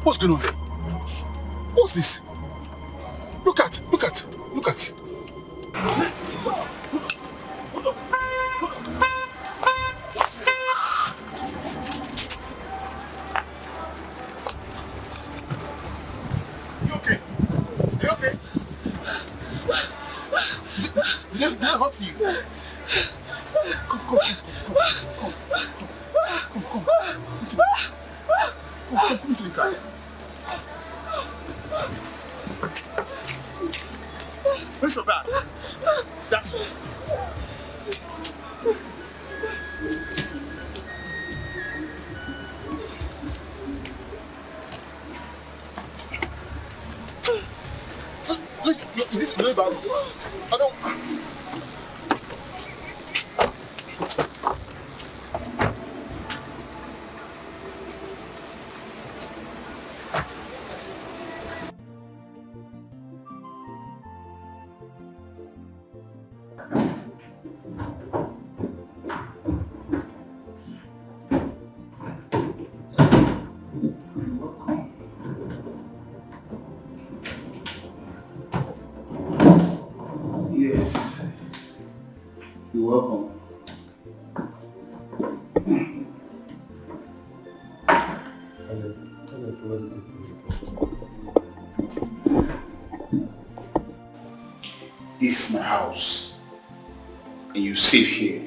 What's going on there? What's this? Look at. You okay? You okay? Did I hurt you? Come. Come to the car. Where's your bag? That's it. Look, is this really bad? I don't... Yes. You're welcome. This is my house, and you sit here.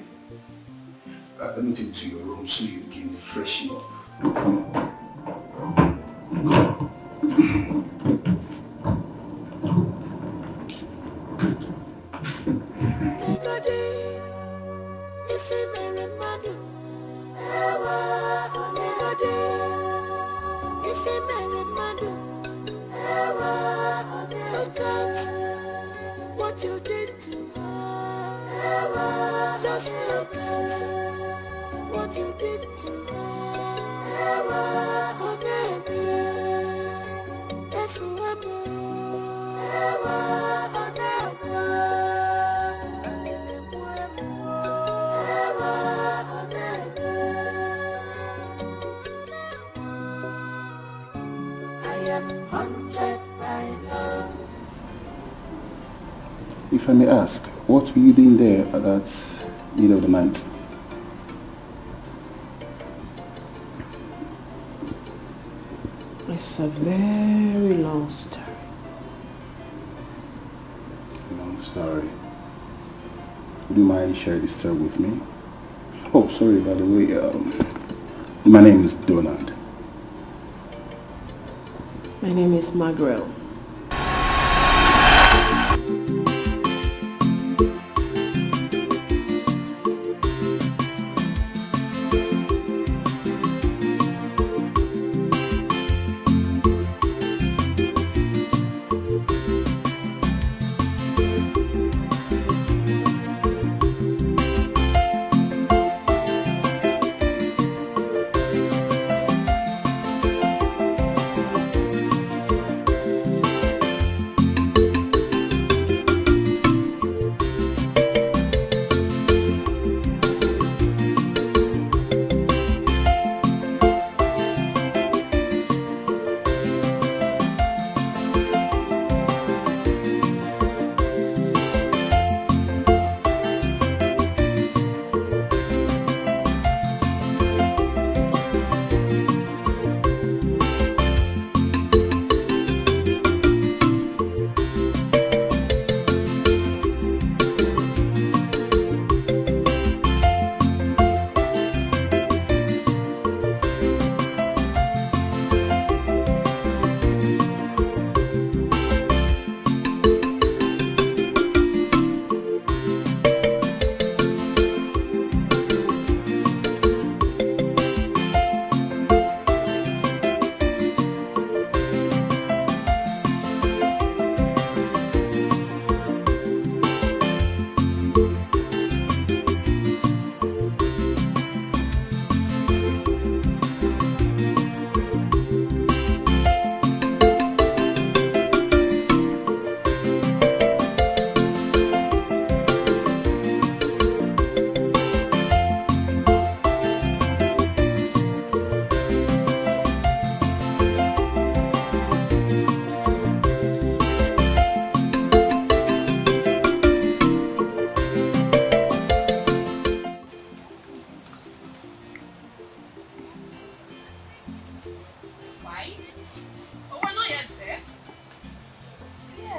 Let me take you to your room so you can freshen up. If I may ask, what were you doing there at that middle of the night? It's a very long story. Long story. Would you mind sharing this story with me? Oh, sorry, by the way, my name is Donald. My name is Margaret.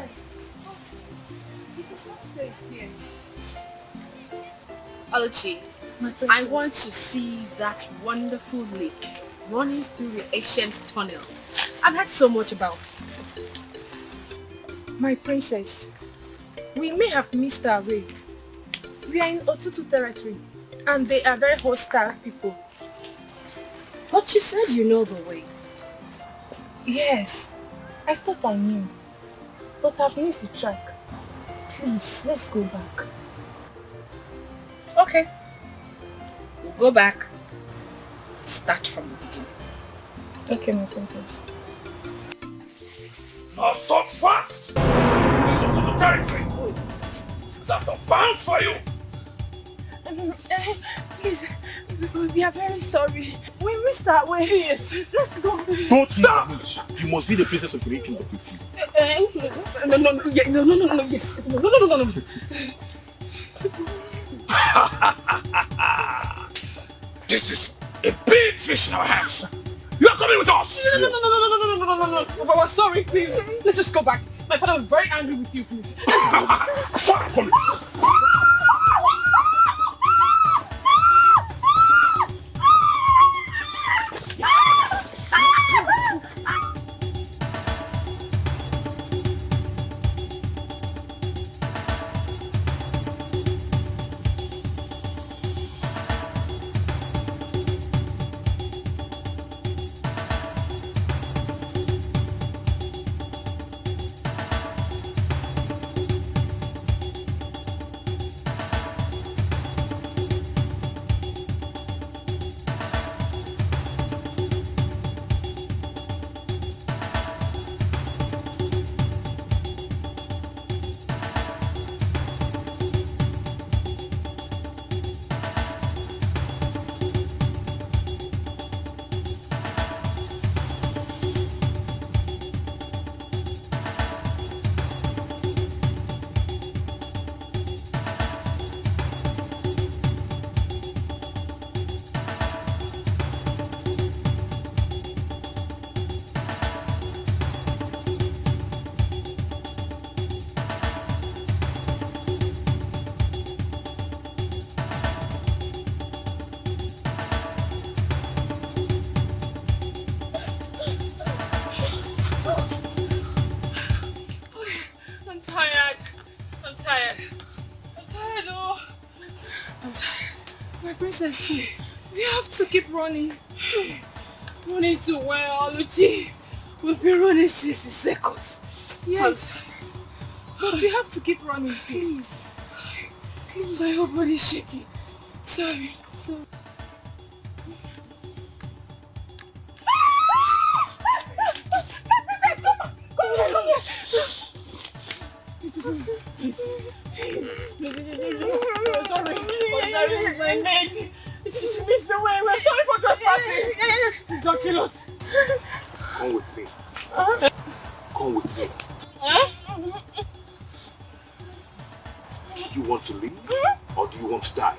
Yes, but it is not safe here. Luchy, My I princess. want to see that wonderful lake running through the ancient tunnel. I've heard so much about it. My princess, we may have missed our way. We are in Otutu territory, and they are very hostile people. But you said you know the way. Yes, I thought I knew, but I've missed the track. Please, let's go back. Okay. We'll go back. Start from the beginning. Okay, my princess. Now stop fast! This is to the territory! Is that the bounds for you? Please, we are very sorry. We missed our way. Yes, let's go. Don't stop! You must be the princess of creating the people. No, yes. No. This is a big fish in our hands. You are coming with us! No. We're sorry, please. Let's just go back. My father was very angry with you, please. Princess, we have to keep running. Running to where, Luchy? We've been running since the seconds. Yes. But we have to keep running, please. Please. My whole body is shaking. Sorry. Sorry, my maid. She missed the way. We're sorry for trespassing. Please don't kill us. Come with me. Come with me. Do you want to leave or do you want to die?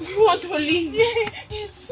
We want to leave. Yes.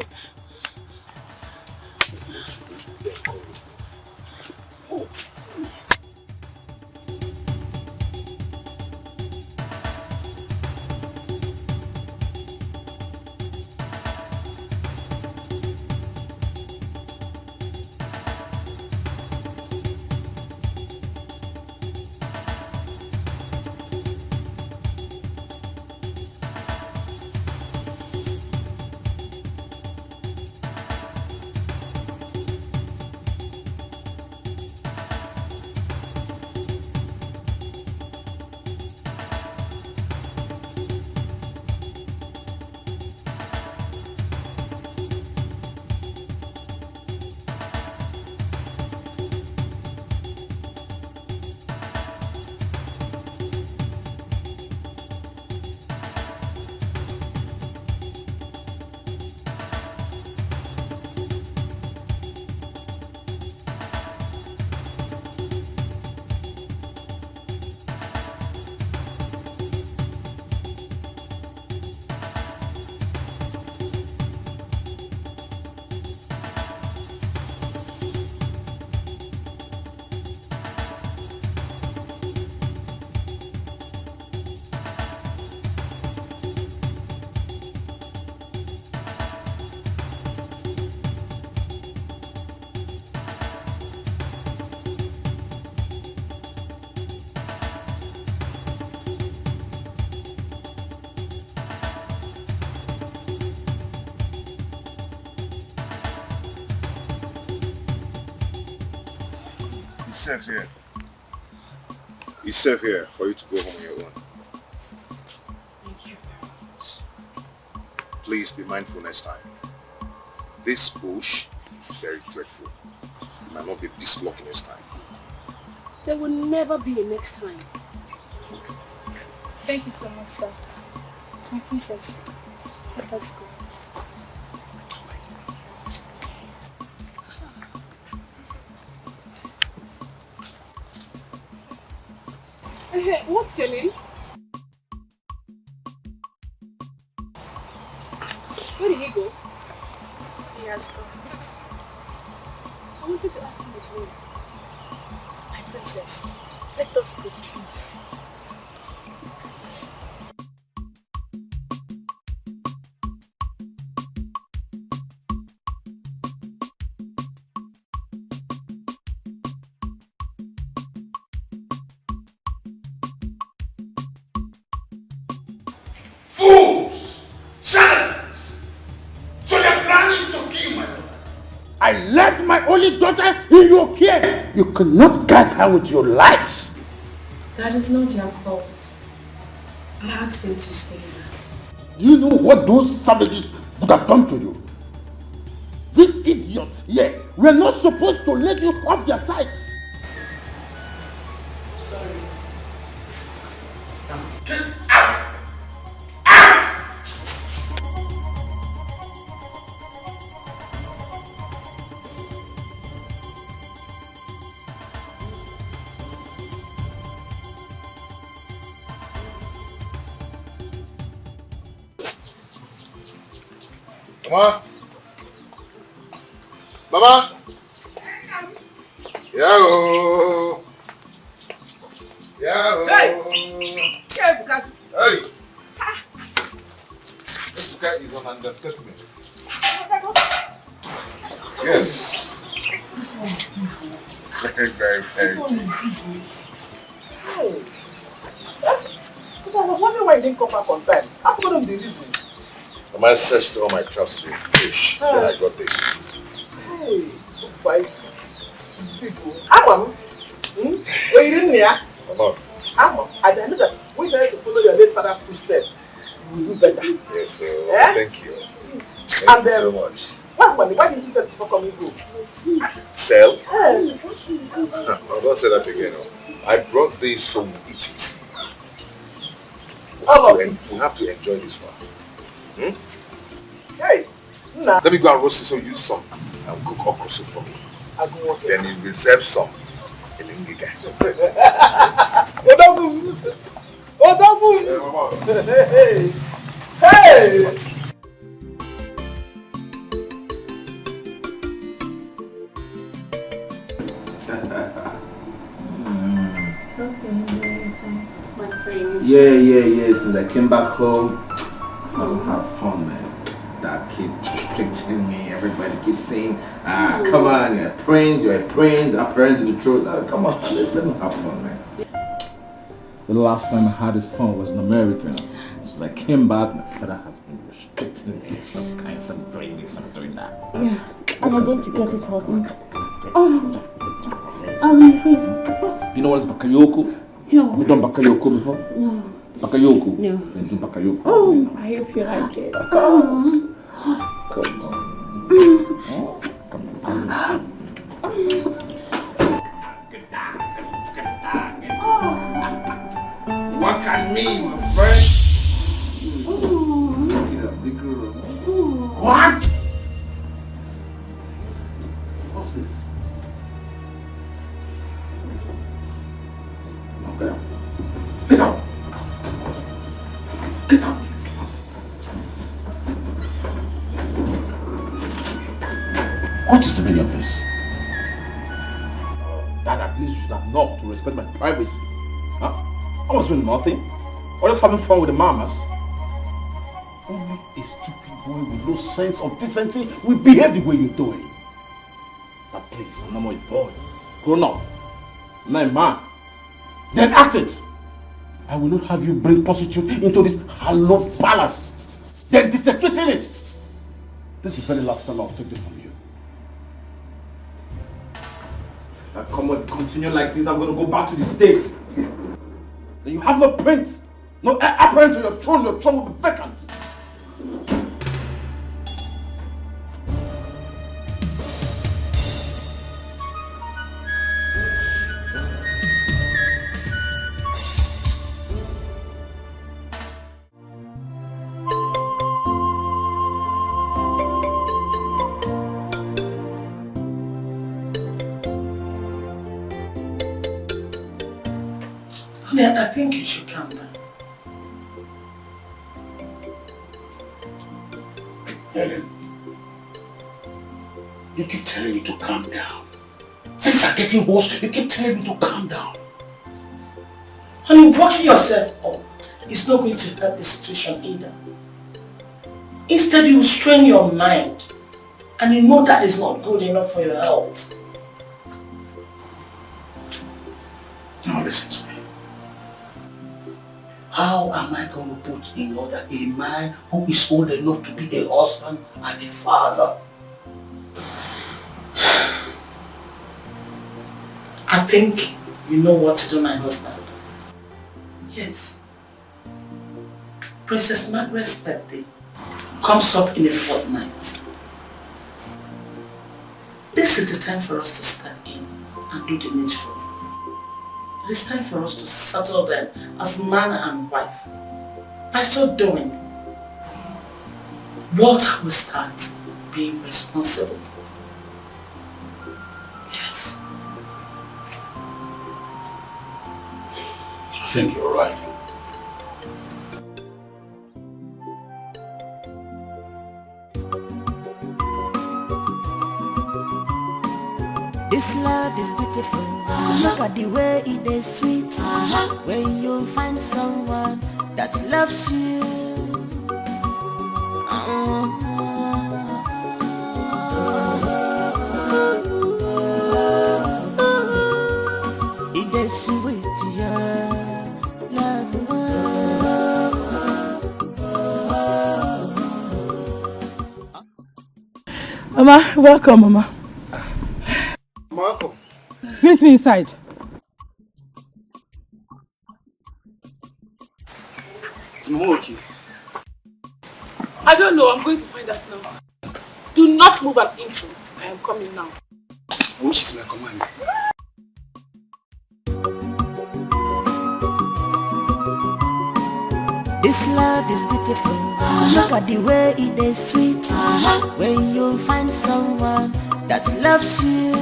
safe here. It's safe here for you to go home on your own. Thank you very much. Please be mindful next time. This bush is very dreadful. You might not be this lucky next time. There will never be a next time. Thank you so much, sir. My princess, let us go. What's your name? Where did he go? He has gone. I wanted to ask him his name. My princess, let us go, please. Please. Fools! Charlatans! So your plan is to kill my daughter? I left my only daughter in your care. You cannot guide her with your lies. That is not your fault. I asked him to stay there. Do you know what those savages would have done to you? These idiots here were not supposed to let you off their sides. Sorry. Now get out! Mama? Mama? Yahoo! Yahoo! Hey! Yeah, because... Hey! This guy is an understatement. Yes. Very, very, very. Hey. Because I was wondering why you didn't come back on time. I forgot the reason. I searched all my traps today. Fish. Then I got this. Hey, so fine. People. Amam. Were you in there? Mama. Amam. I know that we try to follow your late father's footsteps. You will do better. Yes, sir. Eh? Thank you. Thank you so much. Why didn't you say before coming home? Sell? Hey. No, don't say that again. No. I brought this so we eat it. We have to enjoy this one. Hey. Nah. Let me go and roast it so you use some and cook okra soup for me. I go work. Then you reserve some in Ngiga. Odabu! Odabu! Yeah, Mama. Hey! Hey! Yeah. Since I came back home, I will have fun, man. That kid restricting me. Everybody keeps saying, come on, you're a prince, a parent to the truth. Come on, let me have fun, man. The last time I had this fun was in America. Since I came back, my father has been restricting me. Some kind, some doing this, some doing that. Yeah, and I'm going to get it hot. You know what is bakayoko? No. Have you done bakayoko before? No. Bakayoko? No. Then do bakayoko. Oh, I hope you like it. Oh. Come on. Come on. What can me, my friend? Big girl. What? What's this? Get out. Get out. Get out. What is the meaning of this? Dad, at least you should have knocked to respect my privacy. Huh? I was doing nothing. I was just having fun with the mamas. Only a stupid boy with no sense of decency will behave the way you're doing. But please, I'm not more a boy. Grown up. I'm not a man. Then act it. I will not have you bring prostitute into this hallowed palace. Then desecrating it. This is the very last time I'll take this from you. Come on, continue like this, I'm going to go back to the States. Then you have no prince, no apparent on your throne will be vacant. I think you should calm down. Helen, you keep telling me to calm down. Things are getting worse, you keep telling me to calm down. Honey, working yourself up is not going to help the situation either. Instead, you strain your mind, and you know that is not good enough for your health. Now listen to me. How am I going to put in order a man who is old enough to be a husband and a father? I think you know what to do, my husband. Yes. Princess Margaret's birthday comes up in a fortnight. This is the time for us to step in and do the needful. It is time for us to settle them as man and wife. By so doing, Walter will start being responsible. Yes. I think you're right. This love is beautiful. Look at the way it is sweet. When you find someone that loves you. It is sweet, yeah. Love. Mama, welcome, Mama. Marco. Meet me inside. Is Mama okay? I don't know. I'm going to find out now. Do not move an inch. I am coming now. Which is my command? This love is beautiful. Look at the way it is sweet. When you find someone that loves you.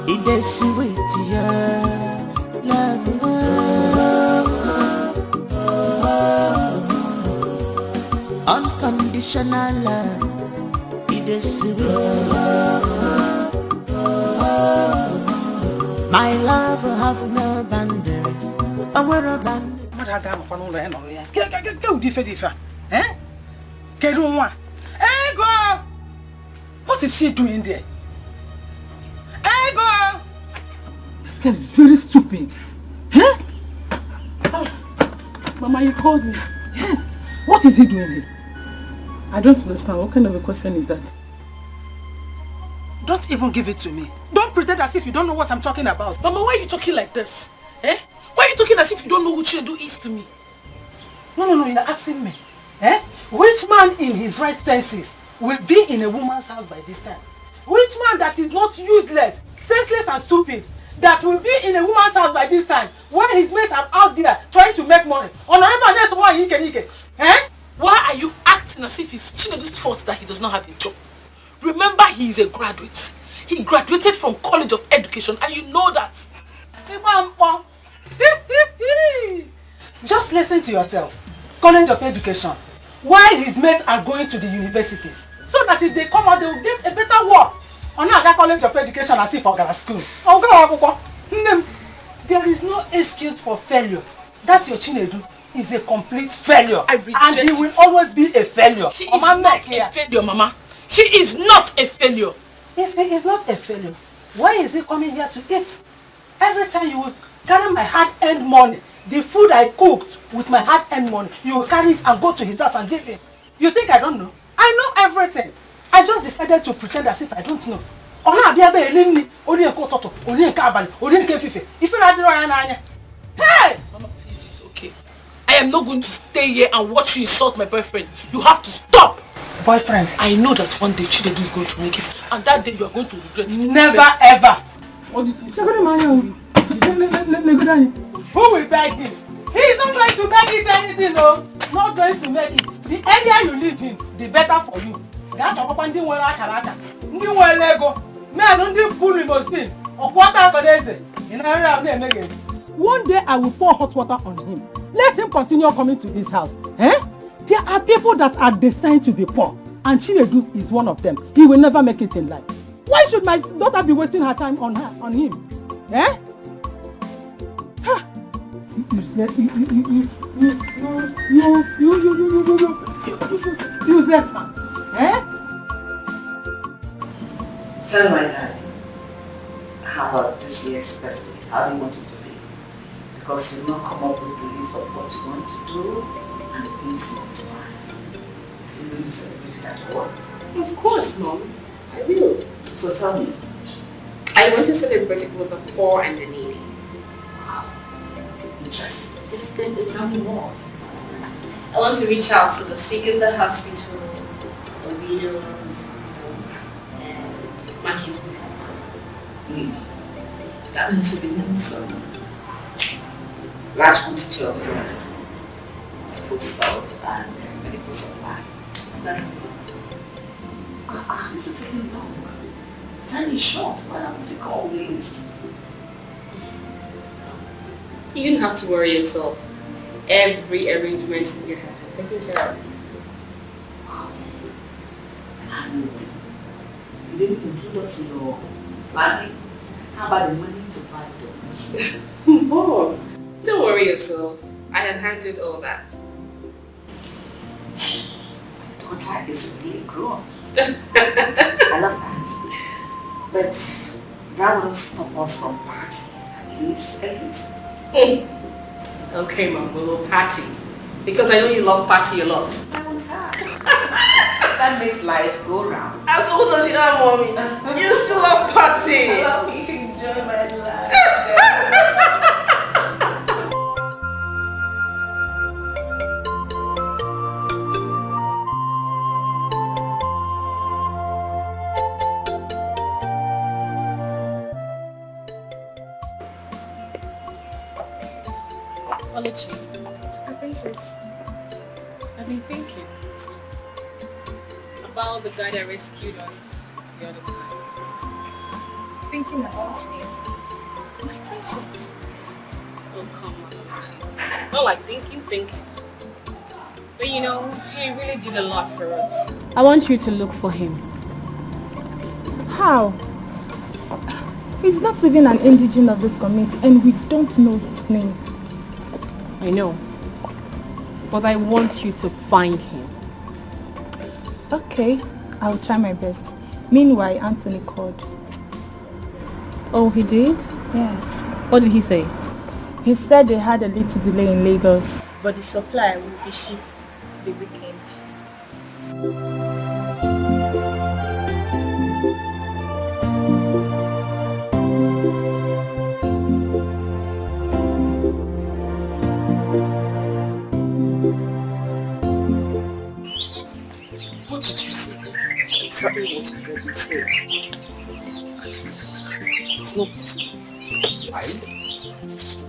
It is sweet, yeah. Love. Unconditional love. It is sweet. My love have no boundaries. Our boundaries. What is she doing there? Ego! This girl is very stupid. Huh? Oh, Mama, you called me. Yes. What is he doing here? I don't understand. What kind of a question is that? Don't even give it to me. Don't pretend as if you don't know what I'm talking about. Mama, why are you talking like this? Eh? Why are you talking as if you don't know who Chinedu is to me? No, you're asking me. Eh? Which man in his right senses will be in a woman's house by this time? Which man that is not useless, senseless and stupid that will be in a woman's house by this time when his mates are out there trying to make money? Eh? Why are you acting as if it's Chinedu's fault that he does not have a job? Remember, he is a graduate. He graduated from College of Education and you know that. Just listen to yourself. College of Education. While his mates are going to the universities. So that if they come out, they will get a better work. On that College of Education as if for school. There is no excuse for failure. That your Chinedu is a complete failure. And he will always be a failure. He is not a failure, Mama. He is not a failure. If he is not a failure, why is he coming here to eat? Every time you will carry my hard-earned money The food I cooked with my hard-earned money, you will carry it and go to his house and give him. You think I don't know? I know everything. I just decided to pretend as if I don't know. Hey! Mama, please, it's okay. I am not going to stay here and watch you insult my boyfriend. You have to stop. Boyfriend? I know that one day Chinedu is going to make it, and that day you are going to regret it. Never ever. What is it? Who will beg him? He is not going to beg it anything, no. Not going to make it. The earlier you leave him, the better for you. One day I will pour hot water on him. Let him continue coming to this house. There are people that are destined to be poor, and Chinedu is one of them. He will never make it in life. Why should my daughter be wasting her time on him? Useless man. Tell my dad, how about this year's birthday? How do you want it to be? Because you'll not come up with the list of what you want to do and the things you want to buy. You will you celebrate it at all? Of course, Mom. I will. So tell me. I want to celebrate it with the poor and the needy. Wow. Interesting. Tell me more. I want to reach out to the sick in the hospital, the widows, and my kids will help. Really? That means you'll be needing some large quantity of food stuff and medical supply. This is taking long. Time is short. Why haven't you called me this? You don't have to worry yourself. Every arrangement in your head is taken care of. Wow. And you didn't include us in your planning? How about the money to buy those? Mom, don't worry yourself. I have handled all that. My daughter is really grown. I love that. But that will stop us from partying, at least a little. Okay, Mom, we'll party. Because I know you love party a lot. I want that. That makes life go round. As old as you are, Mommy, you still love party. I love me to enjoy my life. Luchy. Princess. I've been thinking about the guy that rescued us the other time. Thinking about him. My princess. Oh, come on, Luchy. Not like thinking. But you know, he really did a lot for us. I want you to look for him. How? He's not even an indigene of this community and we don't know his name. I know. But I want you to find him. Okay, I'll try my best. Meanwhile, Anthony called. Oh, he did? Yes. What did he say? He said they had a little delay in Lagos, but the supply will be shipped the weekend. What did you say? Exactly what you heard me say. It's not possible. Why?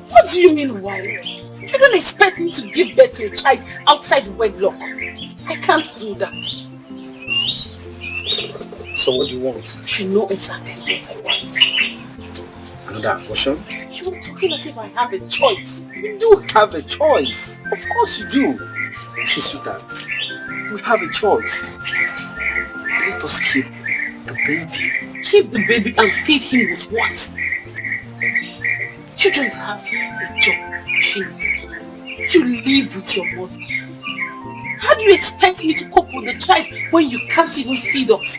What do you mean why? You don't expect me to give birth to a child outside wedlock. I can't do that. So what do you want? You know exactly what I want. Another abortion? You are talking as if I have a choice. You do have a choice. Of course you do. See, sweetheart, we have a choice. Let us keep the baby. Keep the baby and feed him with what? You don't have a job, you live with your mother. How do you expect me to cope with the child when you can't even feed us?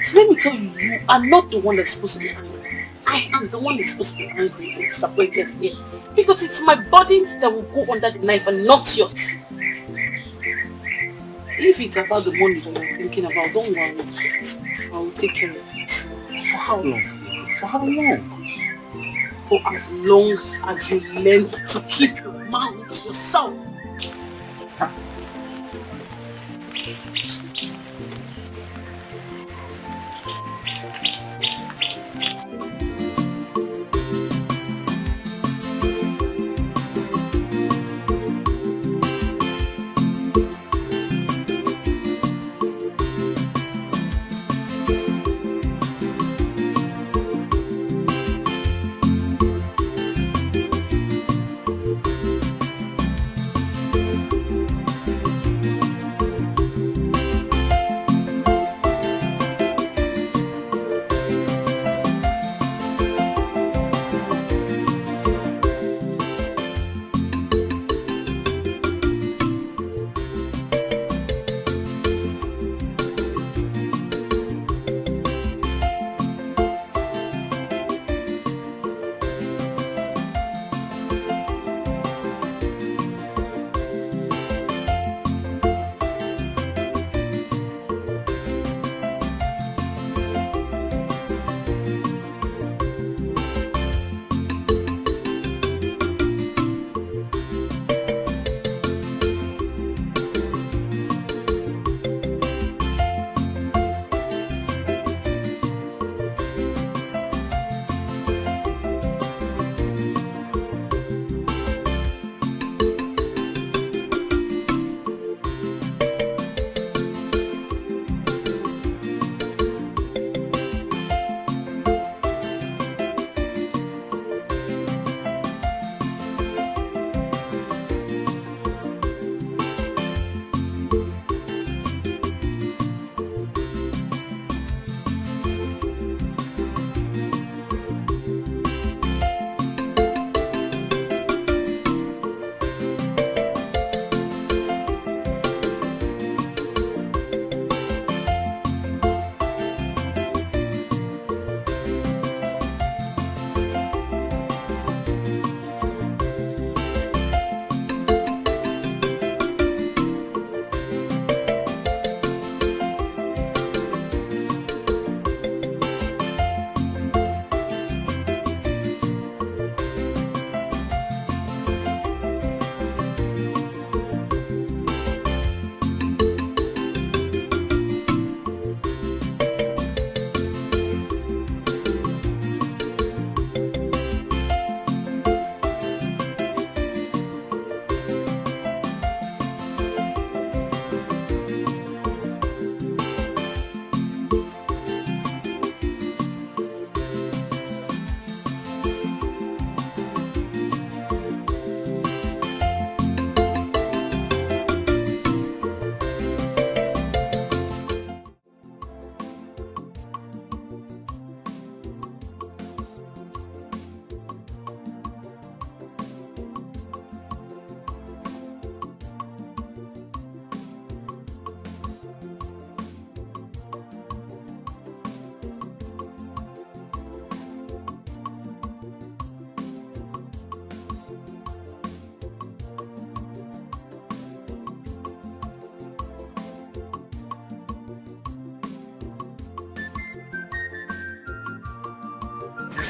So let me tell you, you are not the one that's supposed to be angry. I I am the one who's supposed to be angry and disappointed here. Because it's my body that will go under the knife and not yours. If it's about the money that I'm thinking about, don't worry. I will take care of it. For how long? For how long? For as long as you learn to keep your mouth to yourself.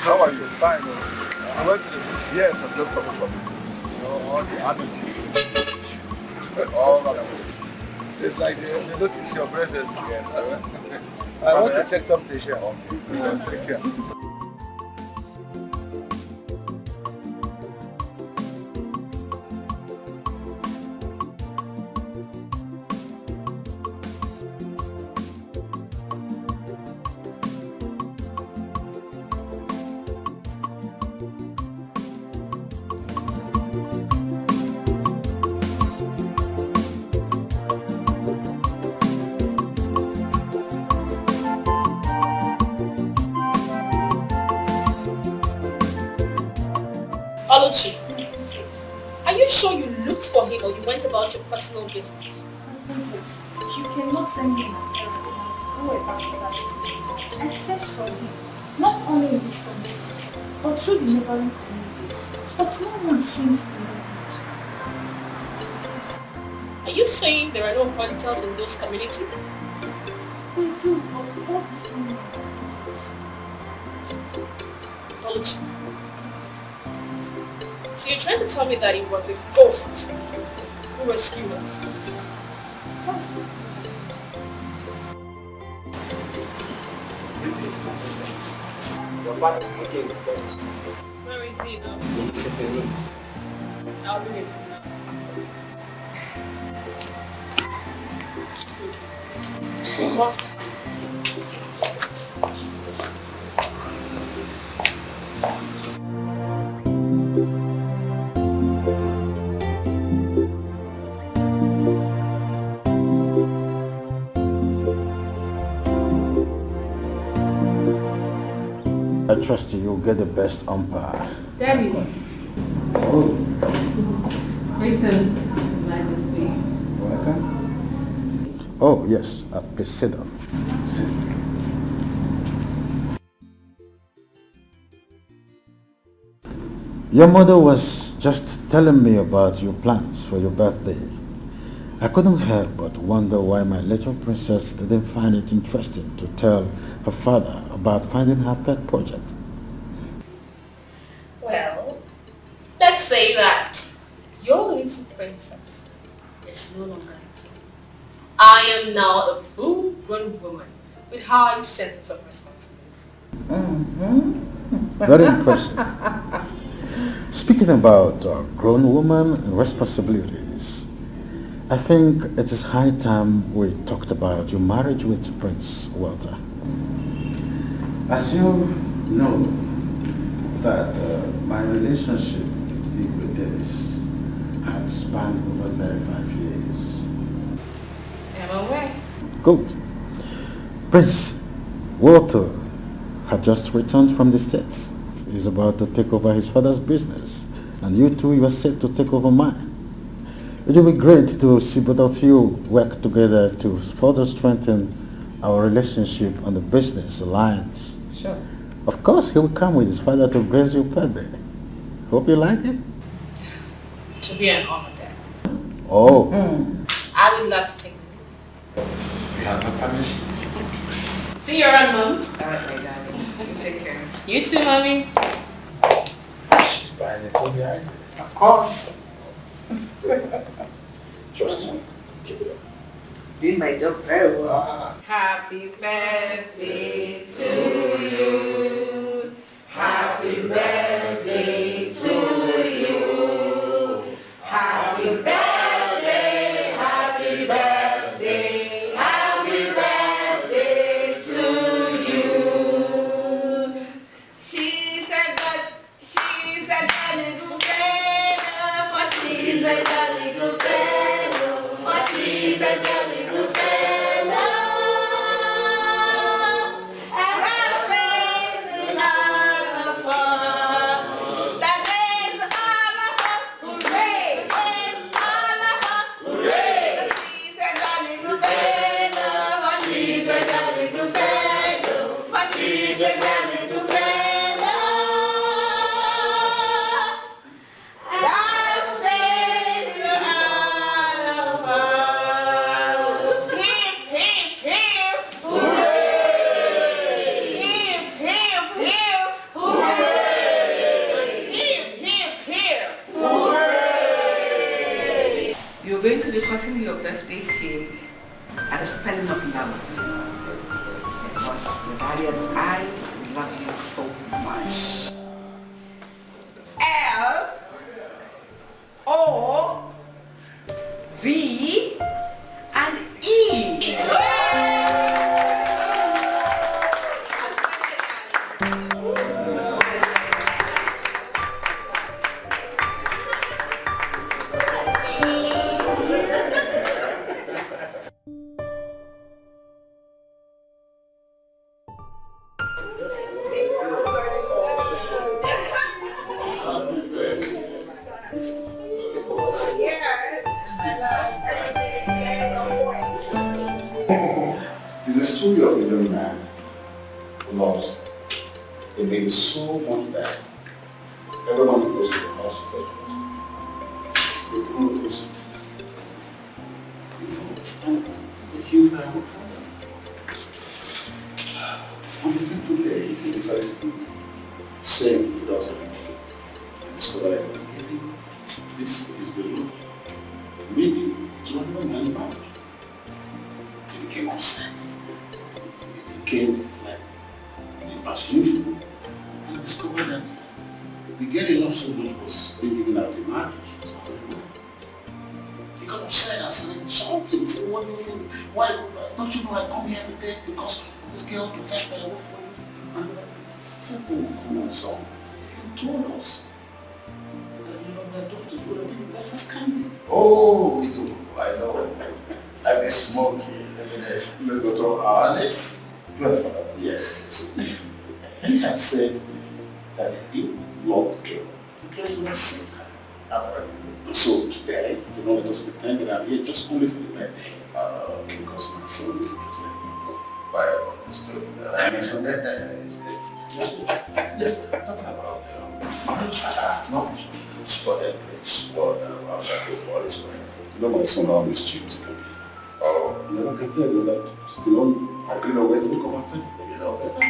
How I should find I went to the beach. Yes, I'm just coming from all the army. All that. It's like they notice your presence. Yes. I want to check something here. Okay. Take care. Luchy, are you sure you looked for him or you went about your personal business? Princess, you cannot send me my parents and go about your business. I searched for him, not only in this community, or through the neighboring communities, but no one seems to know. Are you saying there are no hunters in those communities? We do, but what become of Luchy. So you're trying to tell me that it was a ghost who rescued us? Your father came first to see you. Where is he now? In the sitting room. I'll bring it now. What? I trust you'll get the best umpire. Daddy. Oh, Greetings, Majesty. welcome. Oh, yes, please sit down. Sit. Your mother was just telling me about your plans for your birthday. I couldn't help but wonder why my little princess didn't find it interesting to tell her father about finding her pet project. Well, let's say that your little princess is no longer little. I am now a full-grown woman with high sense of responsibility. Very impressive. Speaking about grown women and responsibilities, I think it is high time we talked about your marriage with Prince Walter. As you know, that my relationship with Igwe Davis had spanned over 35 years. Am I aware? Good. Prince Walter had just returned from the States. He's about to take over his father's business, and you are set to take over mine. It will be great to see both of you work together to further strengthen our relationship on the business alliance. Sure. Of course, he will come with his father to grace your birthday. Hope you like it. To be an honor there. Oh. I would love to take you. You have my permission. See you around, Mom. Alright, my darling. Take care. You too, Mommy. She's buying it on the idea. Of course. Trust me. Keep it up. Doing my job very well. Happy birthday to you. Happy birthday to you. Happy birthday, happy birthday, happy birthday to you. She's a jolly good friend, for she's a jolly good friend, for she's a jolly good friend. And that says all of her, that says all of her, hooray, that says all of her, hooray. She's a jolly good friend, for she's a jolly good friend, for she's a jolly good friend. That says all of us. Hip, hip, hip, hooray! Hip, hip, hip, hooray! Hip, hip, hip, hooray! You're going to be cutting your birthday cake at the spelling of love. Because your daddy and I love you so much. L-O-V-and-E. It's a story of a young man who loves a lady so much that Everyone goes to the house to fetch water. They come with us. And they heal very much from them. On the fateful day, he decided to sing he does every day. And discovered that maybe this is below. Maybe to another man marriage. He became upset. He became like as usual. And discovered that the girl he loved so much was being given out in marriage. He got upset and started shouting. He said, what do you think? Why don't you know I come here every day because this girl to fetch firewood for you? And I said, oh, come on, son. You told us that you love that daughter. You would have been the first candidate. Oh, we do. I know. Like the smoky, definitely. Let's go to this. Yes. So, he had said that he loved the girl. The girl would have seen her. So today, do not let us pretend that I'm here just only for the birthday. Because my son is interested. Why I understood that. Yes, talking about marriage. I have not spotted great spot around that the ball is wearing. You know my son always cheats. Oh. You never can tell you that still on agreed on where to come after you. You know better.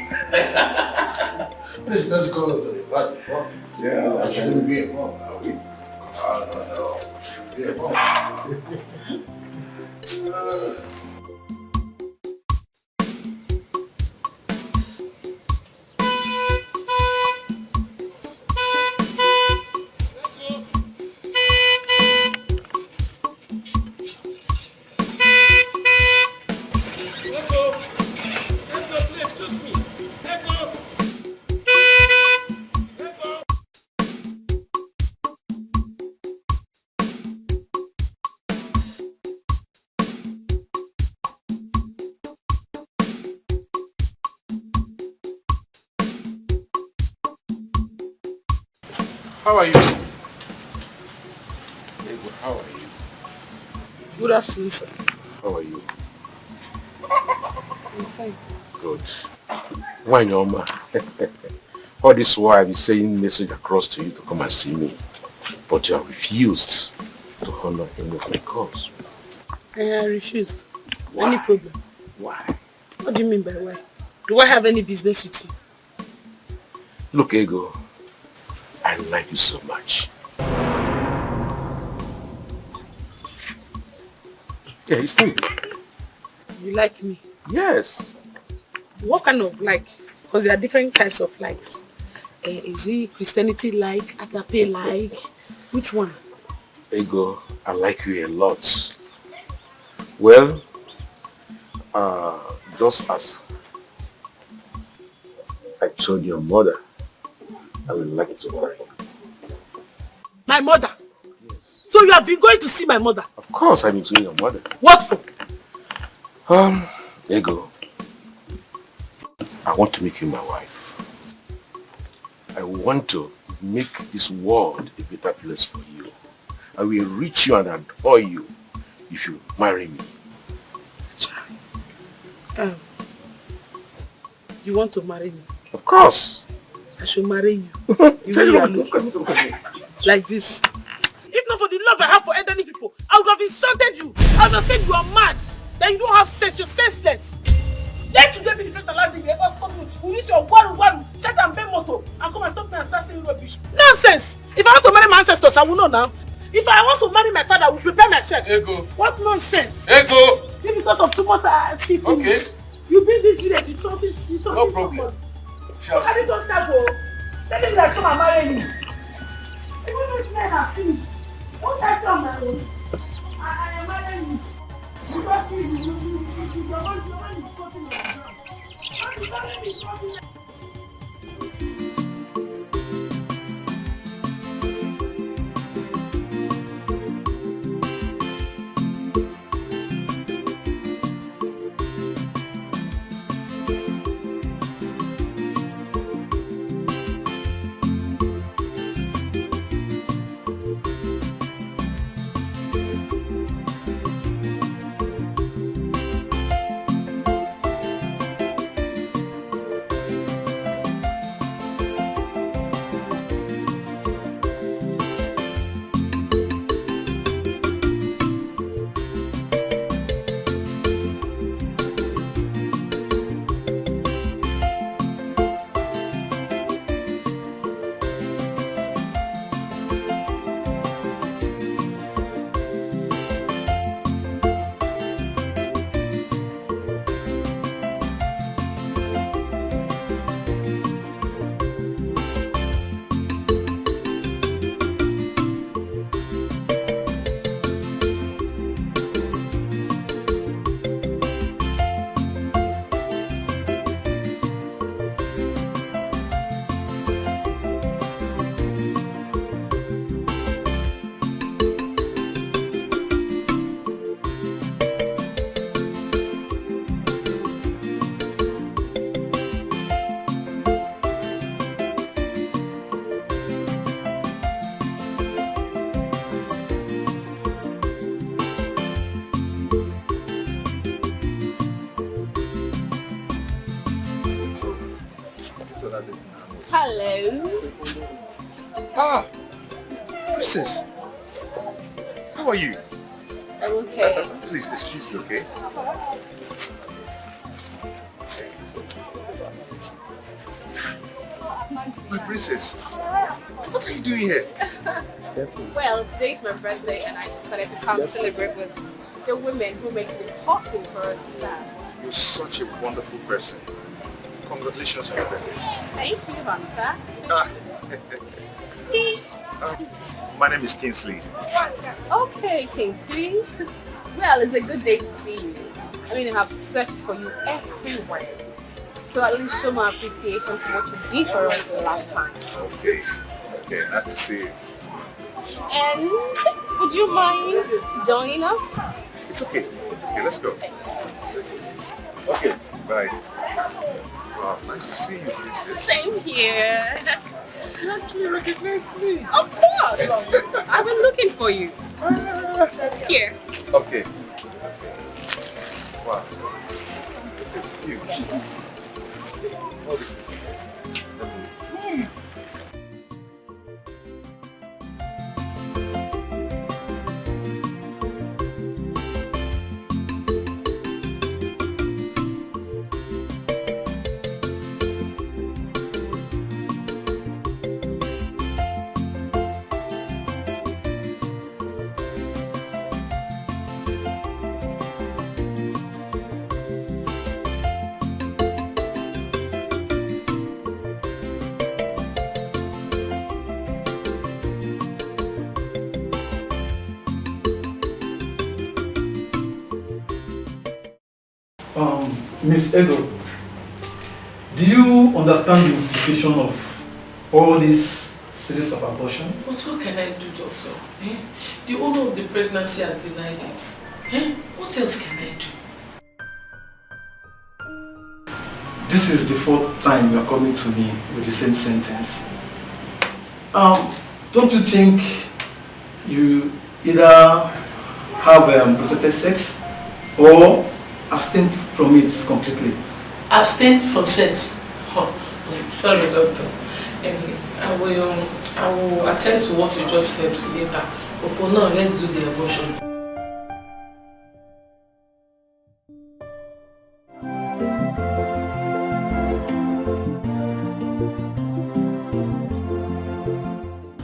Please, let's go to the party. Yeah, that shouldn't be a problem, are we? I don't know. Shouldn't be a problem. How are you? How are you? Good afternoon, sir. How are you? I'm fine. Good. Why no ma? All this while I've been sending message across to you to come and see me, but you have refused to honor any of my calls. I refused. Why? Any problem? Why? What do you mean by why? Do I have any business with you? Look, Ego, I like you so much. Yeah, it's true. You like me? Yes. What kind of like? Because there are different types of likes. Is it Christianity like, agape like? Which one? Ego, I like you a lot. Well, just as I told your mother, I would like to marry you. My mother? Yes. So you have been going to see my mother? Of course I've been seeing your mother. What for? Ego, I want to make you my wife. I want to make this world a better place for you. I will reach you and adore you if you marry me. You want to marry me? Of course. I should marry you. You really are looking like this. If not for the love I have for elderly people, I would have insulted you. I would have said you are mad. That you don't have sense, you're senseless. Let today be the first and last day you ever stop me. You need your waru, chat and pay moto, and come and stop me and start saying rubbish. Nonsense! If I want to marry my ancestors, I will know now. If I want to marry my father, I will prepare myself. Ego. What nonsense? Ego. If because of too much seafood. Okay. You build this village, you saw this, no problem. Shall see. Don't go. Tell him that come and marry me. Even if men are finished, won't I come my own? I am marrying you. Because your man is cutting on the ground. Hello. Ah, Princess. How are you? I'm okay. Please, excuse me, okay? My princess, what are you doing here? Well, today's my birthday and I decided to come celebrate with the women who make it possible for us to stand. You're such a wonderful person. Congratulations on your birthday. Thank you, Hunter. My name is Kingsley. Okay, Kingsley. Well, it's a good day to see you. I mean, I have searched for you everywhere. So at least show my appreciation for what you did for us the last time. Okay, nice to see you. And would you mind joining us? It's okay, let's go. Okay, bye. Wow, nice to see you, princess. Same here. You actually recognized me. Of course. I've been looking for you. Here. Okay. Wow. This is huge. All this. Miss Edo, do you understand the implication of all this series of abortion? But what can I do, doctor? The owner of the pregnancy has denied it. What else can I do? This is the fourth time you are coming to me with the same sentence. Don't you think you either have protected sex or abstain from it completely? Abstain from sex? Oh, sorry, doctor. I will attend to what you just said later. But for now, let's do the abortion.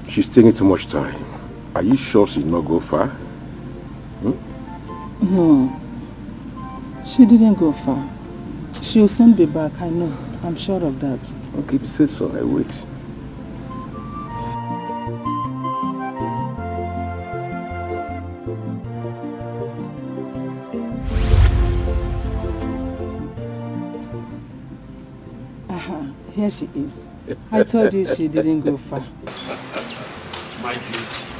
She's taking too much time. Are you sure she did not go far? No. She didn't go far. She'll soon be back, I know. I'm sure of that. Okay, if you say so, I wait. Here she is. I told you she didn't go far. My beauty.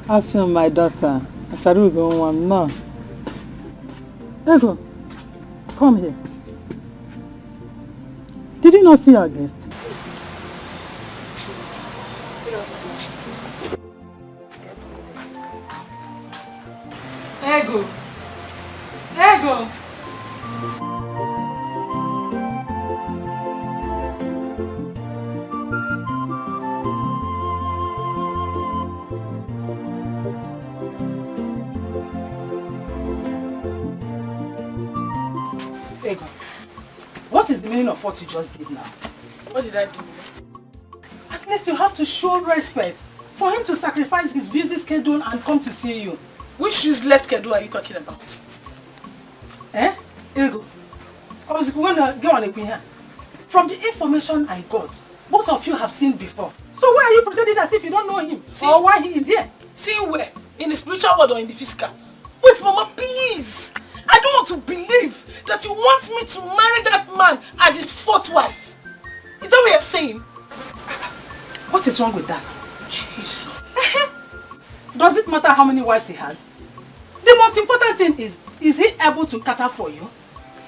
Afternoon, my daughter. Acharu go one no. Ego, come here. Did you not see our guest? Ego. Ego. Ego, what is the meaning of what you just did now? What did I do? At least you have to show respect for him to sacrifice his busy schedule and come to see you. Which useless schedule are you talking about? Ego, I was going to go on a queen here. From the information I got, both of you have seen before. So why are you pretending as if you don't know him? Or why he is here? See where? In the spiritual world or in the physical? Wait, Mama, please! I don't want to believe that you want me to marry that man as his fourth wife. Is that what you're saying? What is wrong with that? Jesus. Does it matter how many wives he has? The most important thing is he able to cater for you?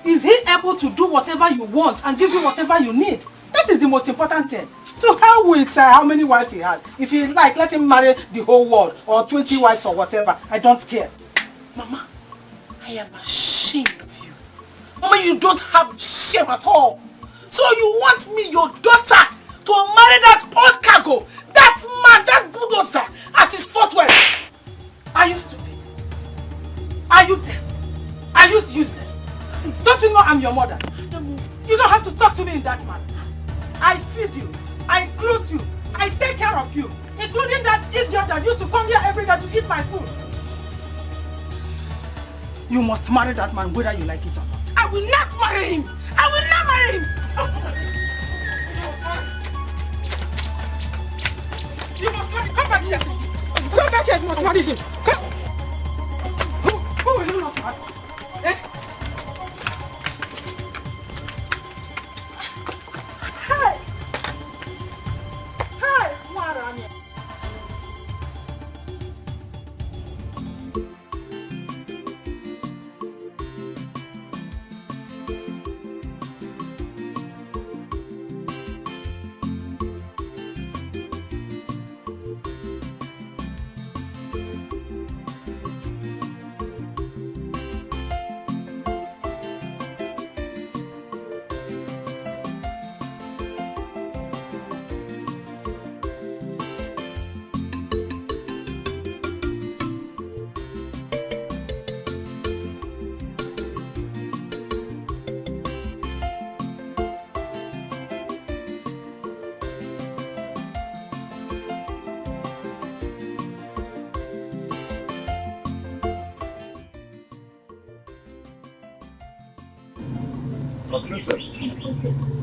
Is he able to do whatever you want and give you whatever you need? That is the most important thing. So how with how many wives he has? If you like, let him marry the whole world or 20 wives or whatever. I don't care. Mama, I am ashamed of you. Mama, you don't have shame at all. So you want me, your daughter, to marry that old cargo, that man, that bulldozer, as his fourth wife? Are you stupid? Are you deaf? Are you useless? Don't you know I'm your mother? You don't have to talk to me in that manner. I feed you, I clothe you, I take care of you, including that idiot that used to come here every day to eat my food. You must marry that man whether you like it or not. I will not marry him! I will not marry him! You must marry him! Come back here! Come back here! You must marry him! Come! Who will you not marry? Eh? Hey! Hey! Marami!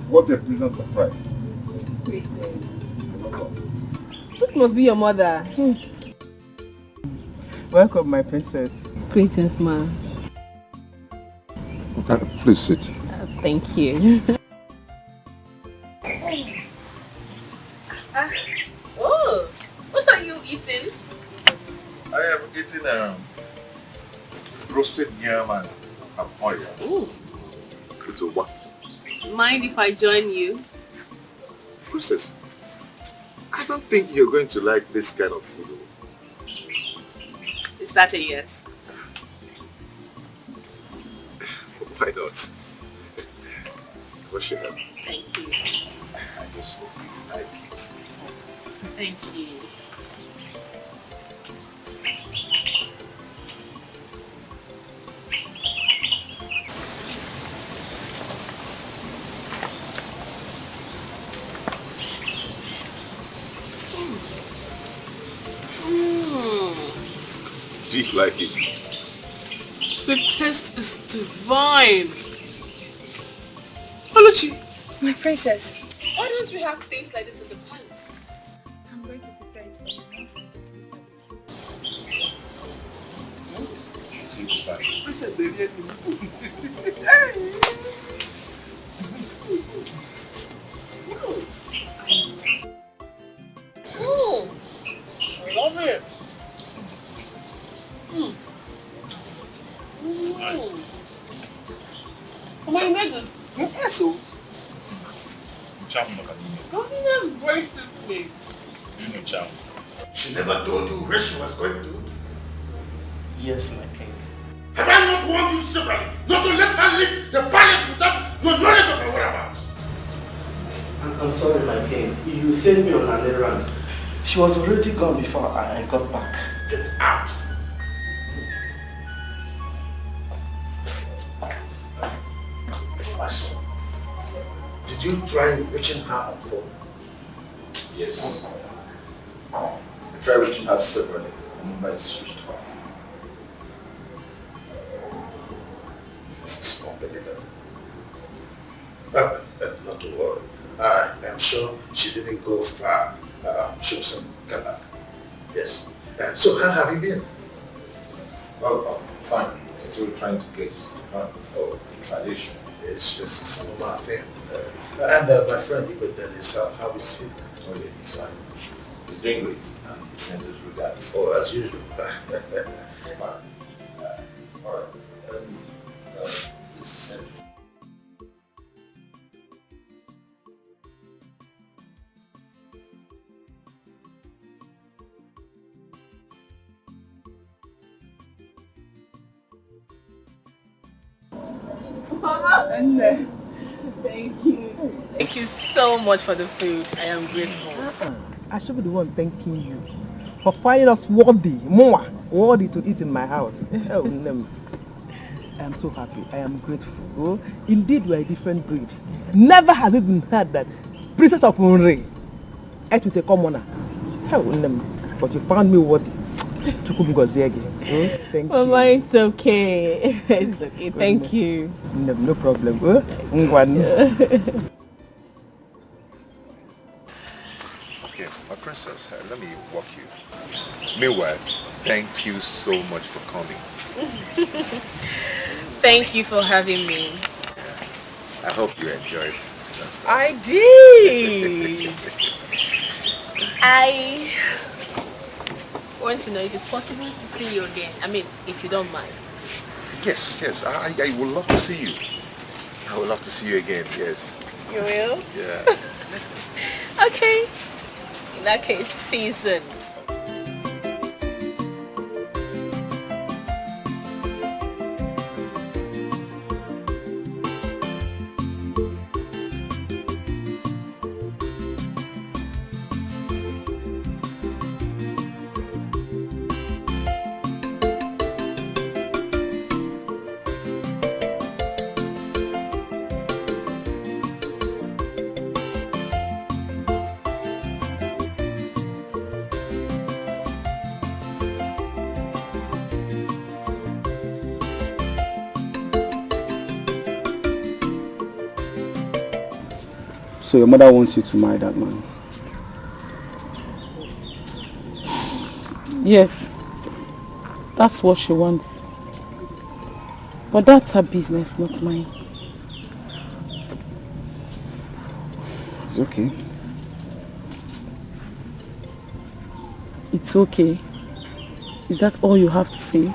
What a pleasant surprise. This must be your mother. Welcome, my princess. Greetings, ma. Please sit. Thank you. Oh, what are you eating? I am eating roasted yam and oil. Ooh. It's a what? Mind if I join you? Princess, I don't think you're going to like this kind of food. Is that a yes? Why not? Wash your hand. Thank you. I just hope you like it. Thank you. Do you like it? The taste is divine. Luchy. My princess. Why don't we have things like this in the palace? I'm going to prepare it for you once we get to the palace. Princess, they really I love it. Come on, you made this. Yes, so. How do you just break this way? She never told you where she was going to? Yes, my king. Have I not warned you severally not to let her leave the palace without your knowledge of her whereabouts? I'm sorry, my king. You sent me on an errand. She was already gone before I got back. Get out! My son, did you try reaching her on phone? Yes. I tried reaching her separately. The number is switched off. This is unbelievable. Not to worry. I am sure she didn't go far. She was in Ghana. Yes. So how have you been? Well, fine. Still trying to get used to the tradition. It's just some of my family. And my friend Isabella, how is he? Oh yeah, it's fine. He's doing great. And he sends his regards. Oh, as usual. Alright. Please send. Thank you. Thank you so much for the food. I am grateful. I should be the one thanking you for finding us worthy to eat in my house. Oh, no. I am so happy. I am grateful. Oh, indeed, we are a different breed. Never has it been heard that Princess of Unre ate with a commoner. Oh, no. But you found me worthy. Thank you. Mama, it's okay. It's okay. Thank you. No, no problem. Okay, my princess, let me walk you. Meanwhile, thank you so much for coming. Thank you for having me. I hope you enjoyed. I did. I want to know if it's possible to see you again. I mean, if you don't mind. Yes, I would love to see you. I would love to see you again, yes. You will? Yeah. Okay. In that case, see you soon. So your mother wants you to marry that man? Yes, that's what she wants. But that's her business, not mine. It's okay. It's okay. Is that all you have to say?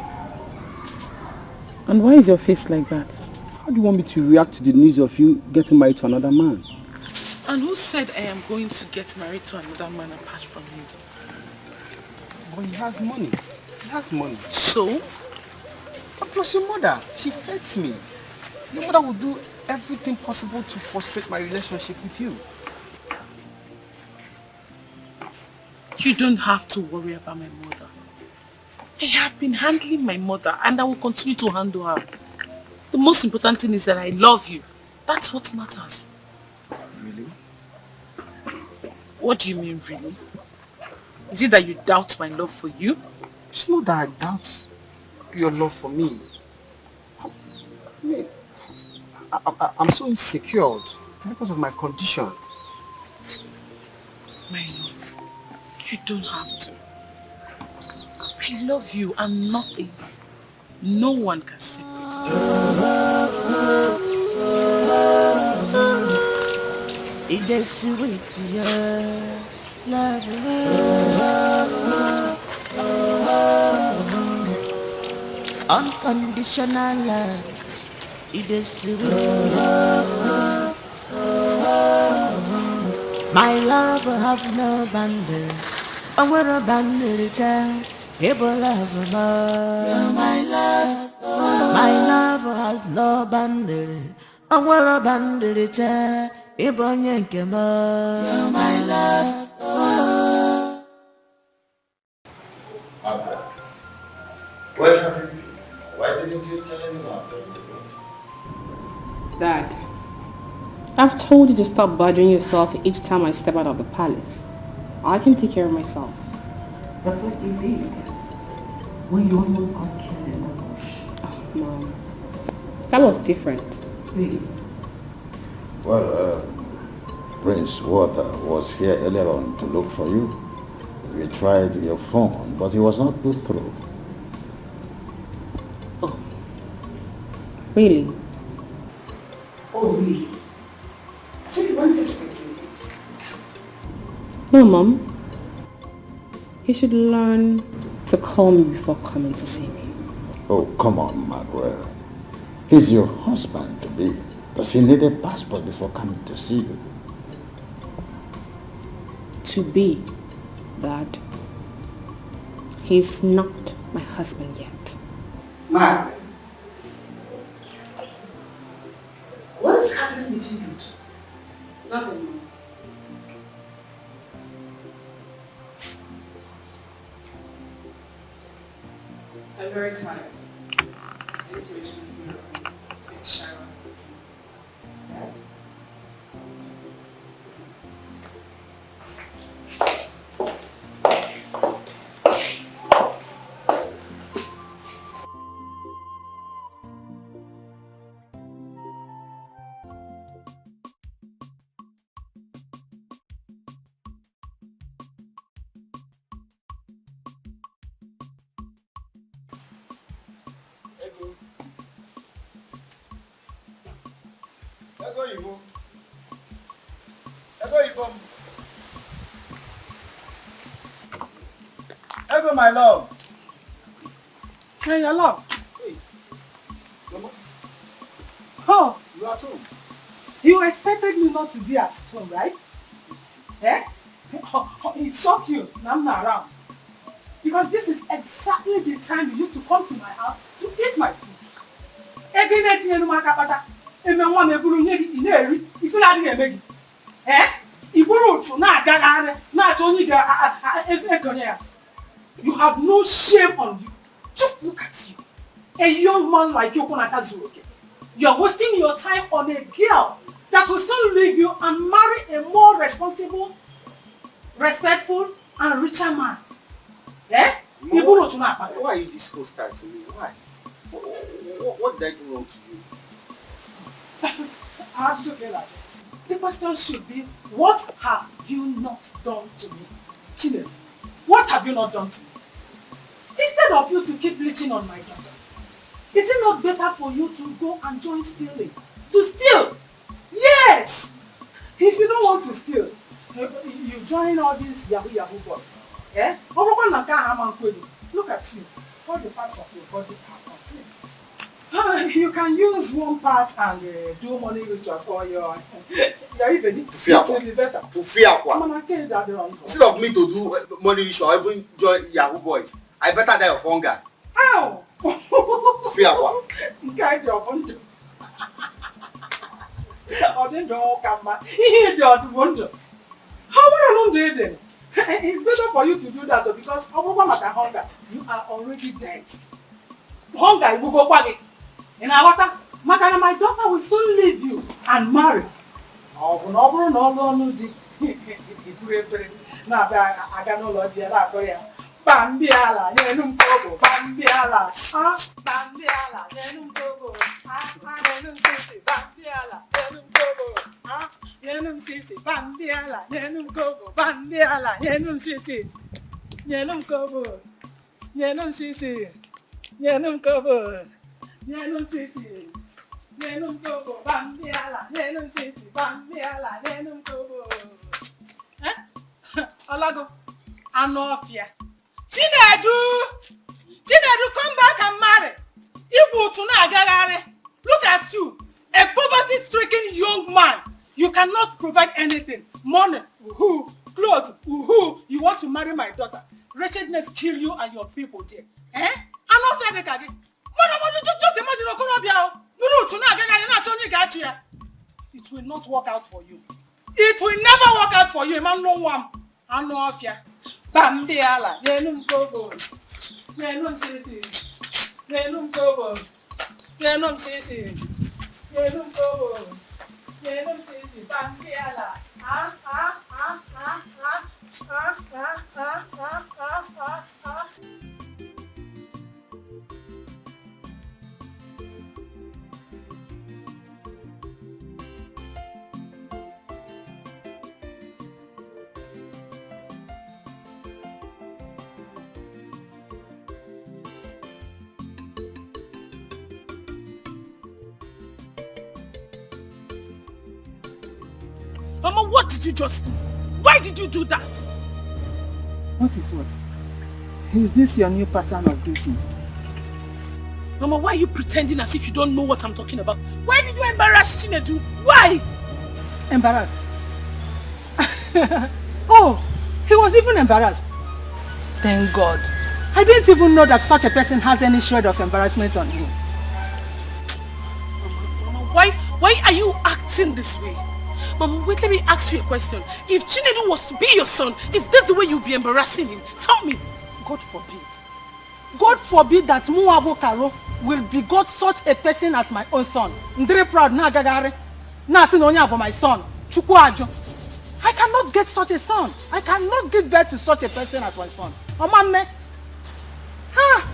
And why is your face like that? How do you want me to react to the news of you getting married to another man? And who said I am going to get married to another man apart from you? But he has money. He has money. So? And plus your mother, she hates me. Your mother will do everything possible to frustrate my relationship with you. You don't have to worry about my mother. I have been handling my mother and I will continue to handle her. The most important thing is that I love you. That's what matters. Really? What do you mean, really? Is it that you doubt my love for you? It's not that I doubt your love for me. I mean, I'm so insecure because of my condition. My love, you don't have to. I love you and nothing, no one can separate me. It is sweet, yeah, love, unconditional love. It is sweet. My love have no boundary. I want a boundary, child. Able love, you're my love. My love has no boundary. I want a boundary, child. Able yankema, you're my love. Abba, where have you been? Why didn't you tell anyone? Dad, I've told you to stop bothering yourself each time I step out of the palace. I can take care of myself. That's what you did when you almost got killed in the bush. Oh, Mom. That was different. Really? Well, Prince Water was here earlier on to look for you. We tried your phone, but he was not put through. Oh. Really? Oh, really? So you weren't expecting me? No, Mom. He should learn to call me before coming to see me. Oh, come on, Margaret. He's your husband-to-be. Does he need a passport before coming to see you? To be, Dad. He's not my husband yet. Margaret, what's happening between you two? Nothing. I'm very tired. I need to reach my sleep. Take a shower. Dad? Ego, my love. Hey, your love. Hey. Mama. Oh, You are at home. you expected me not to be at home, right? Eh? It shocked you. Now I'm not around. Because this is exactly the time you used to come to my house to eat my food. You have no shame on you. Just look at you. A young man like you, you are wasting your time on a girl that will soon leave you and marry a more responsible, respectful, and richer man. Eh? Why are you this hostile to me? Why? What did I do wrong to you? How did you feel like that? The question should be, what have you not done to me? Chine, what have you not done to me? Instead of you to keep leeching on my daughter, is it not better for you to go and join stealing? To steal? Yes! If you don't want to steal, you join all these Yahoo boys. Eh? Look at you. All the parts of your body are complete. You can use one part and do money rituals or you're even it will be better. Instead of me to do money ritual or even join Yahoo boys, I better die of hunger. Ow! Guide your wonder. How would I know? It's better for you to do that because hunger, you are already dead. Hunger will go back. And my daughter will soon leave you and marry. Bambiala, yenum kobo, Bambiala, Bambiala, yenum kobo, yenum sisi, Bambiala, yenum kobo, yenum sisi, Bambiala, yenum kobo, Bambiala, yenum sisi, yenum kobo, yenum sisi, yenum kobo, yenum sisi, yenum kobo, Bambiala, yenum sisi, Bambiala, yenum kobo. Alago, Anofia. Chinedu, come back and marry. Look at you, a poverty-stricken young man. You cannot provide anything. Money, clothes, you want to marry my daughter. Wretchedness kill you and your people there. Eh? Just imagine. It will not work out for you. It will never work out for you. Man, no one. Anofia. Bambiala, yenum kobo, yenum sisi, yenum kobo, yenum sisi, yenum kobo, yenum sisi, Bambiala, Mama, what did you just do? Why did you do that? What is what? Is this your new pattern of greeting? Mama, why are you pretending as if you don't know what I'm talking about? Why did you embarrass Chinedu? Why? Embarrassed? Oh, he was even embarrassed. Thank God. I didn't even know that such a person has any shred of embarrassment on him. Mama, why are you acting this way? Mama, wait, let me ask you a question. If Chinedu was to be your son, is this the way you'll be embarrassing him? Tell me. God forbid. God forbid that Muabo Karo will begot such a person as my own son. I'm very proud na gagare. Na sinonya about my son. Chukwajo. I cannot get such a son. I cannot give birth to such a person as my son. Omame. Ah.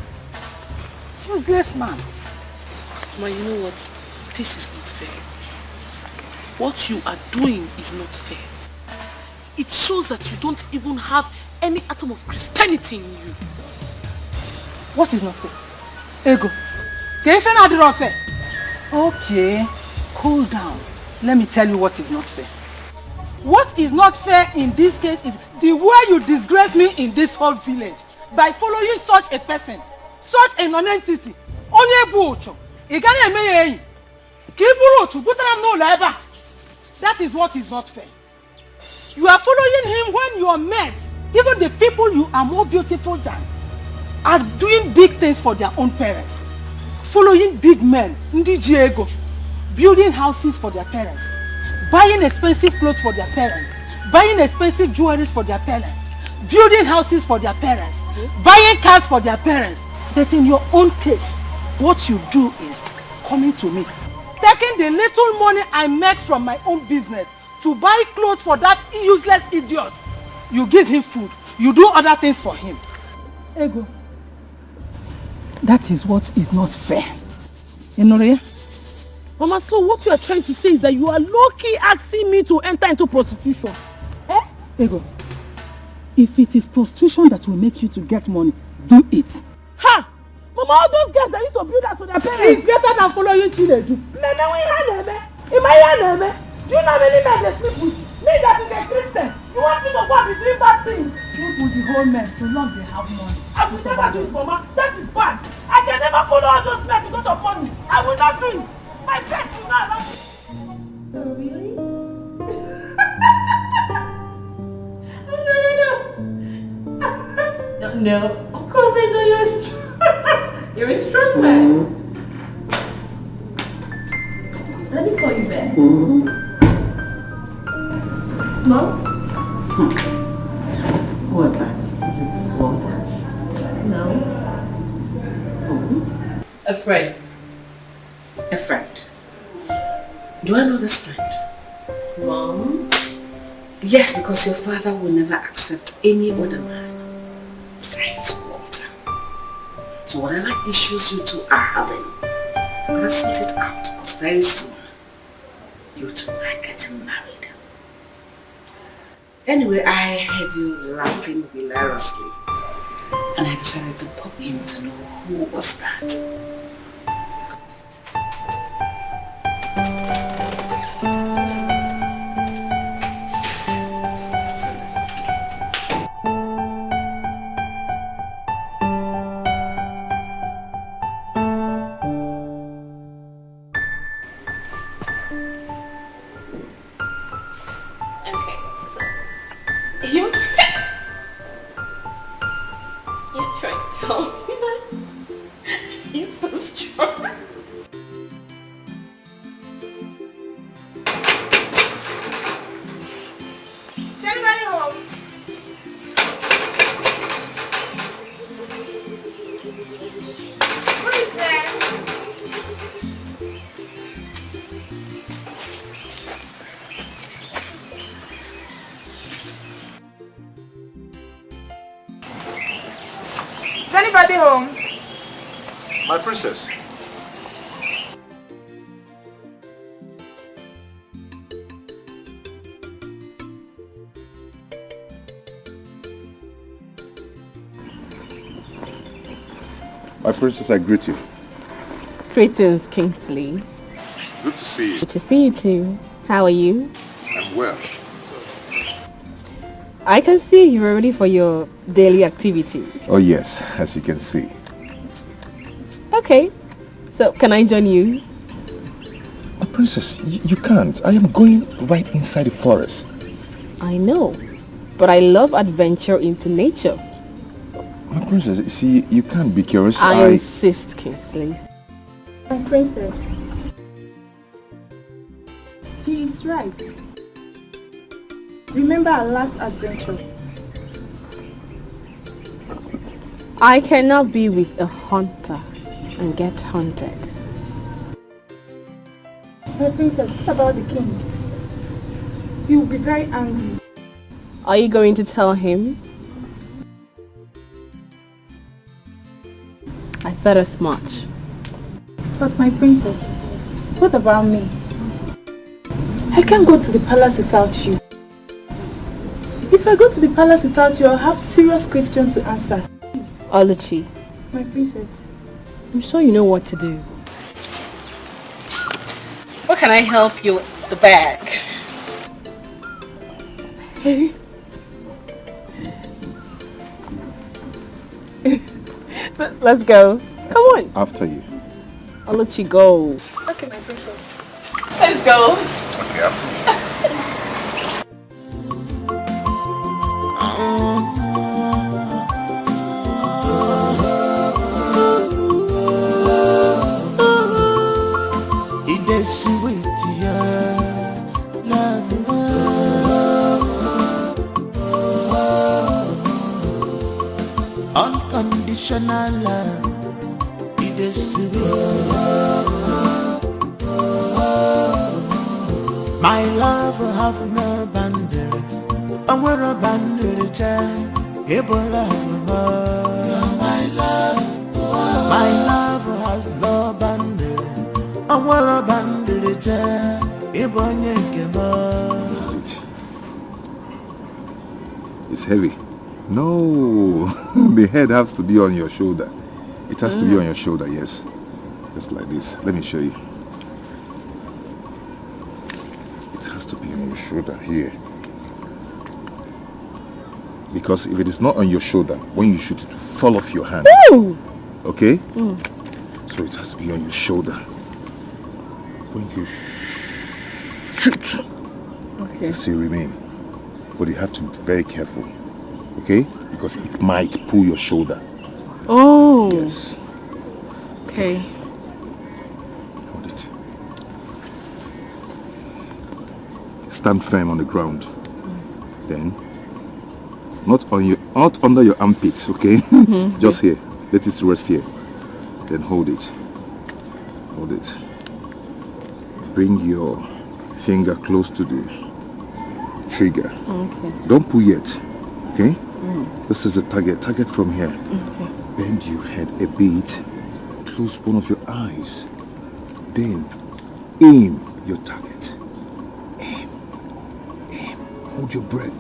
Useless man. Ma, you know what? This is not fair. What you are doing is not fair. It shows that you don't even have any atom of Christianity in you. What is not fair? Ego. Fair. Okay, cool down. Let me tell you what is not fair. What is not fair in this case is the way you disgrace me in this whole village by following such a person, such a non-entity. That is what is not fair. You are following him when your mates, even the people you are more beautiful than, are doing big things for their own parents. Following big men, Ndijiego, building houses for their parents, buying expensive clothes for their parents, buying expensive jewelry for their parents, building houses for their parents, buying cars for their parents. But in your own case, what you do is coming to me, taking the little money I make from my own business to buy clothes for that useless idiot. You give him food, you do other things for him. Ego. That is what is not fair. Enoria? Mama, so what you are trying to say is that you are low-key asking me to enter into prostitution. Eh? Ego, if it is prostitution that will make you to get money, do it. Ha! Mama, all those girls that used to build that to their parents. It's better than following Chinedu. Do you know how many men they sleep with? Me that is a Christian. You want me to go and be doing bad things? Sleep with the whole men so long they have money. I will never do it, Mama. That is bad. I can never follow all those men because of money. I will not do it. My friends will not allow me. Oh, really? No. Of course I know you're strong. You're a strong man. Let me call you back. Mom? Who was that? Is it Walter? No. Who? A friend. A friend. Do I know this friend? Mom? Yes, because your father will never accept any other man besides Walter. So whatever issues you two are having, I'm gonna sort it out because very soon you two are getting married. Anyway, I heard you laughing hilariously and I decided to pop in to know who was that. Is anybody home? My princess. My princess, I greet you. Greetings, Kingsley. Good to see you. Good to see you too. How are you? I'm well. I can see you're ready for your daily activity. Oh yes, as you can see. Okay, so can I join you? My princess, you can't. I am going right inside the forest. I know, but I love adventure into nature. My princess, you see, you can't be curious. I insist, Kingsley. My princess. He is right. Remember our last adventure? I cannot be with a hunter and get hunted. My princess, what about the king? He will be very angry. Are you going to tell him? I thought as much. But my princess, what about me? I can't go to the palace without you. If I go to the palace without you, I'll have serious questions to answer. Luchy, My princess. I'm sure you know what to do. What can I help you with the bag? So, let's go. Come on. After you. I'll let you go. Okay, my princess. Let's go. Okay, after you. It is sweet, yeah, love, unconditional love. It is sweet. My love have no boundaries. I'm where a boundary child. Able love, you're my love. My love has no boundaries. It's heavy. No, the head has to be on your shoulder. It has to be on your shoulder, yes. Just like this. Let me show you. It has to be on your shoulder here. Because if it is not on your shoulder, when you shoot it will fall off your hand. Ooh. Okay? So it has to be on your shoulder. When you shoot, Okay. you still remain. But you have to be very careful. Okay? Because it might pull your shoulder. Oh. Yes. Okay. Hold it. Stand firm on the ground. Then, not under your armpit, okay? Just here. Let it rest here. Then hold it. Hold it. Bring your finger close to the trigger. Okay. Don't pull yet. Okay? This is the target. Target from here. Okay. Bend your head a bit. Close one of your eyes. Then aim your target. Aim. Aim. Hold your breath.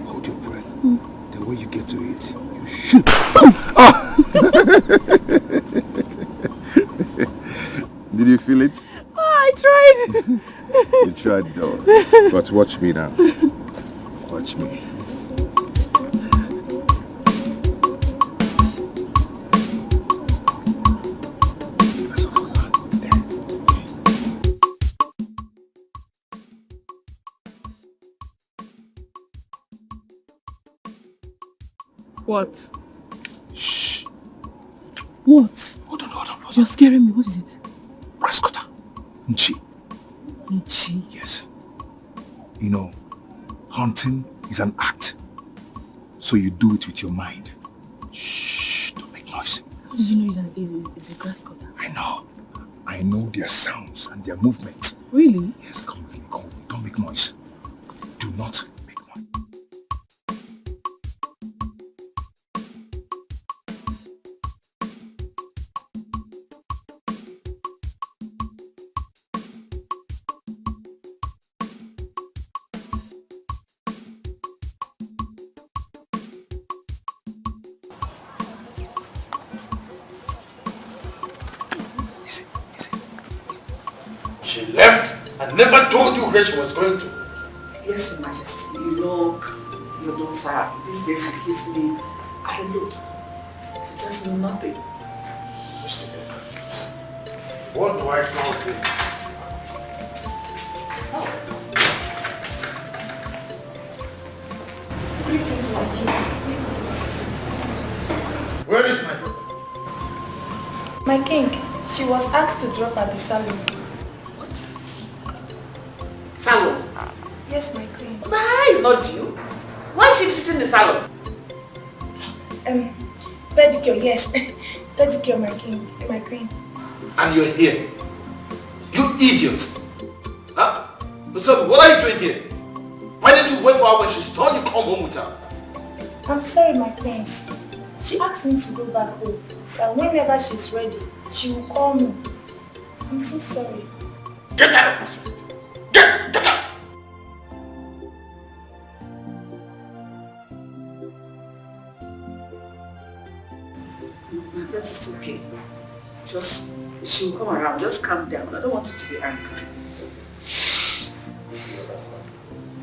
Hold your breath. Then when you get to it, you shoot. Did you feel it? I tried. You tried though. But watch me now. Watch me. What? Shh. What? Hold on. You're scaring me. What is it? Grass cutter. Nchi. Nchi? Yes. You know, hunting is an act. So you do it with your mind. Shh, don't make noise. How did you know it's a grass cutter? I know. I know their sounds and their movements. Really? Yes, come with me. Don't make noise. Do not make noise. She left and never told you where she was going to. Yes, Your Majesty. You know, your daughter, these days she gives me a look. She tells me nothing. Mr. Benefits, what do I call this? Greetings, my king. Where is my daughter? My king, she was asked to drop at the salon. Salon? Yes, my queen. My not due? Why is she visiting the salon? Pedicure, yes. Pedicure, my queen. And you're here. You idiot. Huh? But tell me, what are you doing here? Why didn't you wait for her when she's done? You come home with her. I'm sorry, my prince. She asked me to go back home. And whenever she's ready, she will call me. I'm so sorry. Get out of my sight. Get out! That is okay. Just, she will come around. Just calm down. I don't want you to be angry.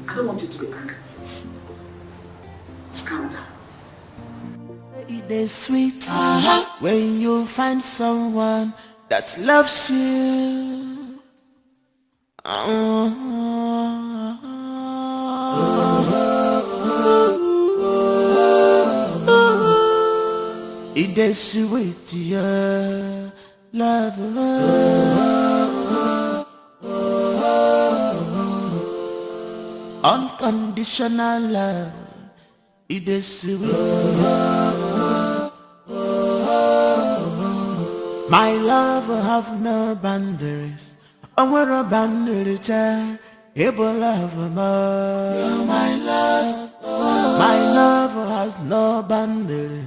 I don't want you to be angry, please. Just calm down. It is sweet when you find someone that loves you. It is sweet, yeah, love. Unconditional love. It is sweet. My love have no boundaries. I want a boundary child. Able love more. You're my love. My love has no boundary.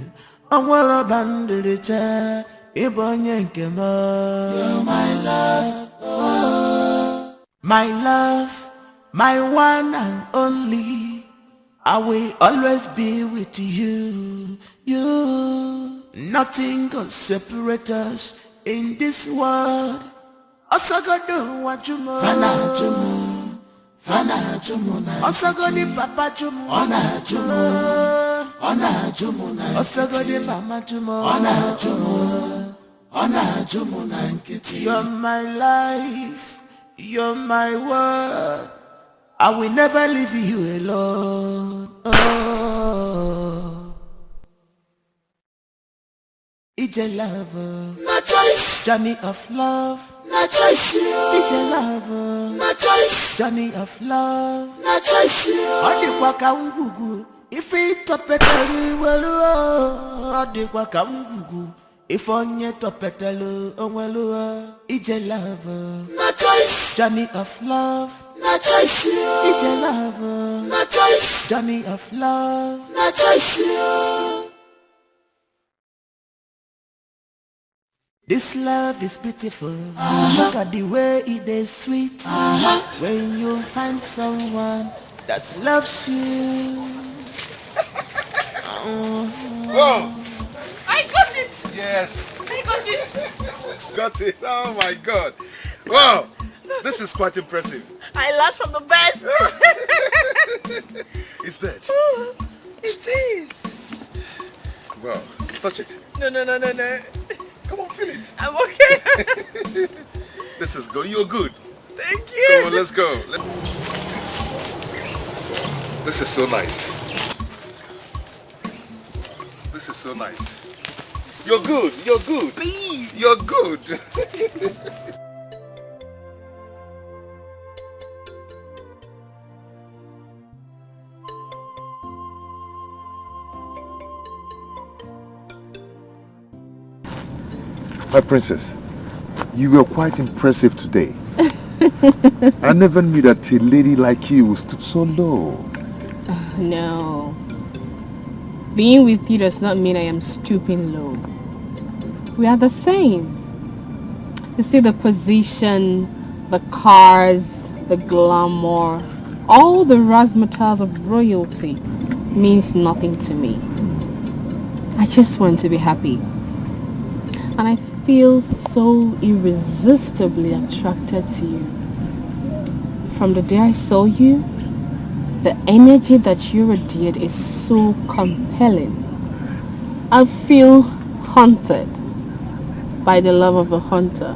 I want a boundary child. Able yanke more. You're my love. My love, my one and only. I will always be with you. Nothing can separate us in this world. Osagado wajumo, Fana jumo, Fana jumo na. Osagodi papa jumo, Ona jumo, Ona jumo na. Osagodi mama jumo, Ona jumo, Ona jumo na nkiti. You're my life, you're my world. I will never leave you alone. Oh. It's a lover, no choice. Journey of love, no choice. It's a lover, no choice. Journey of love, no choice. Odikwa kangugu, if it topetelu welu. Odikwa kangugu, if onye topetelu onwelu. It's a lover, no choice. Journey of love, no choice. It's a lover, no choice. Journey of love, no choice. This love is beautiful. Look at the way it is sweet. When you find someone that loves you. Whoa! I got it! Yes! I got it! Got it! Oh my God! Wow! This is quite impressive. I learned from the best! It's dead. It is! Wow. Touch it. No. Come on, feel it. I'm okay. This is good. You're good. Thank you. Come on, let's go. This is so nice. This is so nice. You're good. You're good. Please. You're good. My princess, you were quite impressive today. I never knew that a lady like you would stoop so low. No. Being with you does not mean I am stooping low. We are the same. You see, the position, the cars, the glamour, all the razzmatazz of royalty means nothing to me. I just want to be happy. And I feel so irresistibly attracted to you. From the day I saw you, the energy that you radiate is so compelling. I feel haunted by the love of a hunter.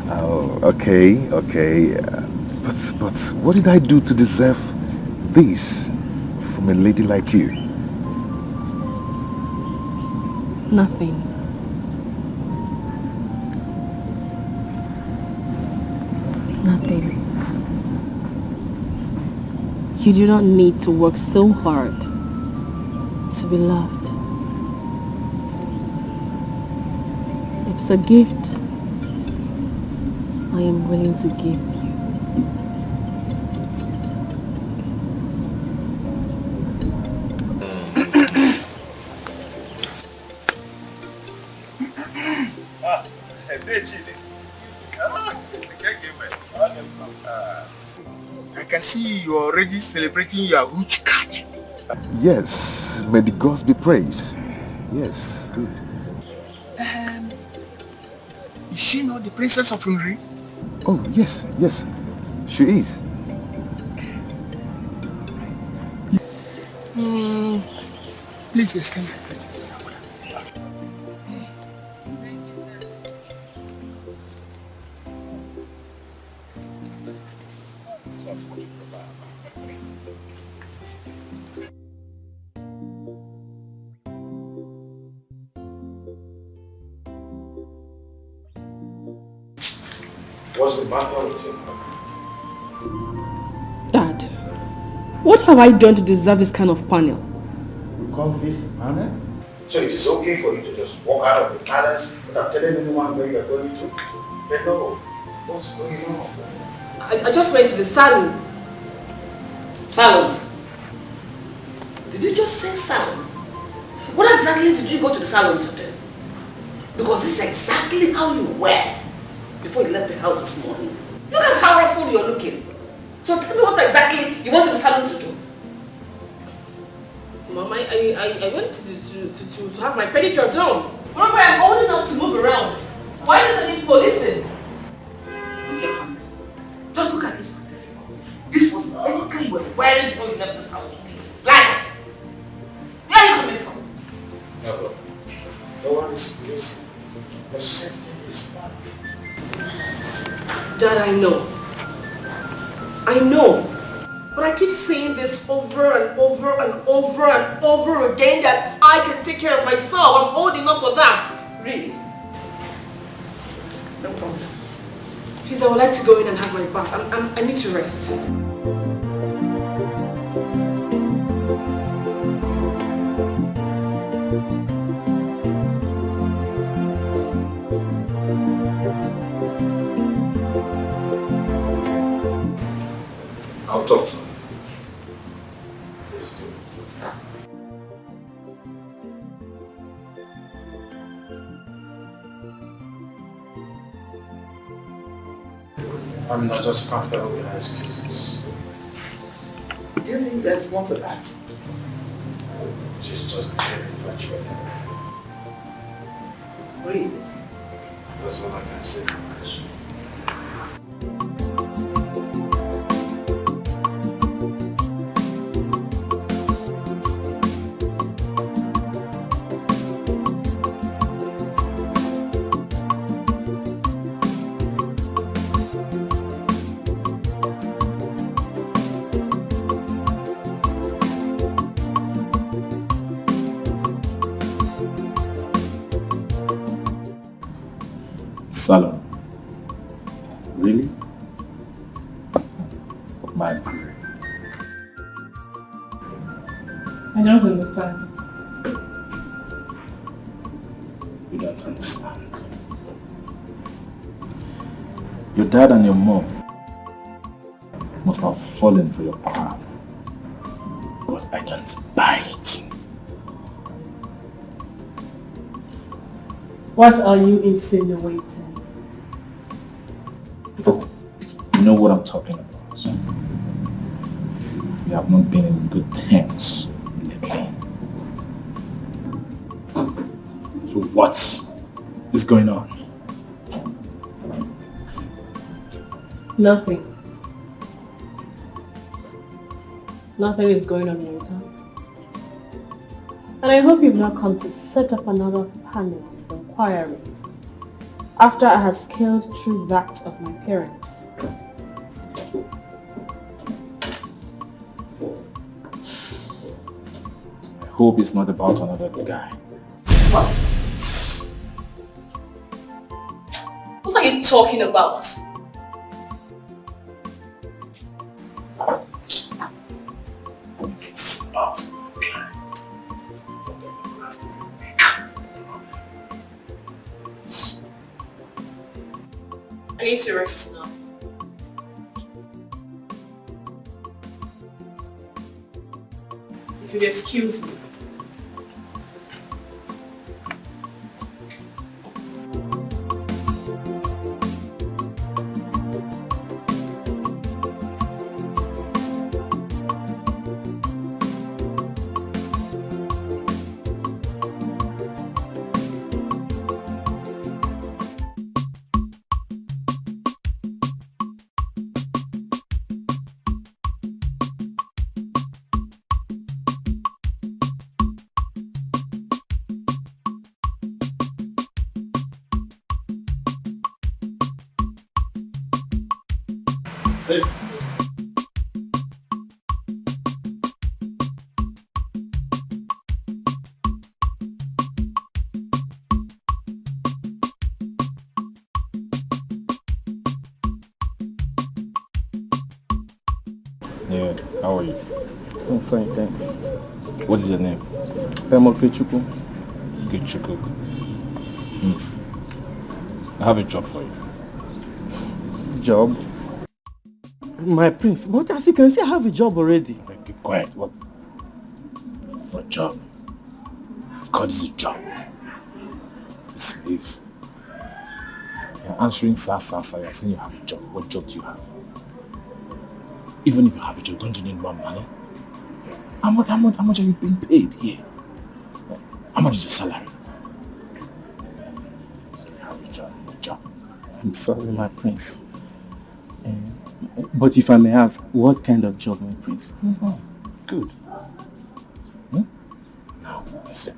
Oh, okay. But what did I do to deserve this from a lady like you? Nothing. Nothing. You do not need to work so hard to be loved. It's a gift I am willing to give you. I can see you are already celebrating your huge catch. Yes, may the gods be praised. Yes, good. Is she not the princess of Unri? Oh, yes, yes, she is. Please extend my greetings. What's the matter with you? Dad, what have I done to deserve this kind of panel? You call this honor? So it is okay for you to just walk out of the palace without telling anyone where you are going to? But no, what's going on? I just went to the salon. Salon? Did you just say salon? What exactly did you go to the salon to do? Because this is exactly how you were before you left the house this morning. Look at how ruffled you're looking. So tell me what exactly you went to the salon to do. Mom, I went to have my pedicure done. Remember, I'm old enough to move around. Why doesn't it policing? Okay, ma'am. Just look at this. This was the pedicure you were wearing before you left this house today. Like, where are you coming from? No, no one is policing. Your safety is bad. Dad, I know. I know. But I keep saying this over and over and over and over again that I can take care of myself. I'm old enough for that. Really. No problem. Please, I would like to go in and have my bath. I need to rest. I'll talk to him. Please do. I'm not just comfortable with her excuses. Do you think there's more to that? She's just getting infatuated. Really? That's all I can say. Salon. Really? My dear. I don't understand. You don't understand. Your dad and your mom must have fallen for your plan. But I don't buy it. What are you insinuating? You know what I'm talking about. We have not been in good terms lately. So what is going on? Nothing. Nothing is going on later. And I hope you've not come to set up another panel of inquiry after I have scaled through that of my parents. I hope it's not about another guy. What? What are you talking about? need to rest now. If you'd excuse me. Hey. Yeah, how are you? I'm fine, thanks. What is your name? I'm Okechukwu. Okechukwu. I have a job for you. Job? My prince, but as you can see, I have a job already. Keep quiet. What job? Of course it's a job. A slave. You're answering sir. You're saying you have a job. What job do you have? Even if you have a job, don't you need more money? How much are you being paid here? How much is your salary? So you have a job. I'm sorry, my prince. But if I may ask, what kind of job, my prince? Good. Now, listen.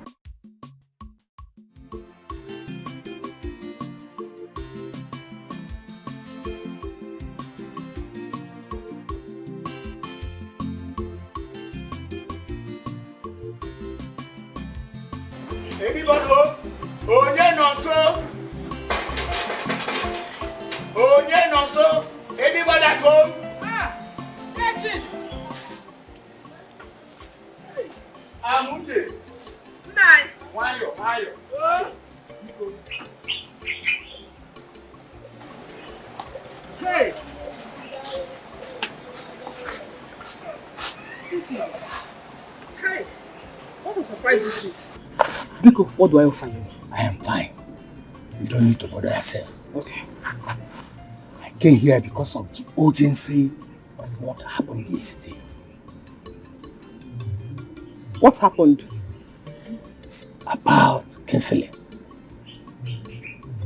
Anybody home? Onye nonso? Onye nonso? Anybody at home? Legend! Amunde. Nine. Wayo. Hey! Hey! What a surprise this is. Biko, what do I offer you? I am fine. You don't need to bother yourself. Okay. I came here because of the urgency of what happened yesterday. What happened? It's about Kinsley.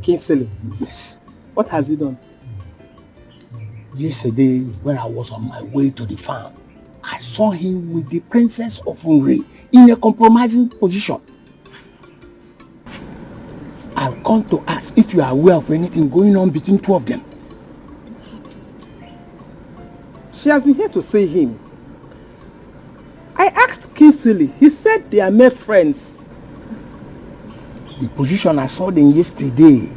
Kinsley? Yes. What has he done? Yesterday, when I was on my way to the farm, I saw him with the princess of Onry in a compromising position. I've come to ask if you are aware of anything going on between two of them. She has been here to see him. I asked Kinsley. He said they are mere friends. The position I saw them yesterday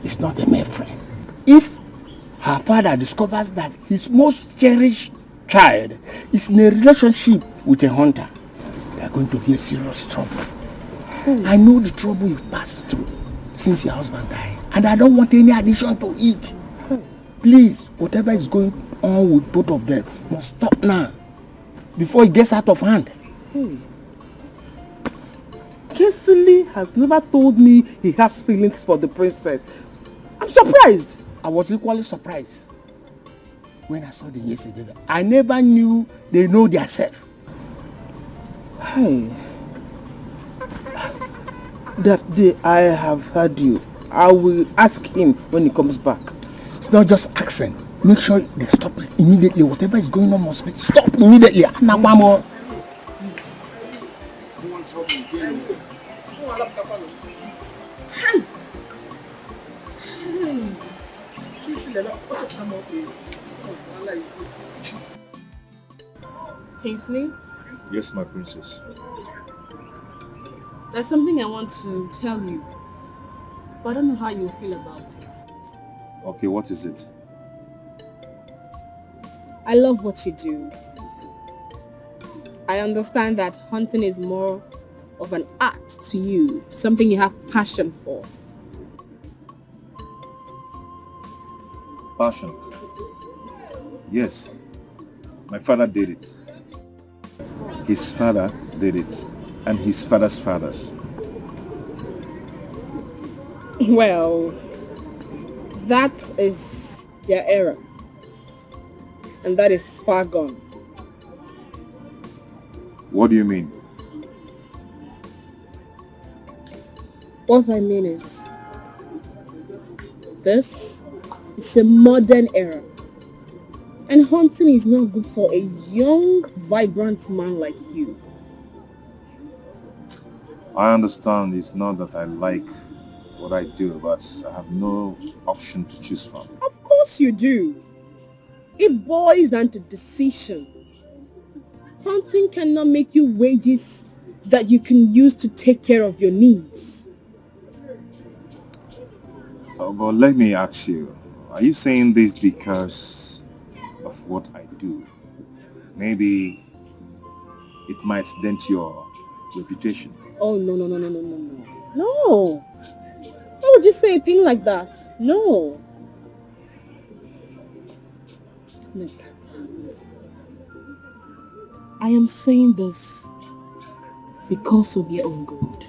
is not a mere friend. If her father discovers that his most cherished child is in a relationship with a hunter, they are going to be a serious trouble. I know the trouble you passed through since your husband died, and I don't want any addition to it. Please, whatever is going on with both of them must stop now, before it gets out of hand. Kinsley has never told me he has feelings for the princess. I'm surprised. I was equally surprised when I saw them yesterday. I never knew they know themselves. Hey. That day I have heard you. I will ask him when he comes back. It's not just accent. Make sure they stop it immediately. Whatever is going on must be stopped immediately. Kingsley, Yes, my princess. there's something I want to tell you, but I don't know how you feel about it. Okay, what is it? I love what you do. I understand that hunting is more of an art to you, something you have passion for. passion. Yes, my father did it. His father did it, and his father's fathers. Well, that is their era. And that is far gone. What do you mean? What I mean is, this is a modern era. And hunting is not good for a young, vibrant man like you. I understand it's not that I like what I do, but I have no option to choose from. Of course you do. It boils down to decision. Hunting cannot make you wages that you can use to take care of your needs. But let me ask you, are you saying this because of what I do? Maybe it might dent your reputation. Oh, no. No. Why would you say a thing like that? No. Look, I am saying this because of your own good.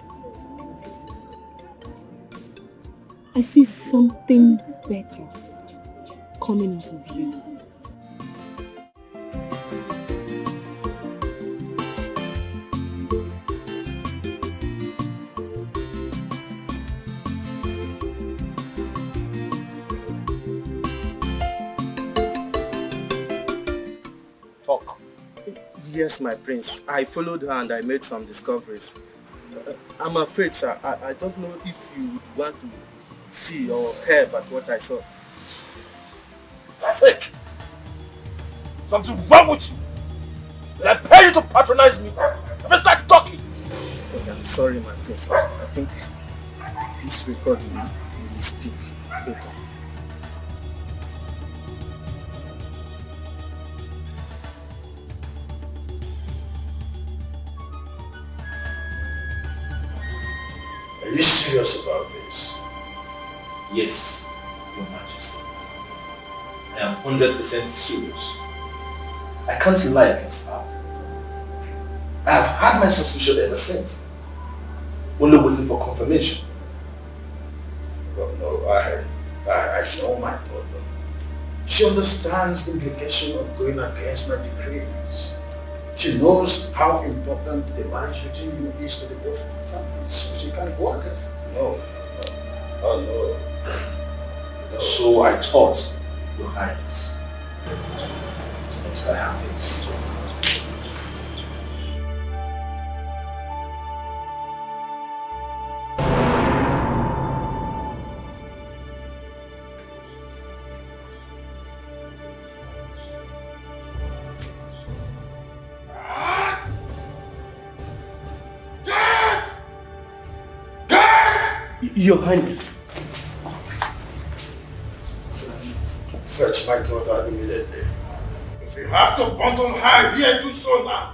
I see something better coming into view. Talk. Yes, my prince. I followed her and I made some discoveries. I'm afraid, sir. I don't know if you would want to see or hear about what I saw. Sick! Something wrong with you! Did I pay you to patronize me? Let me start talking! Okay, I'm sorry, my prince. I think this record will speak better. Are you serious about this? Yes, Your Majesty. I am 100% serious. I can't lie against her. I have had my suspicion ever since. Only waiting for confirmation. Well, no, I know my mother. She understands the implication of going against my decrees. She knows how important the marriage between you is to the both families, so she can't go against it. No. Oh, no. So I thought, Your Highness. Once I have this. Your Highness. Fetch my daughter immediately. If you have to bundle her here, do so now.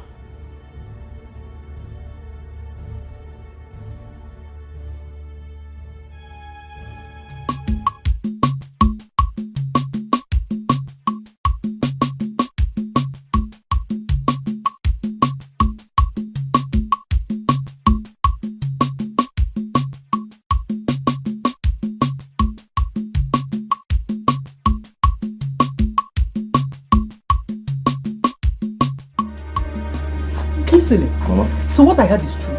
Mama? So what I heard is true.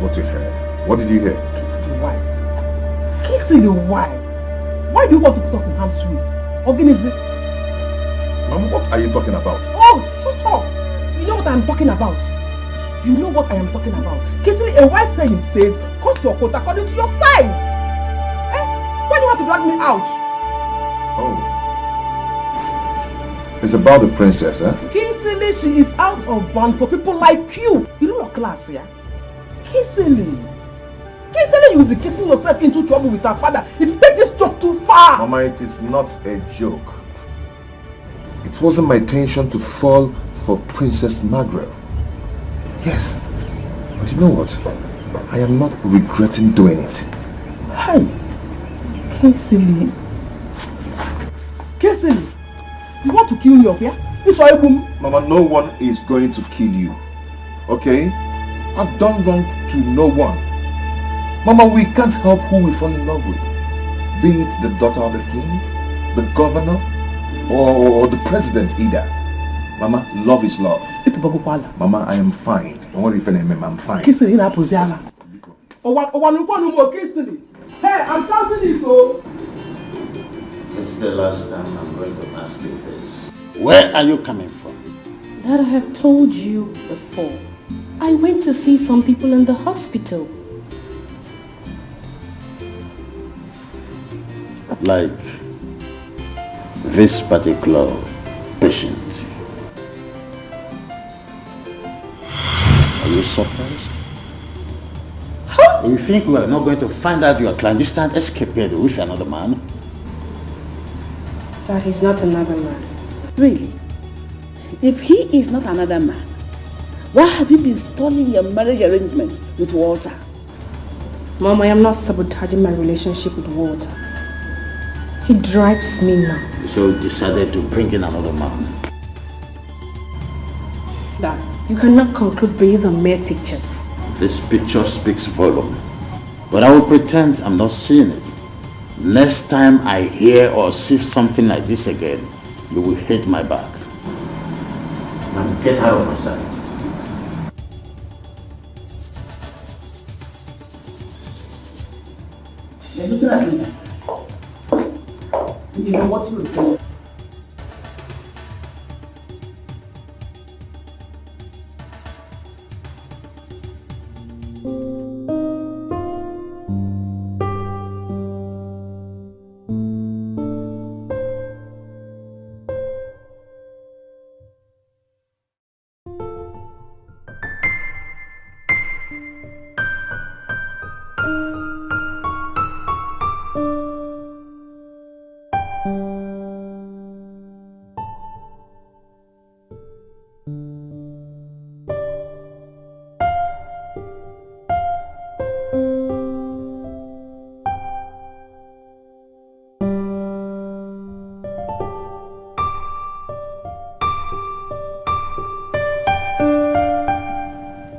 What you heard? What did you hear? Kisili, why? Kisili, why? Why do you want to put us in harm's way? Organism. Mama, what are you talking about? Oh, shut up! You know what I'm talking about. You know what I am talking about. Kisili, a wise saying says, cut your coat according to your size. Why do you want to drag me out? Oh. It's about the princess, huh? Kisili, she is out of bounds for people like you. You know your class, yeah? Kisili, you will be getting yourself into trouble with her father if you take this joke too far. Mama, it is not a joke. It wasn't my intention to fall for Princess Margaret. Yes, but you know what? I am not regretting doing it. Hey, Kisili, Listen, you want to kill me up here? It's all boom. Mama, no one is going to kill you. Okay? I've done wrong to no one. Mama, we can't help who we fall in love with. Be it the daughter of the king, the governor, or the president either. Mama, love is love. Mama, I am fine. Don't worry if I'm fine. Kissing in Apuziala. Hey, I'm shouting it though. This is the last time I'm going to ask you this. Where are you coming from? Dad, I have told you before. I went to see some people in the hospital. Like this particular patient. Are you surprised? How? You think we are not going to find out your clandestine escapade with another man? Dad, he's not another man. Really? If he is not another man, why have you been stalling your marriage arrangement with Walter? Mom, I am not sabotaging my relationship with Walter. He drives me now. So you decided to bring in another man? Dad, you cannot conclude based on mere pictures. This picture speaks volume. But I will pretend I'm not seeing it. Next time I hear or see something like this again, you will hate my back. Now get out of my sight. You're looking at me. You know what you're doing.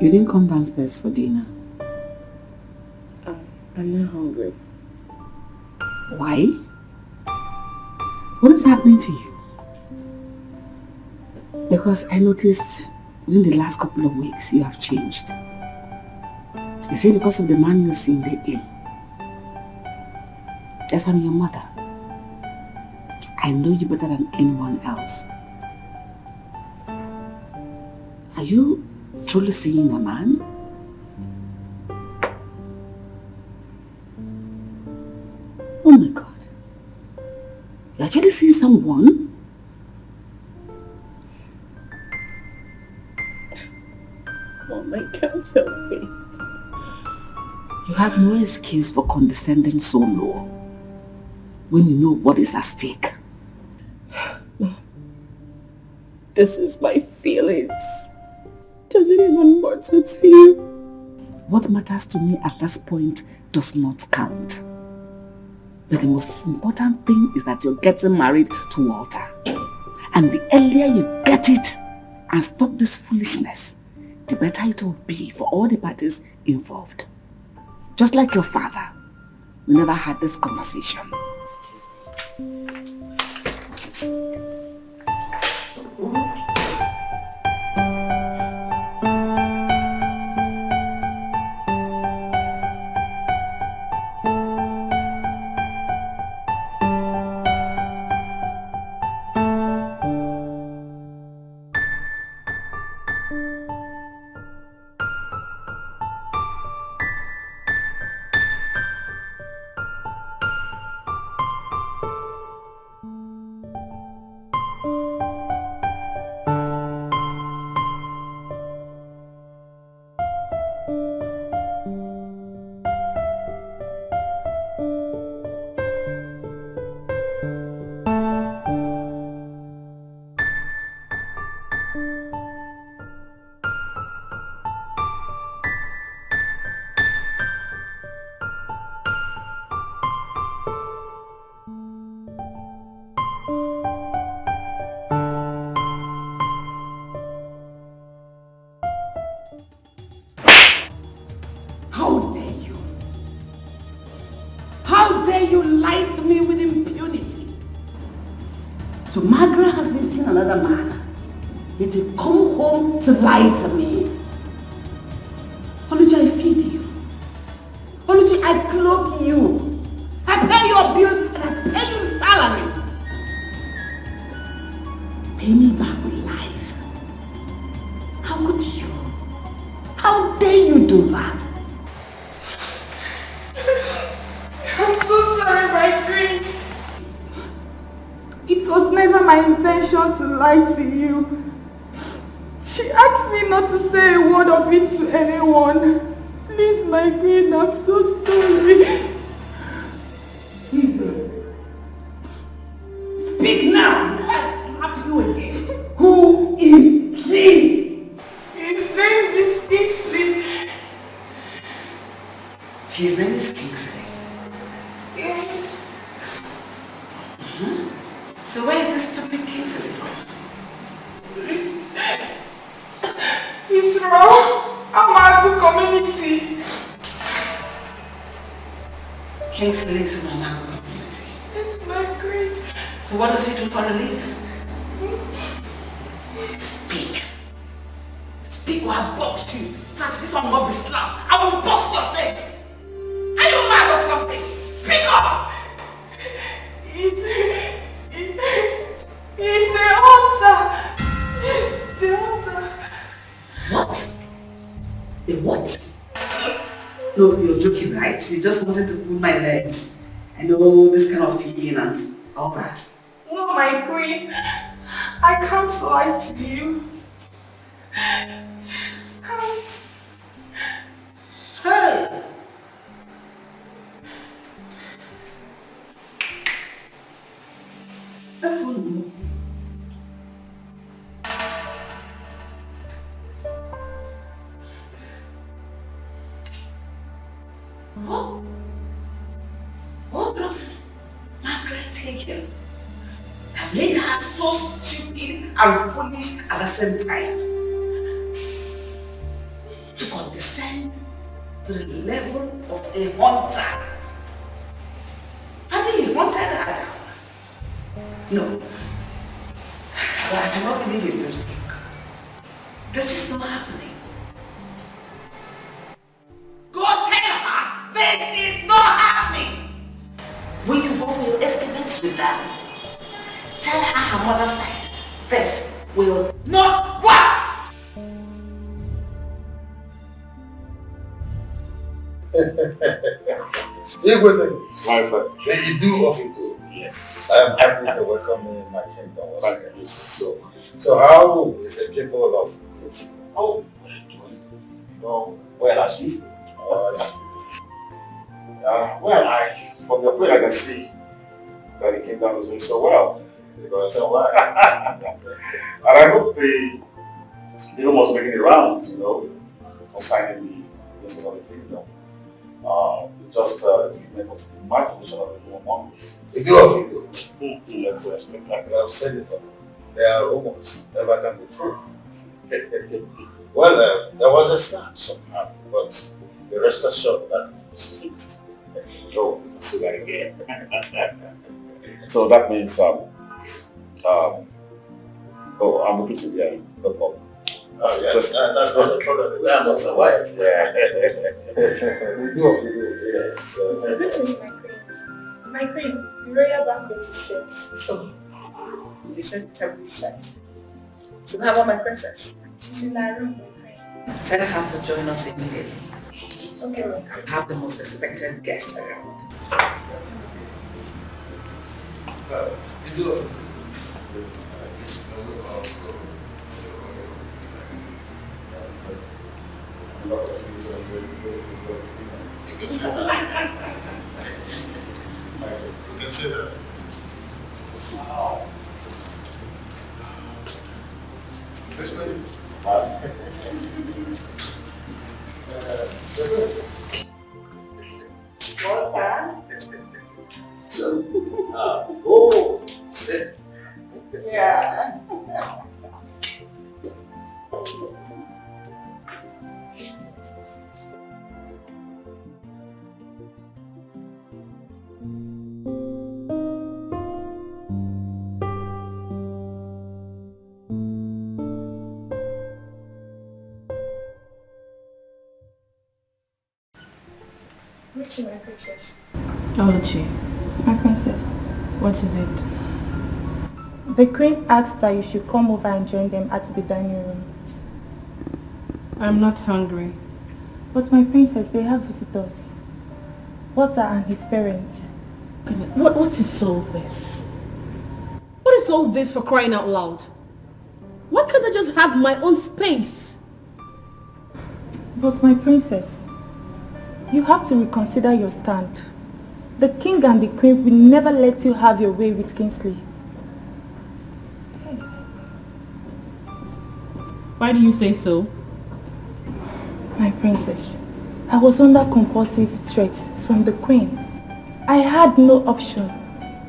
You didn't come downstairs for dinner. I'm not hungry. Why? What is happening to you? Because I noticed within the last couple of weeks you have changed. Is it because of the man you're seeing lately? Yes, I'm your mother. I know you better than anyone else. Are you truly seeing a man? Oh my God. You're actually seeing someone? Mom, I can't help it. You have no excuse for condescending so low when you know what is at stake. This is my feelings. Does it even matter to you? What matters to me at this point does not count. But the most important thing is that you're getting married to Walter. And the earlier you get it and stop this foolishness, the better it will be for all the parties involved. Just like your father, we never had this conversation. So Margaret has been seeing another man. Yet you come home to lie to me. Oluchi, I feed you. Oluchi, I clothe you. I pay your bills and I pay you salary. Pay me back with lies. How could you? How dare you do that? I'm so sorry, my queen. It was never my intention to lie to you. She asked me not to say a word of it to anyone. Please, my queen, I'm so sorry. Easy. Speak now. I'll slap you again. Who is he? His name is Kingsley. His name is Kingsley. Yes. So where is this stupid Kingsley from? It's from Amagu community. Kingsley is from Amagu community. It's my queen. So what does he do for a living? Speak. Speak or I'll box you. That's this one will be slapped. I will box your face. Are you mad or something? Speak up! It's a hunter. It's a hunter. What? A what? No, you're joking, right? You just wanted to pull my legs. I know this kind of feeling and all that. No, my queen. I can't lie to you. Can't. Hey! What does Margaret taken that made her so stupid and foolish at the same time? To condescend to the level of a hunter. I mean, hunted her down. No. I cannot believe in this book. This is not happening. Go tell her this is not happening. When you go for your estimates with them, tell her her mother said this will not work. Speak with things. My friend. Then you do what you do. Yes. I am happy to welcome you in my kingdom. Thank you so how is the people of Luchy? Oh, well, as usual. From your point I can see that the kingdom is doing so well. Because and I hope the rumors making the rounds, concerning the business of the kingdom. Just a treatment of my position of the human money. The two of you, I've said it, but there are rumors, never can be true. Well, there was a start somehow, but the rest assured that it's fixed. No, say that again. So that means, I'm happy to be here. No problem. Yes, that's not the problem. The diamonds are white. Yeah. We do what we do, yes. Greetings, my queen. My queen, the royal banquet is set. Oh, you said terribly set. So how about my princess? She's in that room, my queen. Tell her to join us immediately. Okay, my queen. I have the most expected guest around. You do what we do. You can say that. You can say that. Wow. This way. So, oh, sit. Yeah. Luchy, my princess. Oh, Luchy. My princess. What is it? The queen asked that you should come over and join them at the dining room. I'm not hungry. But my princess, they have visitors. Walter and his parents. What is all this? What is all this, for crying out loud? Why can't I just have my own space? But my princess, you have to reconsider your stand. The king and the queen will never let you have your way with Kingsley. Yes. Why do you say so? My princess, I was under compulsive threats from the queen. I had no option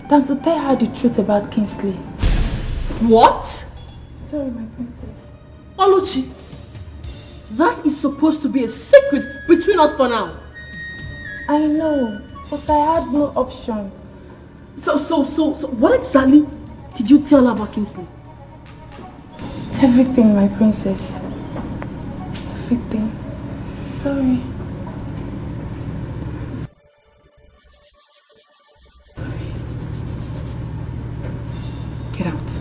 than to tell her the truth about Kingsley. What? Sorry, my princess. Luchy, that is supposed to be a secret between us for now. I know, but I had no option. So what exactly did you tell her about Kingsley? Everything, my princess. Everything. Sorry. Get out.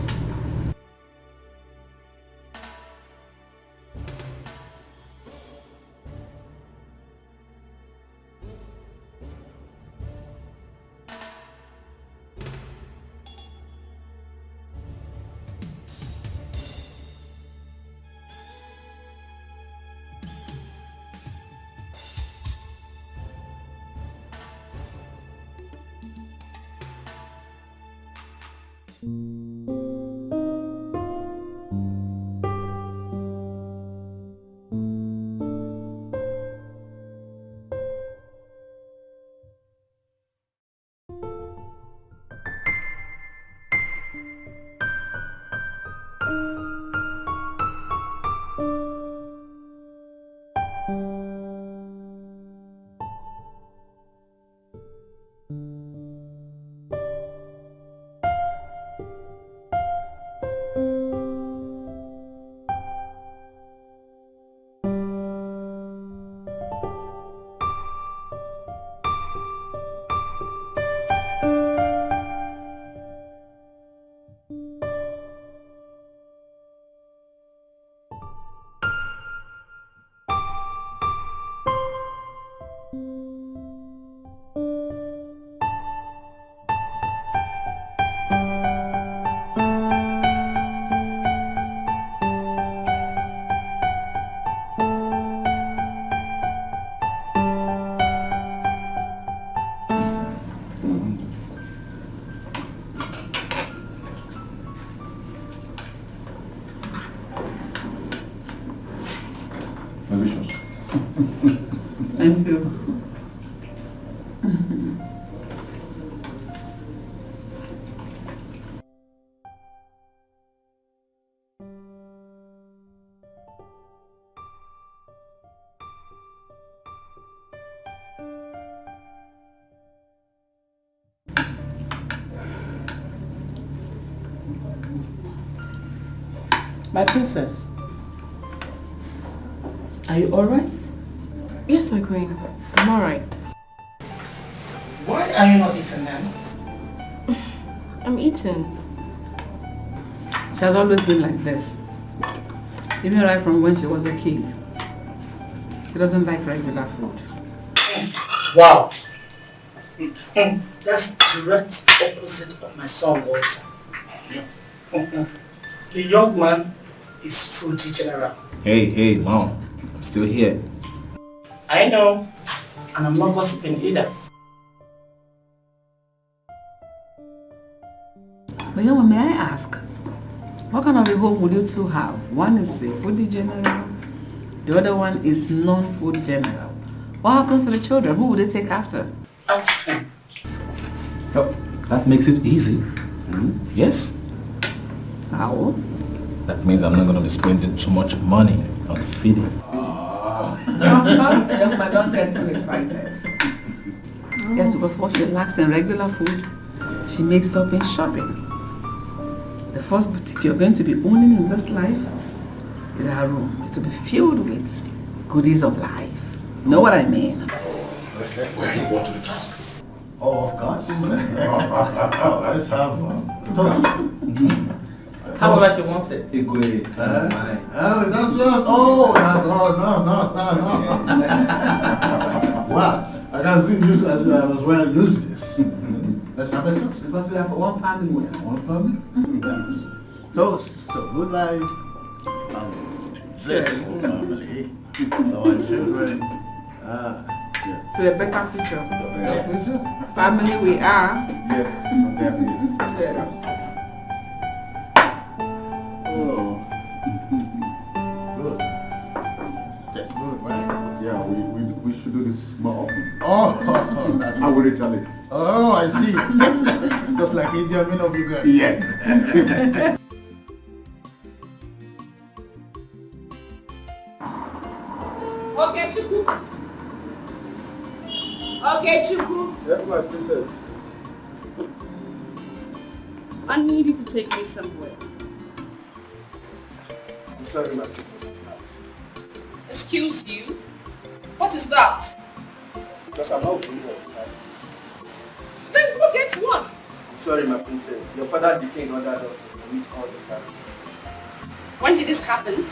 Thank you. My princess, are you alright? Yes, my queen. I'm alright. Why are you not eating then? I'm eating. She has always been like this. Even right from when she was a kid. She doesn't like regular food. Wow. That's direct opposite of my son Walter. The young man is fruity general. Hey, Mom. I'm still here. I know. And I'm not gossiping either. But you know, may I ask, what kind of a home would you two have? One is a foodie general, the other one is non-food general. What happens to the children? Who would they take after? Ask him. Oh, that makes it easy. Yes? How? That means I'm not going to be spending too much money on feeding. Young man, don't get too excited. Yes, because what she lacks in regular food, she makes up in shopping. The first boutique you're going to be owning in this life is her room. It will be filled with goodies of life. You know what I mean? Where you want to the task? Oh, of course. Let's have toast. However she wants it. Oh, that's yours. Oh, that's no. Wow, I can see you as well use this. Let's have a toast. Because we have one family. One family? Yes. Toast to good life. Blessing family. Our children. To a better future. Better future? Family we are. Yes, definitely. Yes. Oh. Good. That's good, right? Yeah, we should do this more often. Oh, that's good. I will retaliate. Oh, I see. Just like India, men of you guys. Yes. Okay, Chuku. Okay, Chuku. Yes, my princess. I need you to take me somewhere. I'm sorry, my princess. Excuse you? What is that? Because I'm not doing all the time. Then go get one. Sorry, my princess. Your father the king ordered us to meet all the characters. When did this happen?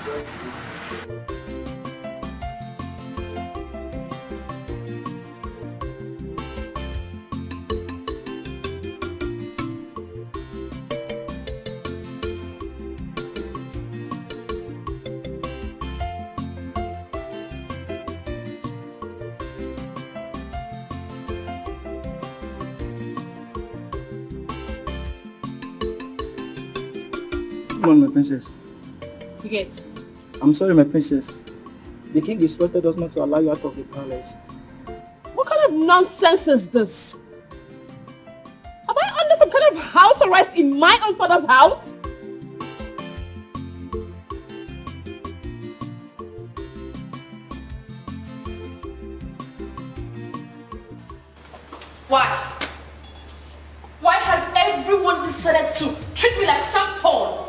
Just this. Come on, my princess. Forget. I'm sorry, my princess. The king instructed us not to allow you out of the palace. What kind of nonsense is this? Am I under some kind of house arrest in my own father's house? Why? Why has everyone decided to treat me like some pawn?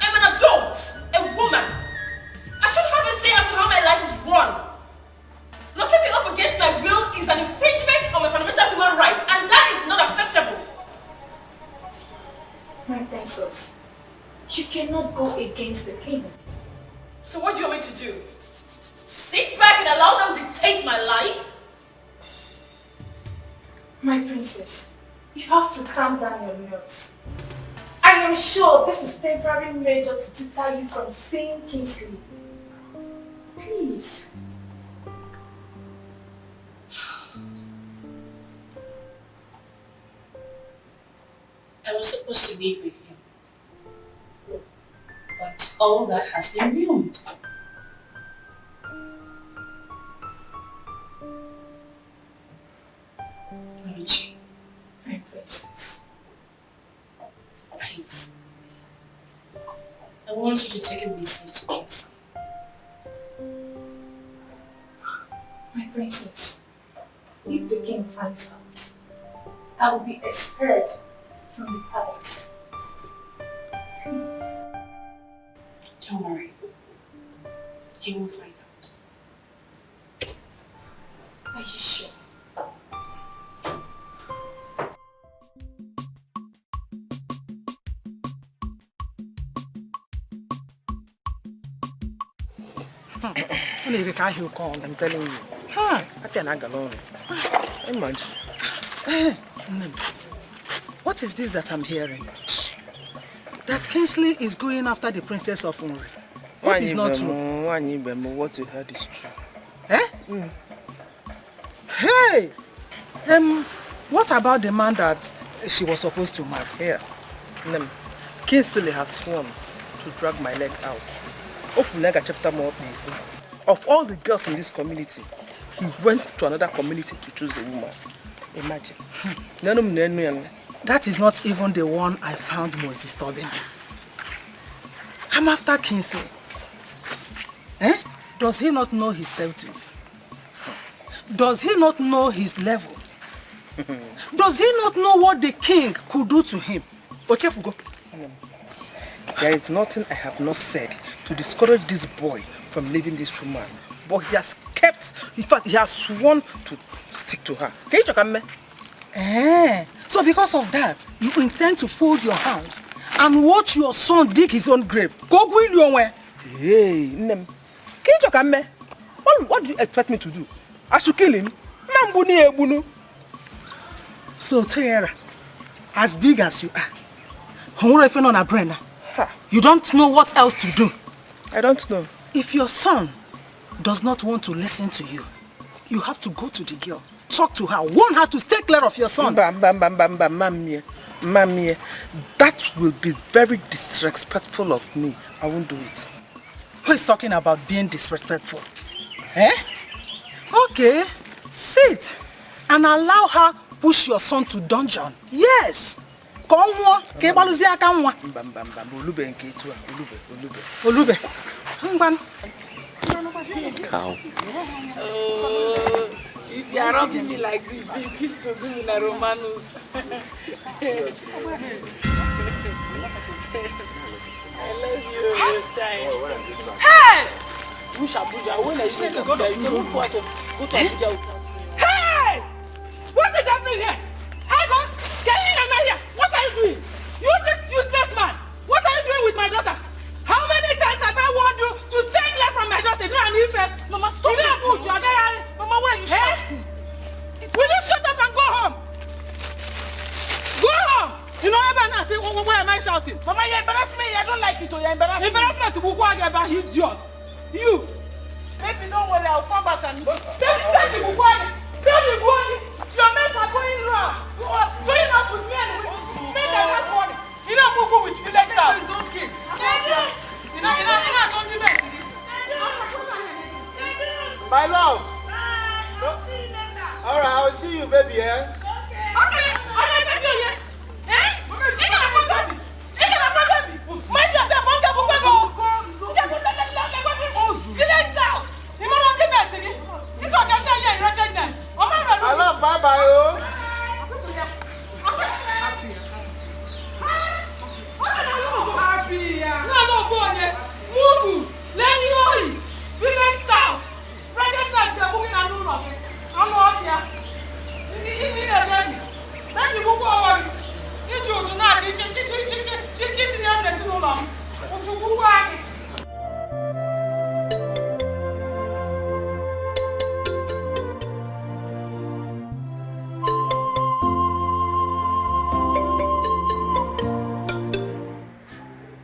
I'm an adult, a woman. I should have a say as to how my life is run. Locking me up against my will is an infringement of my fundamental human rights, and that is not acceptable. My princess, you cannot go against the king. So what do you want me to do? Sit back and allow them dictate my life? My princess, you have to calm down your nerves. I am sure this is temporary measure to deter you from seeing Kingsley. Please. I was supposed to live with him. But all that has been ruined. Luchy, my princess. Please. I want you to take a message to Kingsley. My princess, if the king finds out, I will be expelled from the palace. Please. Don't worry. He won't find out. Are you sure? I'm telling you. I cannot go alone. Imagine. What is this that I'm hearing? That Kingsley is going after the princess of Onry. What is not true? What you heard is true. Eh? Hey! What about the man that she was supposed to marry? Here. Kingsley has sworn to drag my leg out. Of all the girls in this community, he went to another community to choose a woman. Imagine. That is not even the one I found most disturbing. I'm after Kingsley. Eh? Does he not know his status? Does he not know his level? Does he not know what the king could do to him? Ochefugo. There is nothing I have not said to discourage this boy from leaving this woman. But he has in fact, he has sworn to stick to her. Can you talk me? So because of that, you intend to fold your hands and watch your son dig his own grave. Go your way. Hey, Nem. Can you talk me? What do you expect me to do? I should kill him? So, Tara, as big as you are, you don't know what else to do. I don't know. If your son does not want to listen to you, you have to go to the girl, talk to her, warn her to stay clear of your son. Mamie, that will be very disrespectful of me. I won't do it. Who is talking about being disrespectful? Okay, sit and allow her push your son to dungeon. Yes. Olube. How? If you are rubbing me like this, it is to do in a Romanus. I love you, child. Hey! Hey! What is happening here? Hang on! Get in here! What are you doing? You this useless man! What are you doing with my daughter? How many times have I warned you to stay clear from my daughter? Mama, stop! You don't food, you are there. Mama, why are you shouting? Will you shut up and go home? Go home! You know everyone now say, why am I shouting? Mama, you embarrass me. I don't like it. You embarrass me. Embarrassment to who I get by idiot. You. Baby, don't worry. I'll come back and meet you. Baby, your mates are going wrong. Going out with me and men are not money. You don't move with village now. It's okay. You know, don't do that. My love. All right, I'll see you, baby. Okay. I love bye-bye.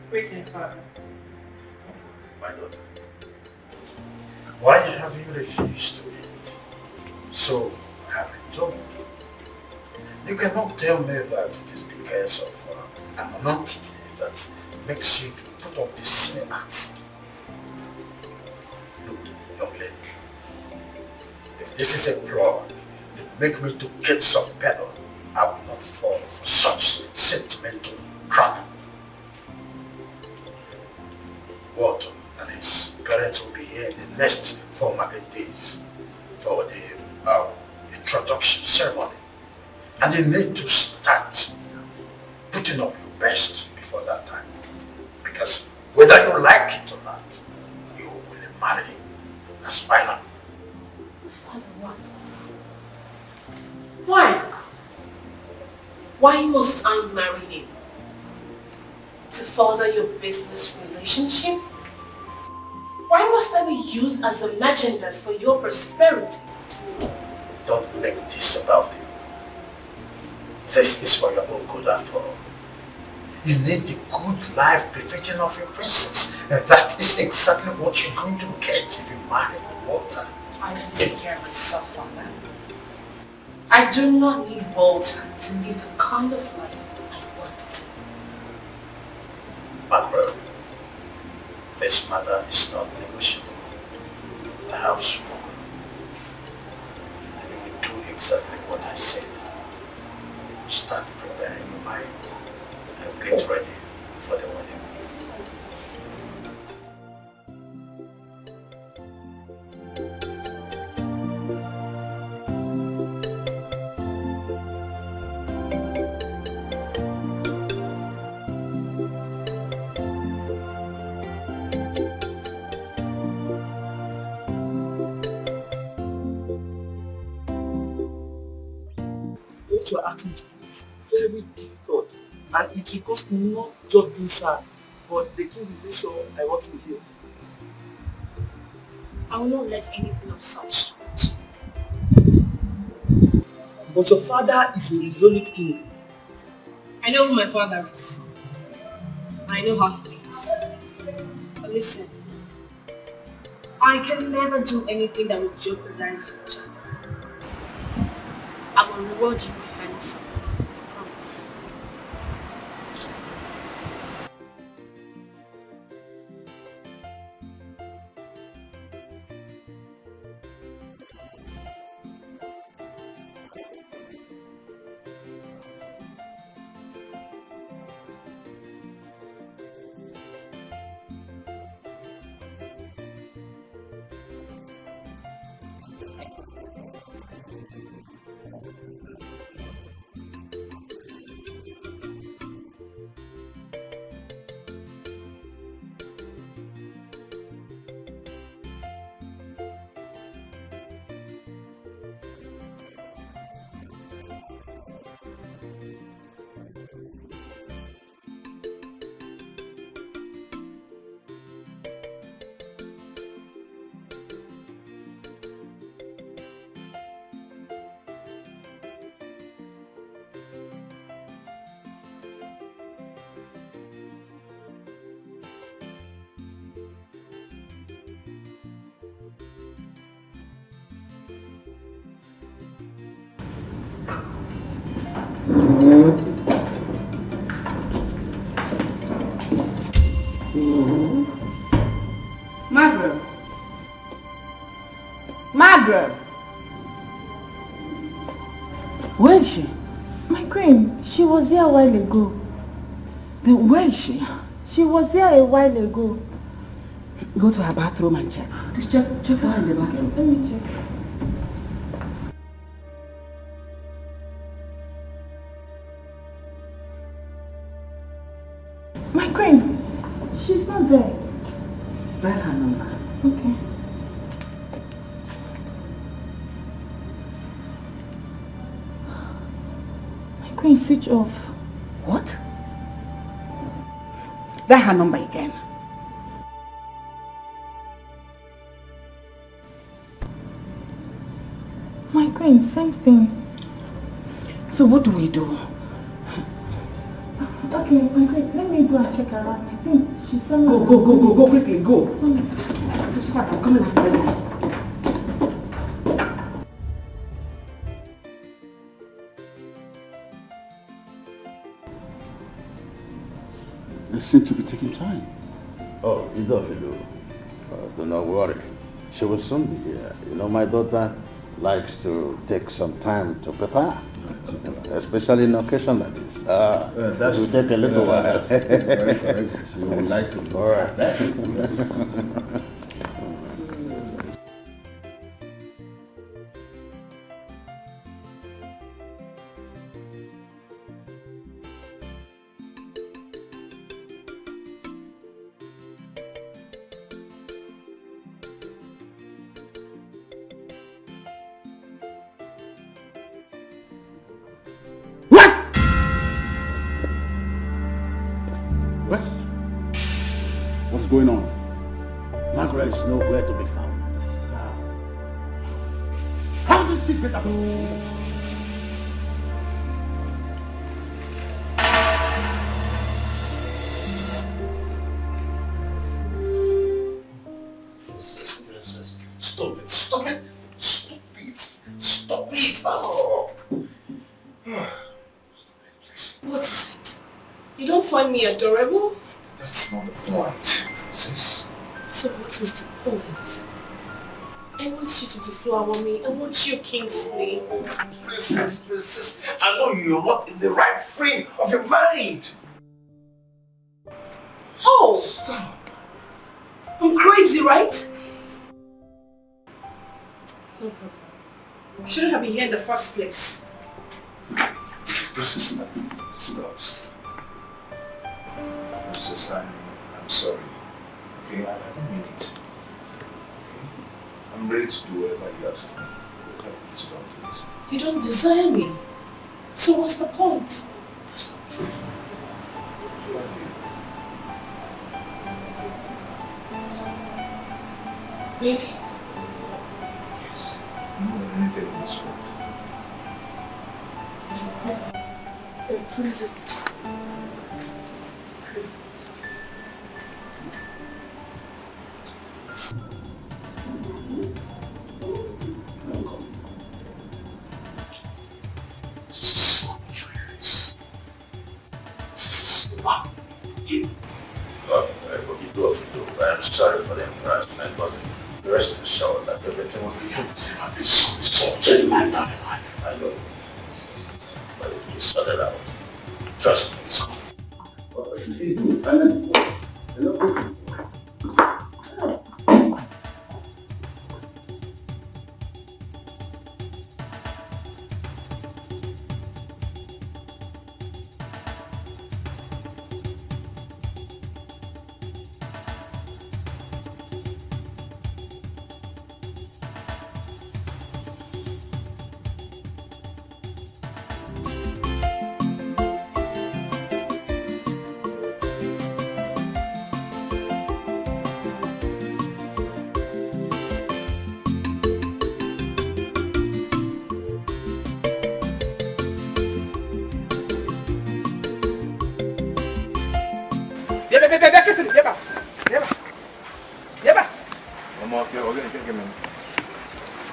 Greetings, Father. My daughter, why have you refused to eat? So I have been told. You cannot tell me that it is because of an entity that makes you to put up this sin act. Look, young lady, if this is a plot to make me to get soft pedal, I will not fall for such sentimental crap. Walter and his parents will be here in the next 4 market days for the introduction ceremony. And you need to start putting up your best before that time. Because whether you like it or not, you will marry him. That's final. Father, why? Why must I marry him? To further your business relationship? Why must I be used as a merchandise for your prosperity? Don't make this about you. This is for your own good after all. You need the good life befitting of your princess. And that is exactly what you're going to get if you marry Walter. I can take care of myself, Father. I do not need Walter to live the kind of life I want. Macro, this matter is not negotiable. I have spoken. And you will do exactly what I said. Start preparing your mind and get ready for the wedding. what you are asking to do is very difficult. And it will cost me not just being sad, but the king will make sure I want to hear. I will not let anything of such happen. But your father is a resolute king. I know who my father is. I know how he is. But listen, I can never do anything that will jeopardize your child. I will reward you handsomely. I promise. Margaret! Margaret! Where is she? My queen, she was here a while ago. Then where is she? She was here a while ago. Go to her bathroom and check. Please check for her in the bathroom. Let me check. My queen, she's not there. Dial her number. Okay. My queen, switch off. What? Dial her number again. My queen, same thing. So what do we do? Okay, my queen, let me go and check around. I think she's somewhere. Go quickly, go. Just start, I'm coming after you. They seem to be taking time. Oh, you don't do not worry. She will soon be here. You know, my daughter likes to take some time to prepare, especially in occasion like this. That will take a little while. Very correct. She would like to. All right. What's going on? Margaret is nowhere to be found. How did she get up? Princess, stop it, stop it, stop it, stop it. Oh. What is it? You don't find me adorable? That's not the point, Princess. So what is the point? I want you to deflower me. I want you, Kingsley. Princess, I know you're not in the right frame of your mind. Oh! Stop. I'm crazy, right? No problem. I shouldn't have been here in the first place. Princess, stop. Princess, I'm sorry. Okay, I don't mean it. Okay? I'm ready to do whatever you ask of me. Okay, so don't do it. You don't desire me. So what's the point? That's not true. You are here. Really? Yes. More than anything in this world. Then prove it. I'm sorry for the embarrassment, but rest assured that everything will be fixed. I've been so insulted in my entire life. I know. But it will be sorted out. Trust me, it's coming.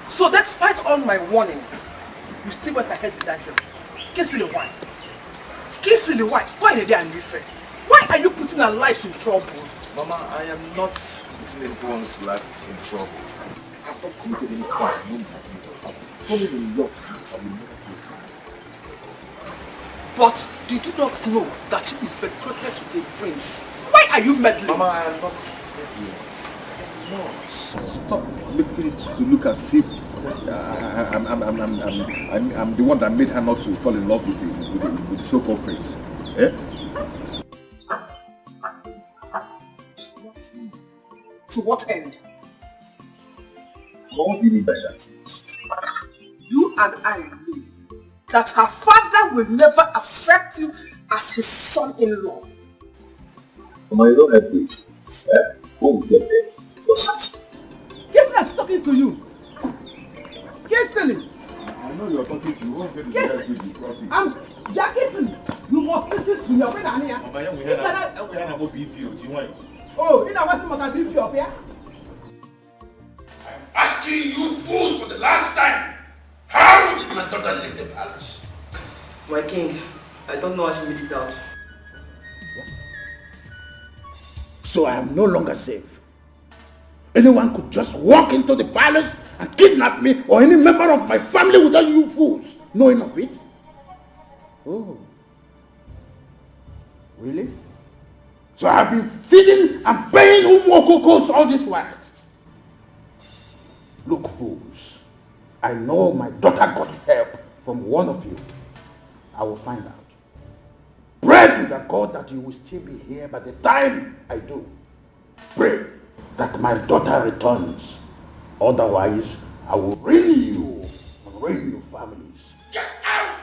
So despite all my warning, you still went ahead with that girl. Kisily, why? Kisily, why? Why did they unfair? Why are you putting our lives in trouble? Mama, I am not putting anyone's life in trouble. I have not committed any crime. Falling in love hands, I will never do a crime. But did you not know that she is betrothed to a prince? Why are you meddling? Mama, I am not meddling. I am not. Stop making it to look as if I'm the one that made her not to fall in love with the so-called prince. Eh? To what end? What do you mean by that? You and I know that her father will never accept you as his son-in-law. Mama, you don't have to. When we get there, you're satisfied. Yes, I'm talking to you. Kissing. I know you're talking to you. Won't get the I'm kissing. You must listen to me. Mama, we had a BPO. Oh, you know what's my BPO up here? I'm asking you fools for the last time. How did my daughter leave the palace? My king, I don't know how she made it out. So I am no longer safe. Anyone could just walk into the palace and kidnap me or any member of my family without you fools knowing of it. Oh. Really? So I have been feeding and paying Umokokos all this while. Look, fools. I know my daughter got help from one of you. I will find out. Pray to the God that you will still be here by the time I do. Pray that my daughter returns. Otherwise, I will ruin you and ruin your families. Get out!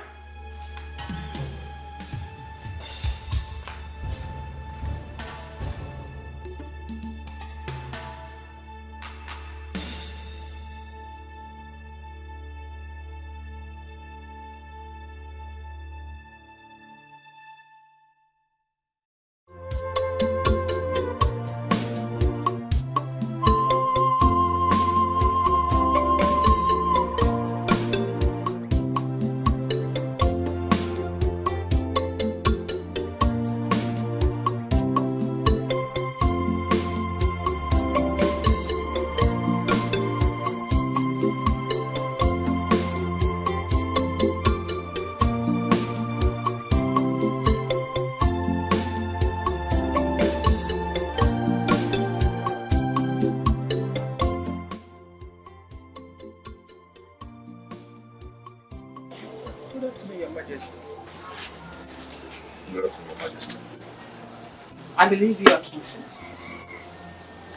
I believe you are Kingston.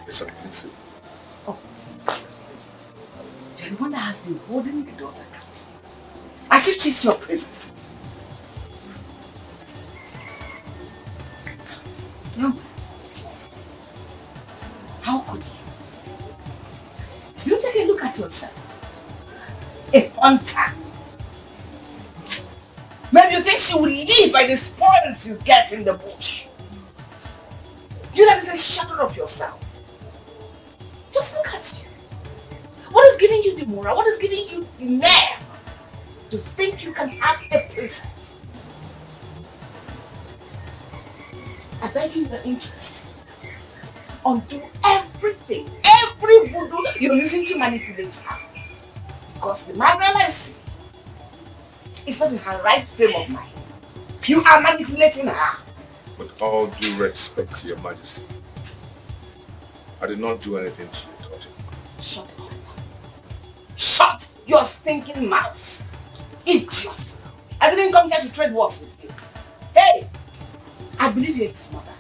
Yes, I'm Kingston. Oh. You're the one that has been holding the daughter captive. As if she's your prison. Tell me. How could you? Did you take a look at yourself? A hunter. Maybe you think she will live by the spoils you get in the bush. You that is a shadow of yourself. Just look at you. What is giving you the morale? What is giving you the nerve to think you can have a princess? I beg you your interest. Undo everything, every voodoo you're using to manipulate her. Because the Margaret I see is not in her right frame of mind. You are manipulating her. With all due respect to your majesty, I did not do anything to your daughter. Shut up. Shut your stinking mouth. Idiot. I didn't come here to trade words with you. Hey, I believe you're his mother.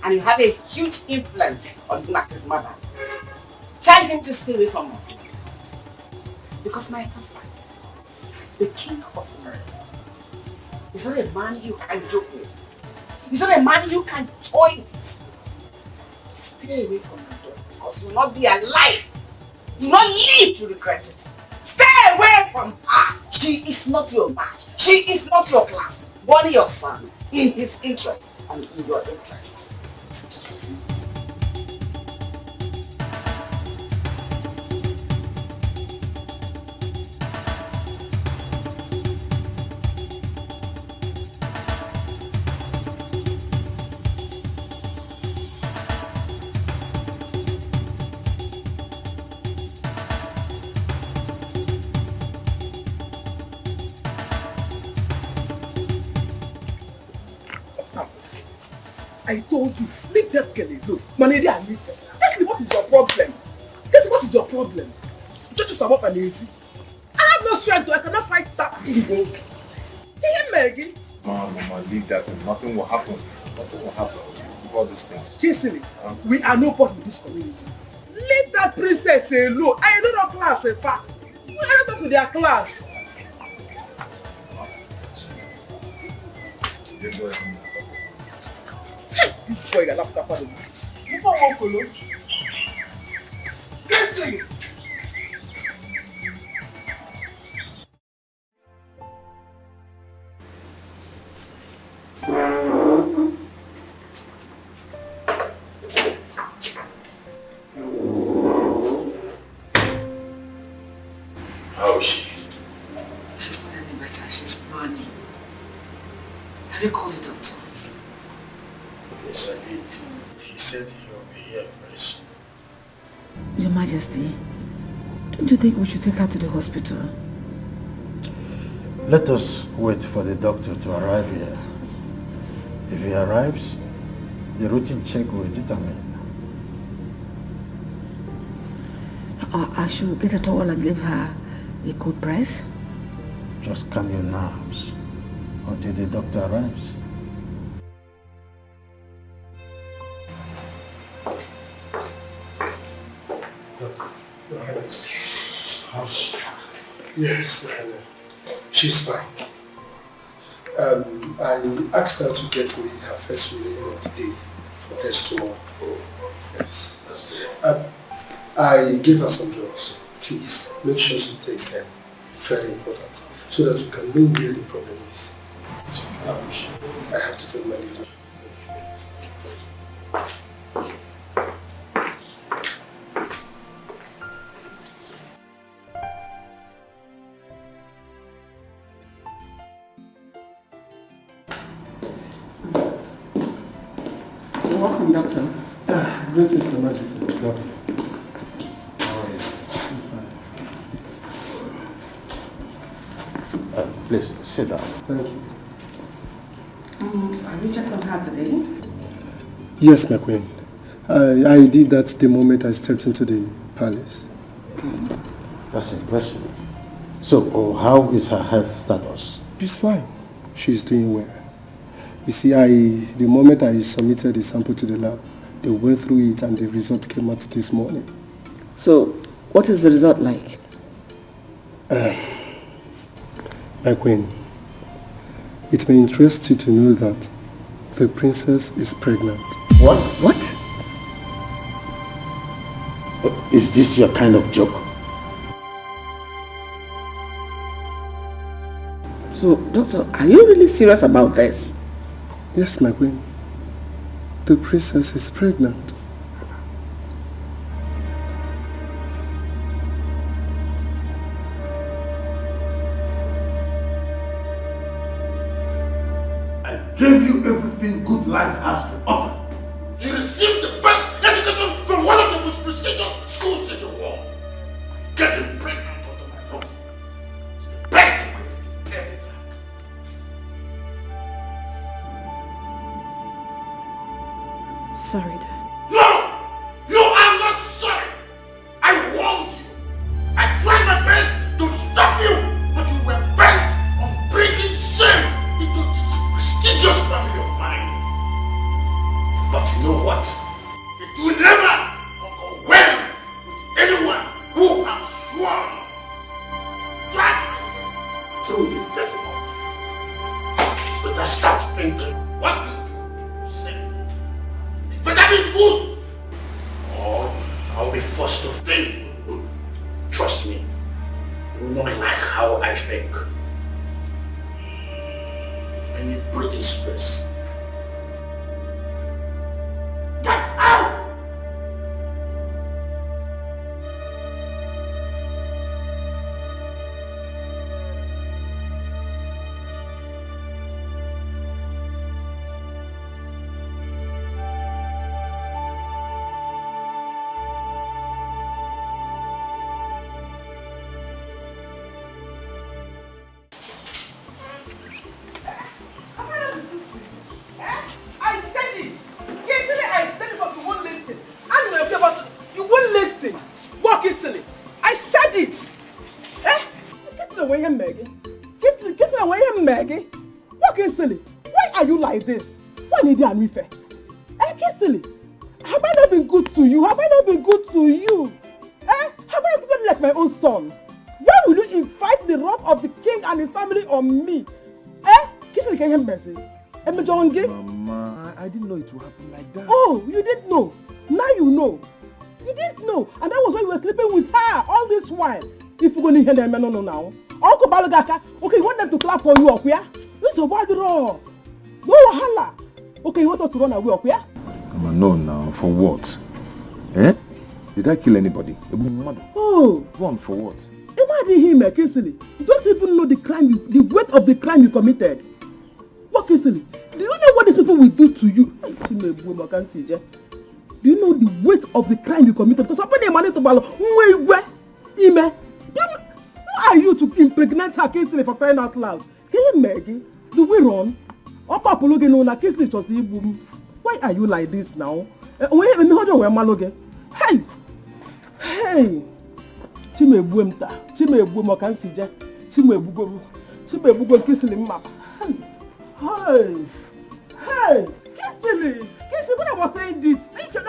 And you have a huge influence on Max's mother. Tell him to stay away from her. Because my husband, the king of murder, is not a man you can joke with. He's not a man you can toy with. Stay away from my daughter because you will not be alive. Do not live to regret it. Stay away from her. She is not your match. She is not your class. Only your son, in his interest and in your interest. Excuse me. I told you, leave that girl alone. Manager, leave her. Tell me what is your problem? Tell me what is your problem? Just to come up and easy. I have no strength, I cannot fight that thing. Do you hear me again? Mama, leave that thing. Nothing will happen. Nothing will happen with all these things. Kingsley, we are nobody in this community. Leave that princess alone. I don't know class, in fact. We are not up to their class. This boy got laptop on him. You don't want to look. Kingsley! How is she? She's not any better. She's burning. Have you called the doctor? Yes, I did. He said he'll be here very soon. Your Majesty, don't you think we should take her to the hospital? Let us wait for the doctor to arrive here. If he arrives, the routine check will determine. I should get a towel and give her a cold press? Just calm your nerves until the doctor arrives. Yes, she's fine. I asked her to get me her first reading of the day for test tomorrow. Yes. I gave her some drugs. Please make sure she takes them. Very important. So that we can know where the problem is. I have to take my leave. Welcome, Doctor. Greetings, Your Majesty. Doctor. How are you? Please, sit down. Thank you. Have you checked on her today? Yes, my queen. I did that the moment I stepped into the palace. That's impressive. So, how is her health status? She's fine. She's doing well. You see, the moment I submitted the sample to the lab, they went through it and the result came out this morning. So, what is the result like? My queen, it may interest you to know that The princess is pregnant. What? What? Is this your kind of joke? So, doctor, are you really serious about this? Yes, my queen. The princess is pregnant. I gave you everything good life has to offer. You received the best education from one of the most prestigious schools in the world. Getting pregnant under my roof is the best way to pay me back. Sorry, Dad. No! You are not sorry! I warned you! I tried my best to stop you, but you were bent on bringing shame into this prestigious family of mine. But you know what? It will never go well with anyone who has sworn. Try till you get it up. But I start thinking what to do to save. Better be good, or I'll be forced to think. Trust me, you will not like how I think. I need breathing space. Get out! I said it. Yesterday I said it, but you won't listen. And when you about you won't listen. Walk easily. I said it. Eh? Kiss me away, Maggie. Kiss me away, Maggie. Walk easily. Why are you like this? Why need you and me fair? Eh, Kissily? Have I not been good to you? Have I not been good to you? Eh? Have I not treated you like my own son? Why will you invite the wrath of the king and his family on me? Eh? Kissily, can you mercy? Mama, I didn't know it would happen like that. Oh, you didn't know. Now you know. You didn't know. And that was why you were sleeping with her all this while. If you're going to hear them, no now. Uncle Balagaka, okay, you want them to clap for you up here? This is about the raw. No wahala. Okay, you want us to run away up here? Mama, no now. For what? Eh? Did I kill anybody? Oh. Run for what? Imagine him, Kissily. You don't even know the crime, the weight of the crime you committed. What, Kissily? Do you know what these people will do to you? Do you know the weight of the crime you committed? Because somebody money to balo. Who are you to impregnate her, Kissily, for crying out loud? Can you, Maggie? Do we run? Why are you like this now? Hey! Hey! Kissily map. Hey! Hey! Kissily! Kissily, when I was saying this, Kissily,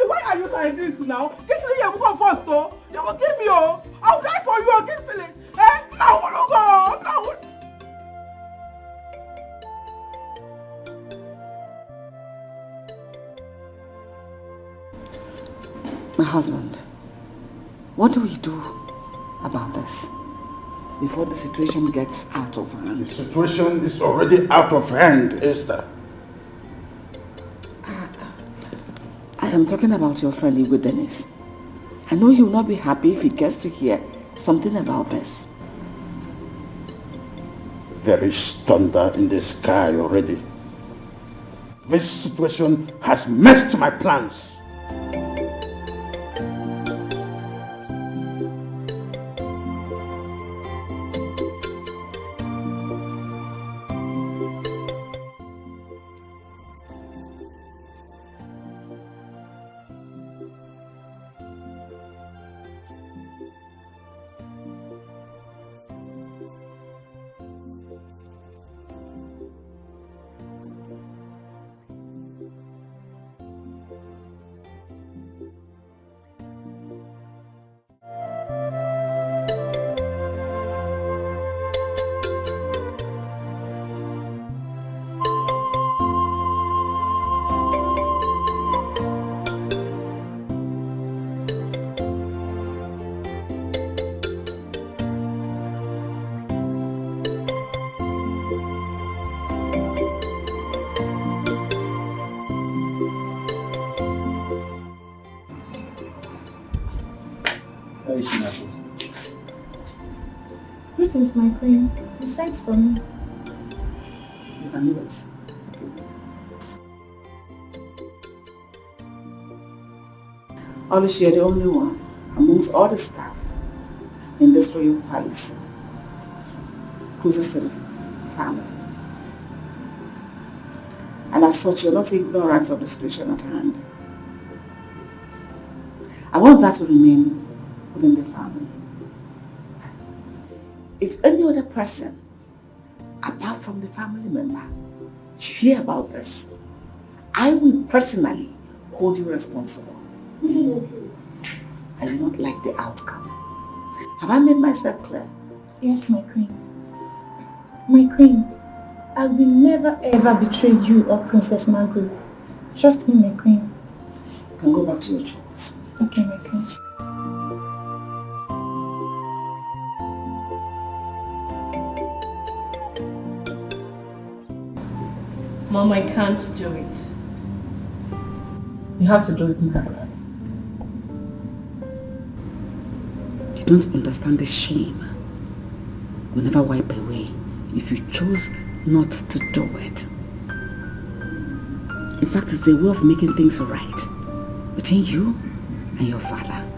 why are you like this now? Kissily, you will go first, though. You will give me, oh. I'll die for you, Kissily. Eh? Now, go. Now. My husband, what do we do about this before the situation gets out of hand? The situation is already out of hand, Esther. I am talking about your friend Igwe Dennis. I know he will not be happy if he gets to hear something about this. There is thunder in the sky already. This situation has messed my plans. Greetings, my queen. You sent for me. You can do this. Only you're the only one amongst all the staff in this royal palace closest to the family. And as such, you're not ignorant of the situation at hand. I want that to remain within the family. If any other person, apart from the family member, you hear about this, I will personally hold you responsible. I do not like the outcome. Have I made myself clear? Yes, my queen. My queen, I will never ever betray you or Princess Margaret. Trust me, my queen. You can go back to your chores. Okay, my queen. Mom, I can't do it. You have to do it, Margaret. You don't understand the shame will never wipe away if you choose not to do it. In fact, it's a way of making things right between you and your father.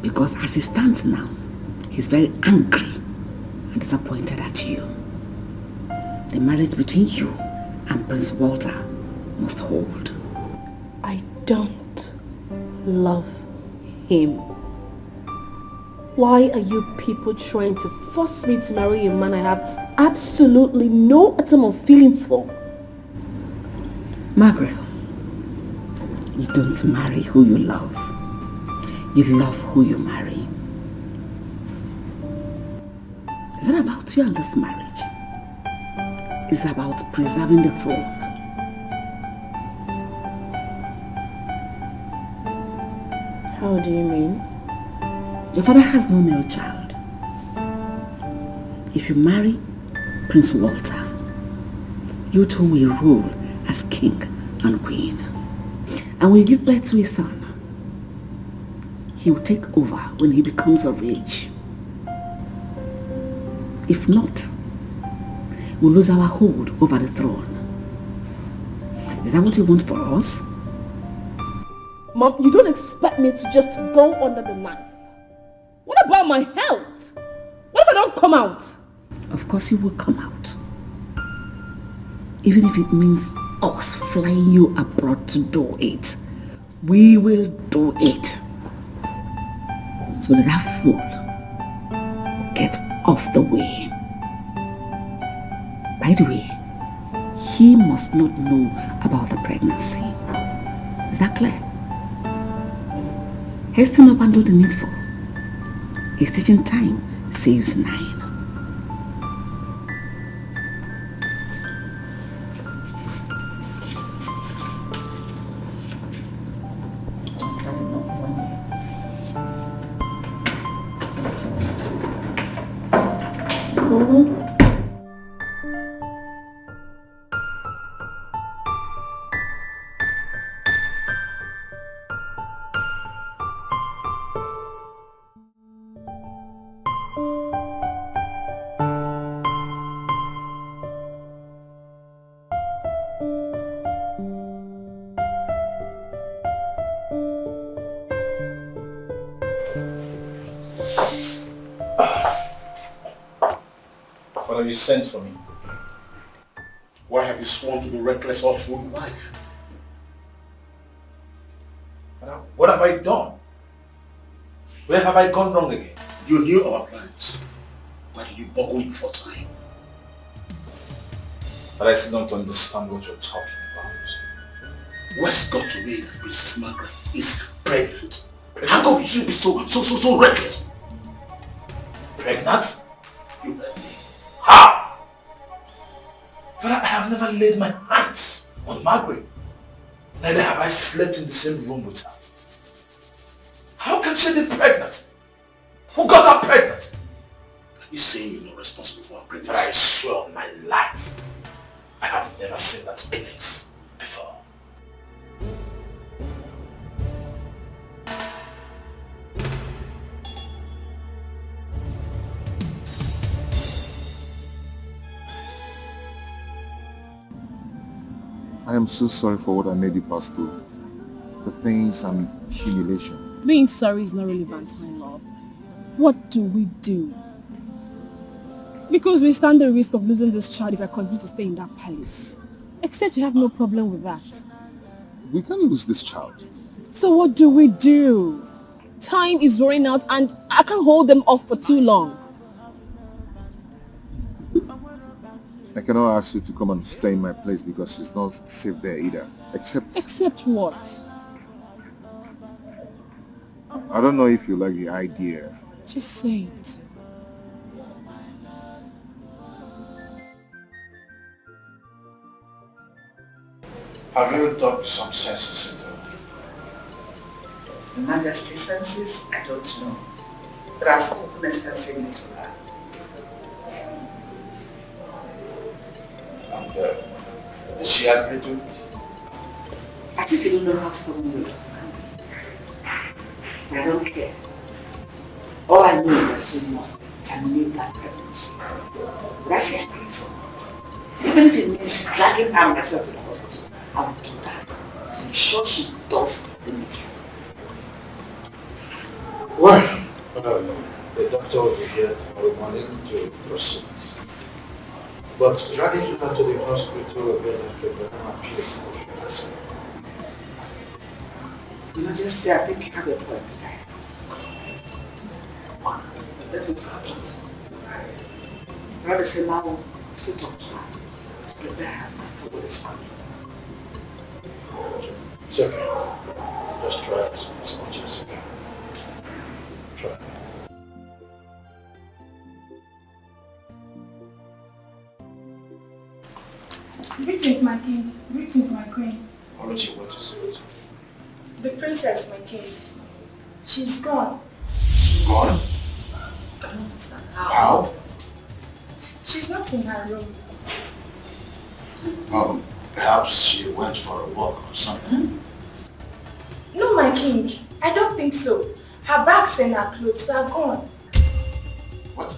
Because as he stands now, he's very angry and disappointed at you. The marriage between you and Prince Walter must hold. I don't love him. Why are you people trying to force me to marry a man I have absolutely no atom of feelings for? Margaret, you don't marry who you love. You love who you marry. It's not about you and this marriage. It's about preserving the throne. How do you mean? Your father has no male child. If you marry Prince Walter, you two will rule as king and queen. And when you give birth to a son, he will take over when he becomes of age. If not, we'll lose our hold over the throne. Is that what you want for us? Mom, you don't expect me to just go under the knife. What about my health? What if I don't come out? Of course you will come out. Even if it means us flying you abroad to do it. We will do it. So that fool get off the way. By the way, he must not know about the pregnancy. Is that clear? Hasten up and do the needful. A stitching time saves 9. Father, you sent for me. Why have you sworn to be reckless all through your life? Father, what have I done? Where have I gone wrong again? You knew our plans. Why did you boggle it for time? But I still don't understand what you're talking about. What's got to me that Princess Margaret is pregnant? How could you be so reckless? Pregnant? You heard me. How? Father, I have never laid my hands on Margaret. Neither have I slept in the same room with her. How can she be pregnant? Who got her pregnant? You say you're not responsible for her pregnancy? But I swear on my life, I have never seen that place before. I am so sorry for what I made you pass through. The pains and humiliation. Being sorry is not relevant, my love. What do we do? Because we stand the risk of losing this child if I continue to stay in that palace. Except you have no problem with that. We can't lose this child. So what do we do? Time is running out and I can't hold them off for too long. I cannot ask you to come and stay in my place because she's not safe there either. Except what? I don't know if you like the idea. Just say it. Have you talked some senses into Your Majesty's senses, I don't know. But I've spoken extensively to her. And did she agree to it? As if you don't know how stubborn your daughter can be. But I don't care. All I know is that she must terminate that pregnancy. Whether she agrees or not. Even if it means dragging her myself to the hospital, I will do that to ensure she does the needful. Well, the doctor will be here tomorrow morning to proceed. But dragging her to the hospital will be like a banana peel if you ask me. Your Majesty, I think you have a point there. Let me find out. Rather say now, still talk to her to prepare her for what is coming. It's okay. Just try as much as you can. Try. Greetings, my king. Greetings, my queen. Luchy, what is it? The princess, my king. She's gone. Gone? I don't understand. How? She's not in her room. Perhaps she went for a walk or something. No, my king. I don't think so. Her bags and her clothes are gone. What?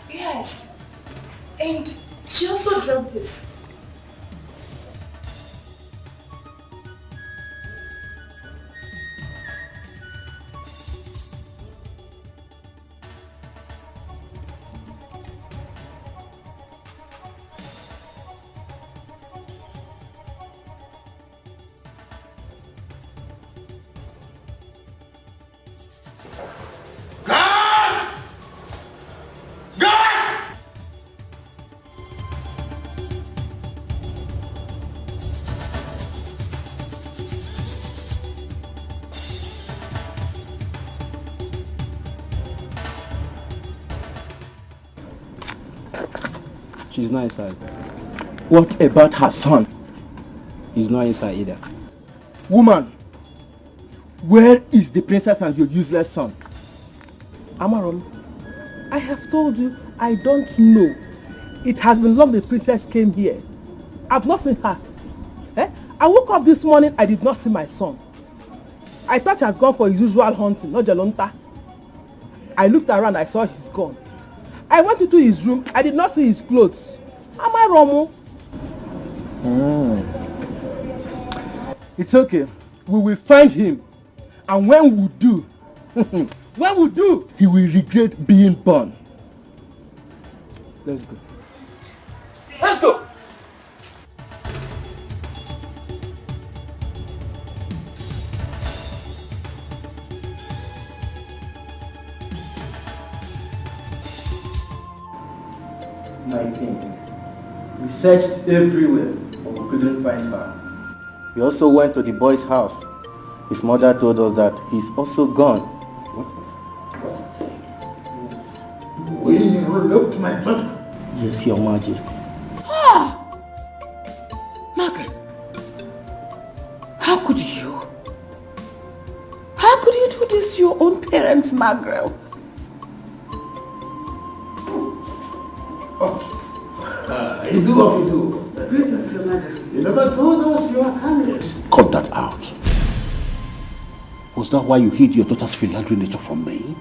Yes. And she also dropped this. She's not inside. What about her son? He's not inside either. Woman, where is the princess and your useless son? Amarom, I have told you I don't know. It has been long the princess came here. I've not seen her. I woke up this morning, I did not see my son. I thought he has gone for his usual hunting, not Jalonta. I looked around, I saw he's gone. I went into his room, I did not see his clothes. Am I wrong? It's okay. We will find him. And when we do, he will regret being born. Let's go. Let's go! My king, we searched everywhere, but we couldn't find her. We also went to the boy's house. His mother told us that he's also gone. Yes. We eloped my daughter. Yes, your majesty. Margaret, how could you? How could you do this to your own parents, Margaret? You do what you do. Greetings, your majesty. You never told us you are harmless. Cut that out. Was that why you hid your daughter's philandry nature from me?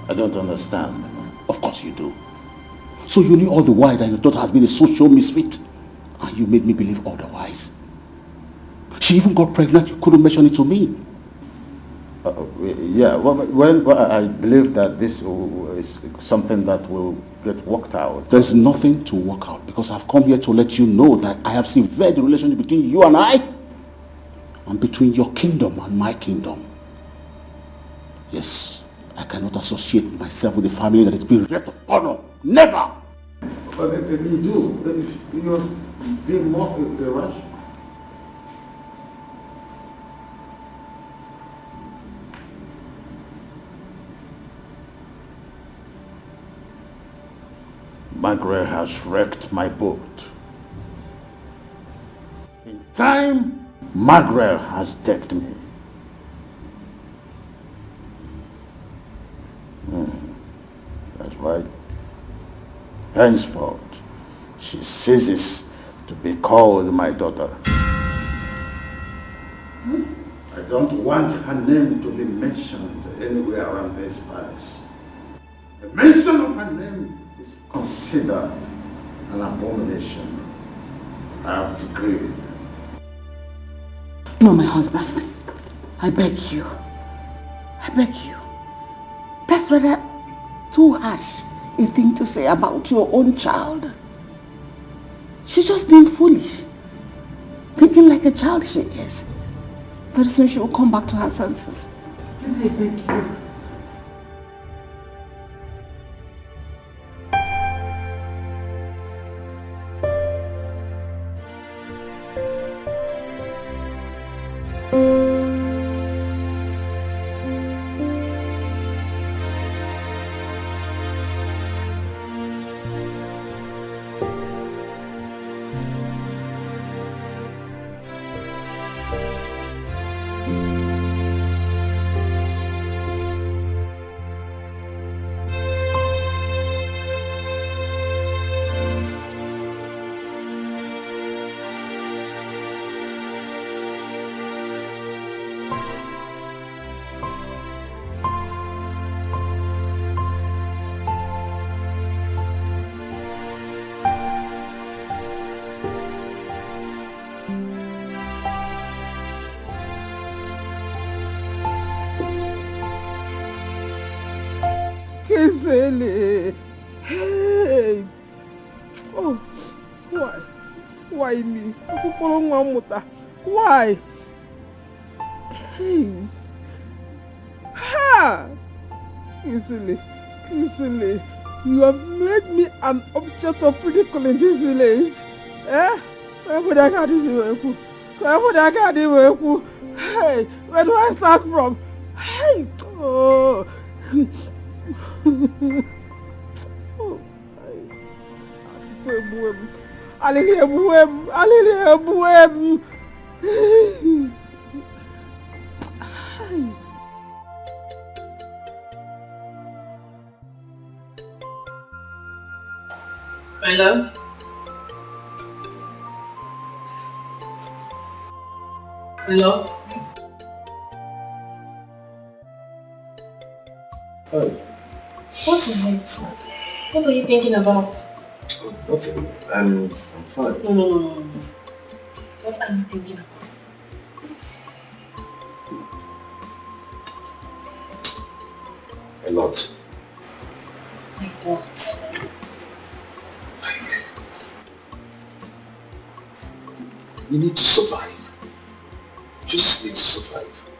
I don't understand. Of course you do. So you knew all the while that your daughter has been a social misfit? And you made me believe otherwise. She even got pregnant, you couldn't mention it to me. Yeah, well, I believe that this is something that will get worked out. There's nothing to work out because I've come here to let you know that I have severed the relationship between you and I and between your kingdom and my kingdom. Yes, I cannot associate myself with a family that is bereft of honor. Never! But if you do, you're being more irrational. Margaret has wrecked my boat. In time, Margaret has decked me. That's right. Henceforth, she ceases to be called my daughter. I don't want her name to be mentioned anywhere around this palace. The mention of her name is considered an abomination. I have decreed. No, my husband. I beg you. I beg you. That's rather too harsh a thing to say about your own child. She's just being foolish. Thinking like a child she is. Very soon she will come back to her senses. Please, I beg you. Kisele. Hey. Oh, why? Why me? Why? Hey. Ha! Kisele. Kisele. You have made me an object of ridicule in this village. Eh? Where would I get this work? Where would I get this work? Hey, where do I start from? Hey! Oh. Hello? Hello? Hi. What is it? What are you thinking about? Nothing. I'm fine. No. What are you thinking about? A lot. Like what? We need to survive. Just need to survive.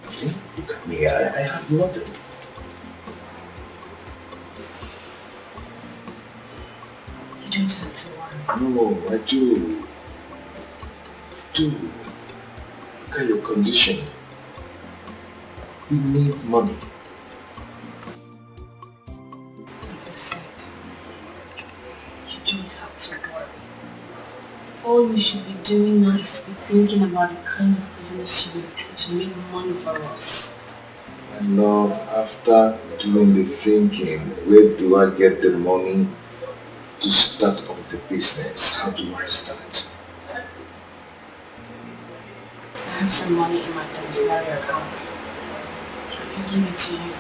Okay? Look at me. I have nothing. You don't have to worry. No, I do. Look at your condition. We need money. Like I said, you don't have to worry. All you should be doing now is to be thinking about the kind of business you will do to make money for us. And now, after doing the thinking, where do I get the money to start up the business? How do I start? I have some money in my domiciliary account. I can give it to you.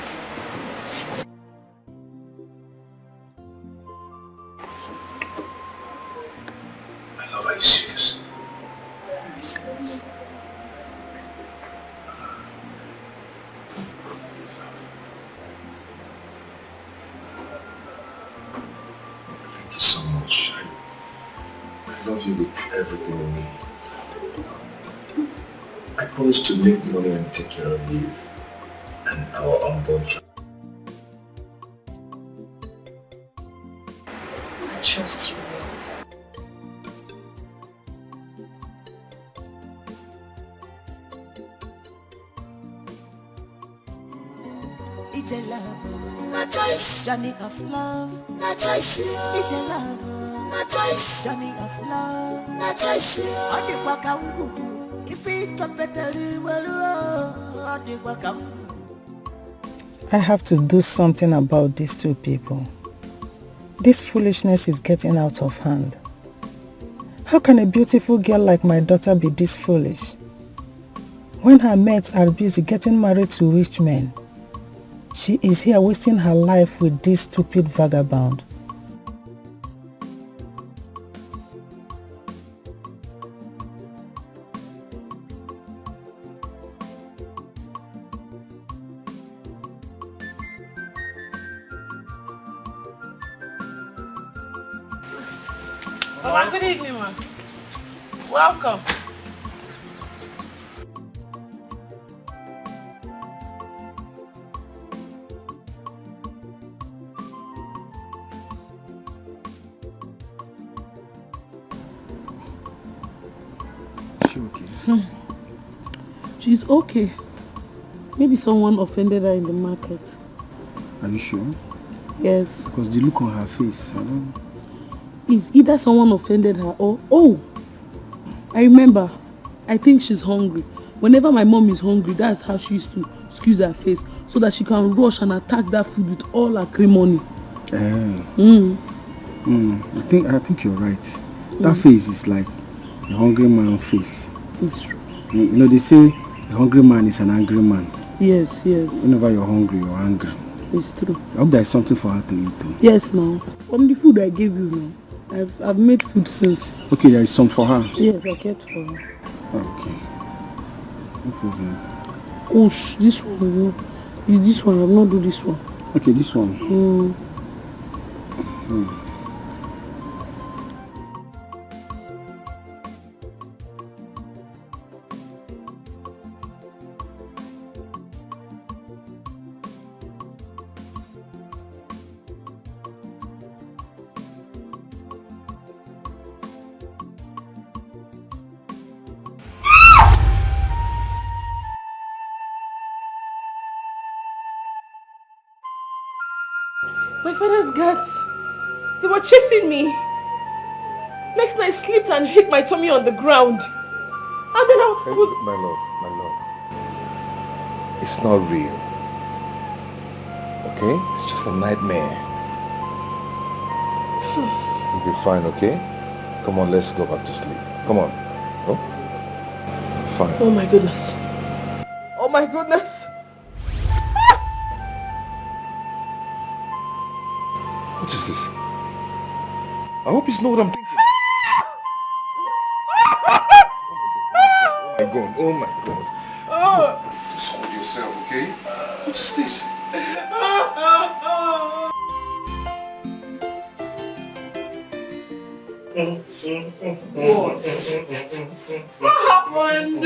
My love, I love you with everything in me. I promise to make money and take care of you and our unborn child. I trust you. It's a love, no choice. Journey of love, no choice. It's a love, no choice. Journey of love, no choice. Adi waka ngugu, if it competely well, adi waka. I have to do something about these two people. This foolishness is getting out of hand. How can a beautiful girl like my daughter be this foolish? When her mates are busy getting married to rich men, she is here wasting her life with this stupid vagabond. Oh, good evening, ma'am. Welcome. She's okay. Maybe someone offended her in the market. Are you sure? Yes. Because the look on her face, I don't... It's either someone offended her or... Oh! I remember. I think she's hungry. Whenever my mom is hungry, that's how she used to squeeze her face so that she can rush and attack that food with all her cream I think you're right. That face is like a hungry man face. It's true. You know, they say a hungry man is an angry man. Yes, yes. Whenever you're hungry, you're angry. It's true. I hope there's something for her to eat too. Yes, now. From the food I gave you now. I've made food since. Okay, there is some for her. Yes, I kept for her. Okay. No problem. Oh, this one, is this one. I have not do this one. Okay, this one. My father's guards, they were chasing me. Next night I slipped and hit my tummy on the ground. And then My love. It's not real. Okay? It's just a nightmare. You'll be fine, okay? Come on, let's go back to sleep. Come on. Oh? Fine. Oh my goodness. Oh my goodness. What is this? I hope it's not what I'm thinking. Oh my God. Just hold yourself, okay? What is this? What happened?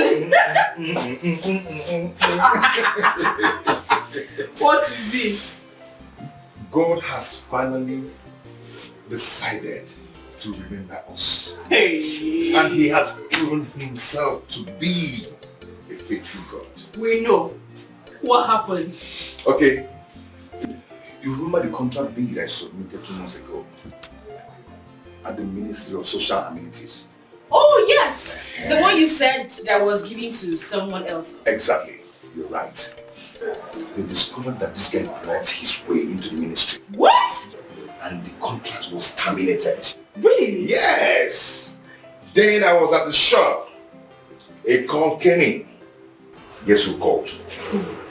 What is it? God has finally decided to remember us. Hey. And he has proven himself to be a faithful God. We know. What happened? Okay. You remember the contract bid I submitted 2 months ago at the Ministry of Social Amenities? Oh yes! The one you said that was given to someone else. Exactly. You're right. They discovered that this guy brought his way into the ministry. What? And the contract was terminated. Really? Yes! Then I was at the shop. A call came in. Guess who called?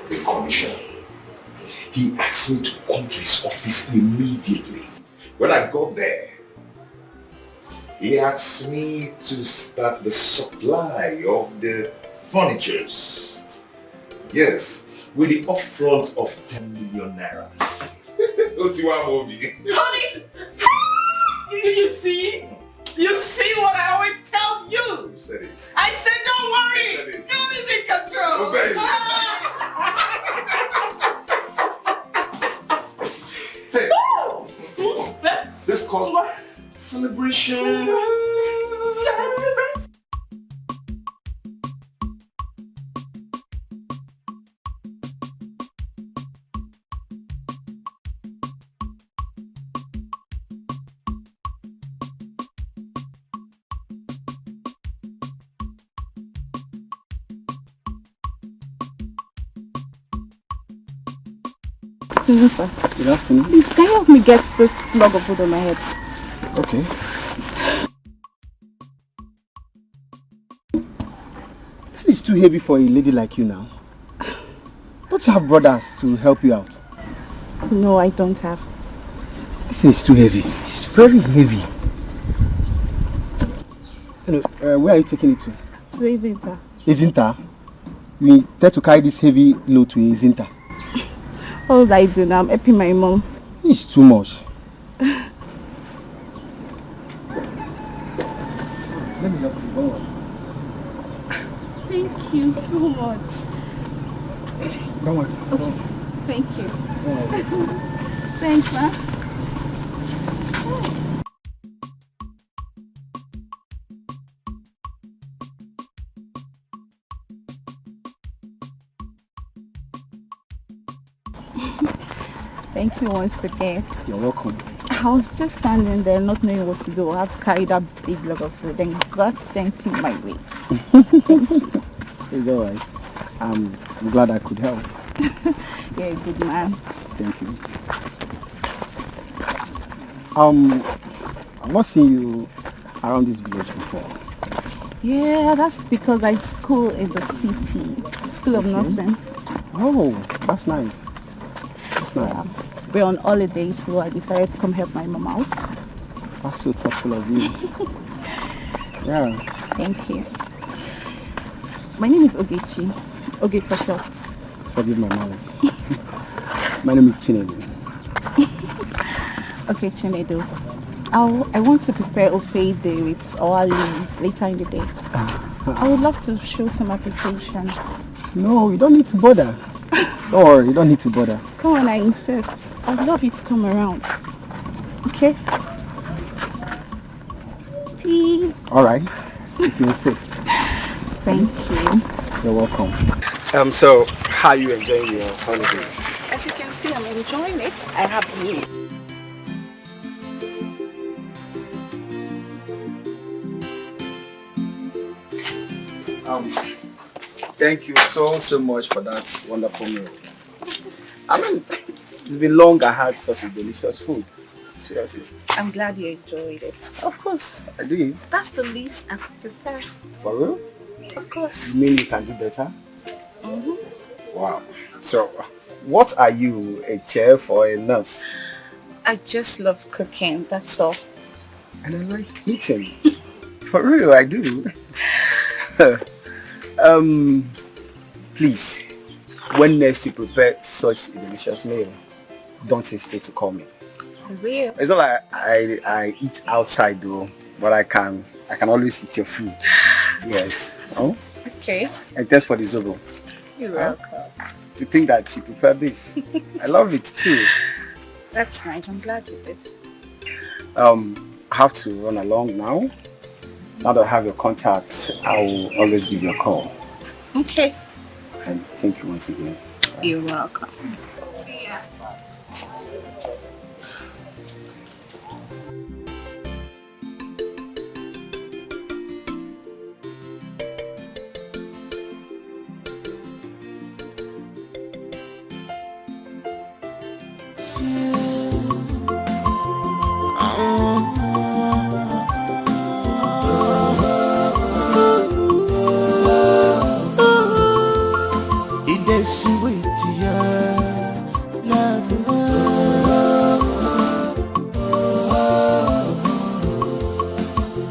The commissioner. He asked me to come to his office immediately. When I got there, he asked me to start the supply of the furnitures. Yes, with the upfront of 10 million naira. Honey! You see? You see what I always tell you? You said it. I said don't worry. God is in control. Obey. Hey. This calls for celebration. Excuse me, sir. Good afternoon. Please, can you help me get this log of food on my head? Okay. This is too heavy for a lady like you now. Don't you have brothers to help you out? No, I don't have. This is too heavy. It's very heavy. Where are you taking it to? To Izinta. Izinta? You intend to carry this heavy load to Izinta? What would I do now? I'm helping my mom. It's too much. Let me help you. Don't worry. Thank you so much. Don't worry. Okay. Thank you. Don't worry. Thanks, ma. Thank you once again. You're welcome. I was just standing there not knowing what to do. I had to carry that big log of food and God sent him my way. It's alright. I'm glad I could help. You're a good man. Thank you. I've not seen you around this village before. Yeah, that's because I school in the city. School of Nursing. Oh, that's nice. That's nice. Yeah. We're on holidays, so I decided to come help my mom out. That's so thoughtful of you. Yeah. Thank you. My name is Ogechi. Oge for short. Forgive my manners. My name is Chinedu. Okay, Chinedu. I want to prepare Ofe Day with Owali later in the day. I would love to show some appreciation. No, you don't need to bother. Don't worry, you don't need to bother. Come on, I insist. I'd love you to come around. Okay? Please. Alright, if you insist. Thank you. You're welcome. So, how are you enjoying your holidays? As you can see, I'm enjoying it. I have you. Thank you so much for that wonderful meal. I mean, it's been long I had such a delicious food. Seriously. I'm glad you enjoyed it. Of course, I did. That's the least I could prepare. For real? Of course. You mean you can do better? Wow. So, what are you, a chef or a nurse? I just love cooking, that's all. And I like eating. For real, I do. Please, when next you prepare such a delicious meal, don't hesitate to call me. I will. It's not like I eat outside though, but I can always eat your food. Yes. Oh? Okay. And thanks for the zobo. You're welcome. To think that you prepare this. I love it too. That's nice. I'm glad you did. I have to run along now. Now that I have your contact, I will always give you a call. Okay. And thank you once again. You're welcome. See ya.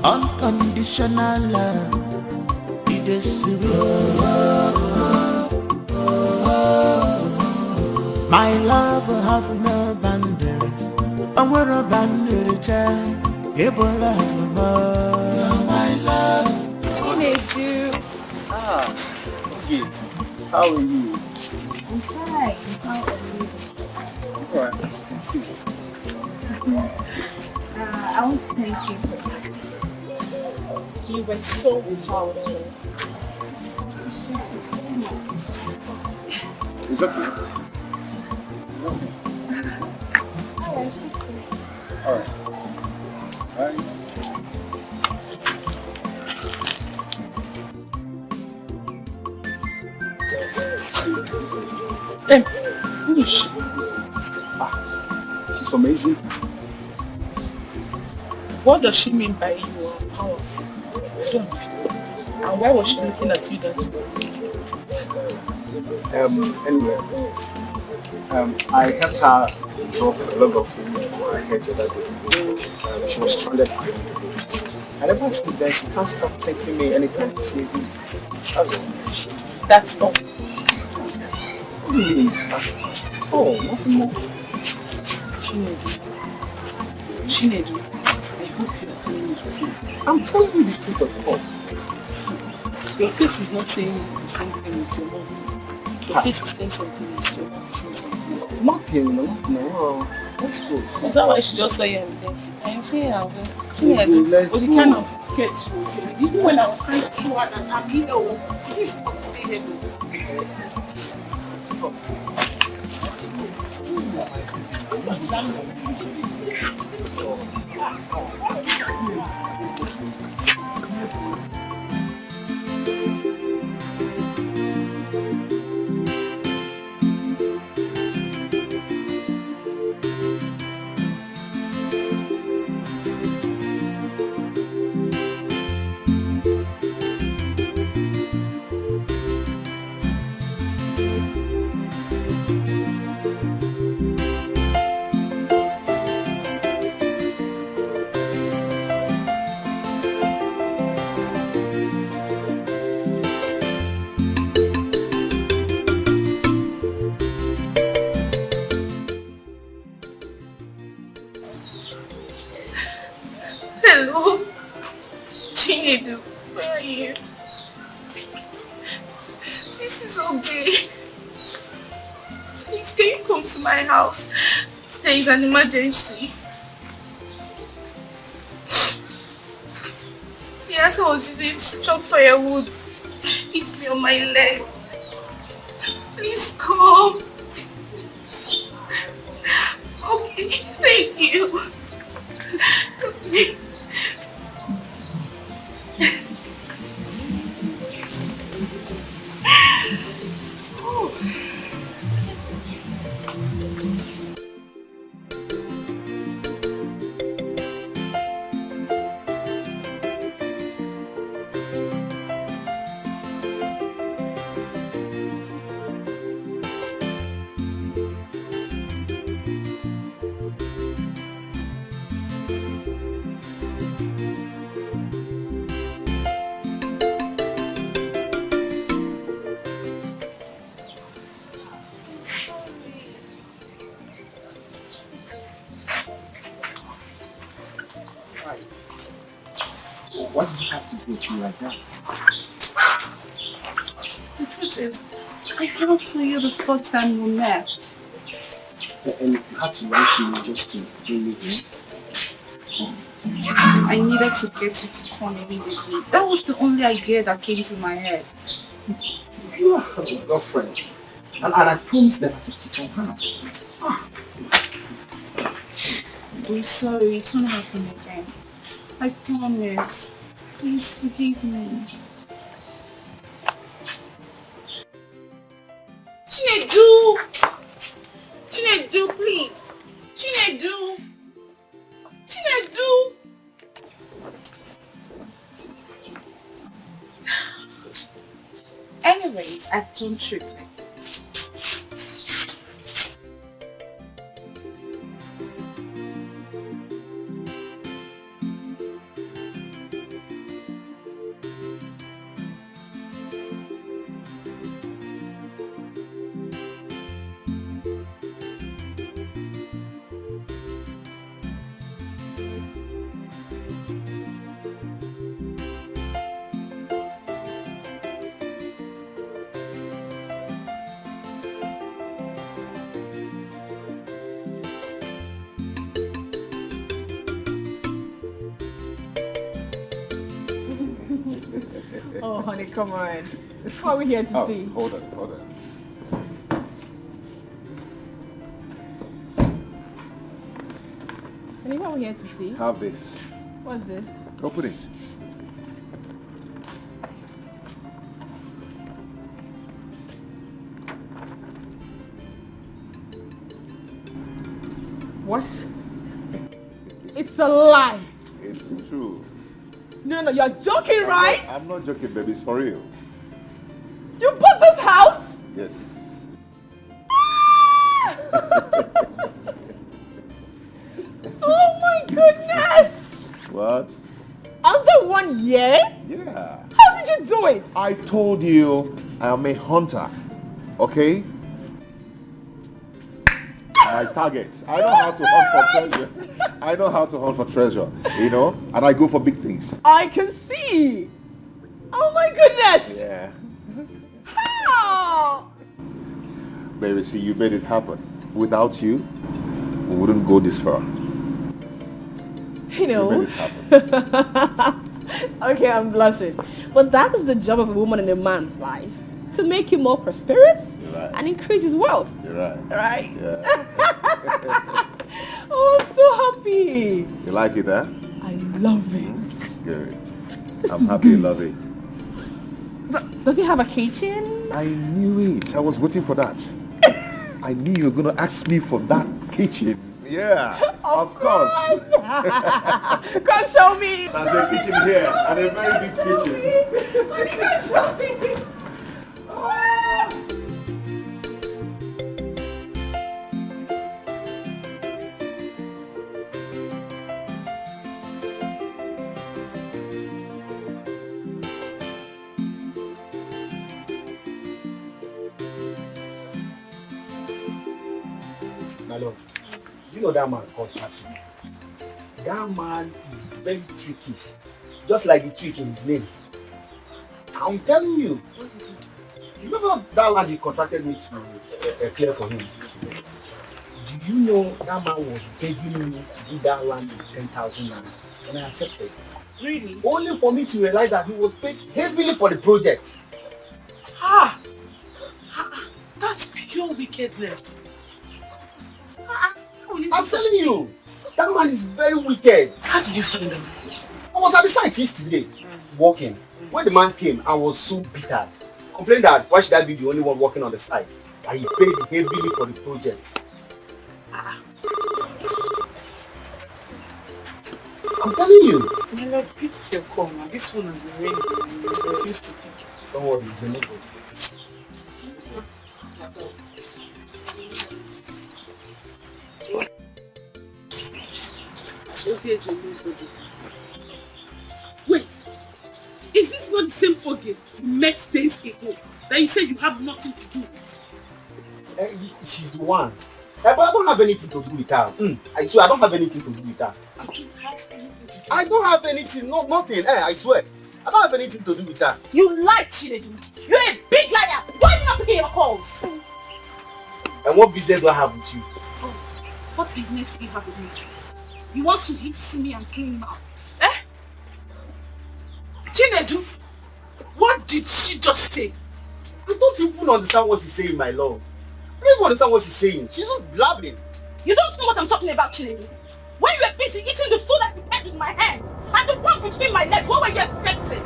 Unconditional love, it is sweet. My love have no boundaries. I'm a boundary child. Able love You're my love. Chinedu. Ah, okay. How are you? I'm fine. How are you? Alright, as you can see. I want to thank you for that. You were so powerful. Thank you so much. It's okay. Alright. Bye. Hey, who is she? She's amazing. What does she mean by you are powerful? I don't understand. And why was she looking at you that way? Anyway, I helped her drop a log of food on her head the other day. She was stranded. And ever since then, she can't stop taking me anytime she sees me. That's all. That's all. What do you mean? That's all. Nothing more. Chinedu, I hope you are telling me the truth. I'm telling you the truth, of course. Your face is not saying the same thing with your mom. Your face is saying something else, your mouth is saying something else. Nothing. Let's go. Is that why she just saw you and say, I'm Chinedu, but the kind of skirt she was wearing. Even when I was trying to show her that I'm here, please stop to say hello. Stop. Hello, Chinedu, where are you? This is okay. Please, can you come to my house? There is an emergency. Yes, I was using to chop firewood. It's me on my leg. Please come. Okay, thank you. Why do you have to go through like that? The truth is, I felt for you the first time we met. And you had to lie to me just to bring me here? I needed to get it to come immediately. That was the only idea that came to my head. You are a girlfriend. And I promised never to cheat on her. I'm sorry, it won't happen again. I promise. Please forgive me. Chinedu! Chinedu, please! Chinedu! Chinedu! Anyways, I don't regret it. Oh, honey, come on. What are we here to see? Hold on. Honey, what are we here to see? Have this. What's this? Open it. What? It's a lie. It's true. No, you're joking, right? I'm not joking, baby. It's for real. You bought this house? Yes. Oh my goodness! What? Under 1 year? Yeah. How did you do it? I told you I'm a hunter. Okay? I target. I know how to hunt for treasure. I know how to hunt for treasure, you know? And I go for big things. I can see. Oh my goodness. Yeah. How? Baby, see, you made it happen. Without you, we wouldn't go this far. You know. You made it happen. Okay, I'm blushing. But that is the job of a woman in a man's life. To make him more prosperous and increase his wealth. You're right. Right? Yeah. Oh, I'm so happy. You like it, huh? I love it. Good. I'm happy you love it. So, does he have a kitchen? I knew it. I was waiting for that. I knew you were going to ask me for that kitchen. Yeah, of course. Come show me. There's a kitchen here and a very big kitchen. Come show me. My love, you know that man called Patrick. That man is very trickish, just like the trick in his name. I'm telling you. What did you do? You remember that land you contracted me to clear for him? Do you know that man was begging me to do that land with 10,000 naira, and I accepted. Really? Only for me to realize that he was paid heavily for the project. That's pure wickedness. I'm telling you, that man is very wicked. How did you find out? I was at the site yesterday, working. When the man came, I was so bitter. Complained that why should I be the only one working on the site? And he paid heavily for the project. I'm telling you. My love, pick your call now. This phone has been ringing. I refuse to pick it. Don't worry, it's a neighbor. Wait, is this not the same Oge you met days ago that you said you have nothing to do with? She's the one. But I don't have anything to do with her. I swear, I don't have anything to do with her. I don't have anything to do. I don't have anything, nothing. I swear. I don't have anything to do with her. You lie, Chinedu. You're a big liar. Why are you not picking your calls? And what business do I have with you? Oh, what business do you have with me? You want to hit me and clean mouth? Eh? Chinedu, what did she just say? I don't even understand what she's saying, my love. I don't even understand what she's saying. She's just blabbing. You don't know what I'm talking about, Chinedu. When you were busy eating the food I prepared with my hands and the one between my legs, what were you expecting?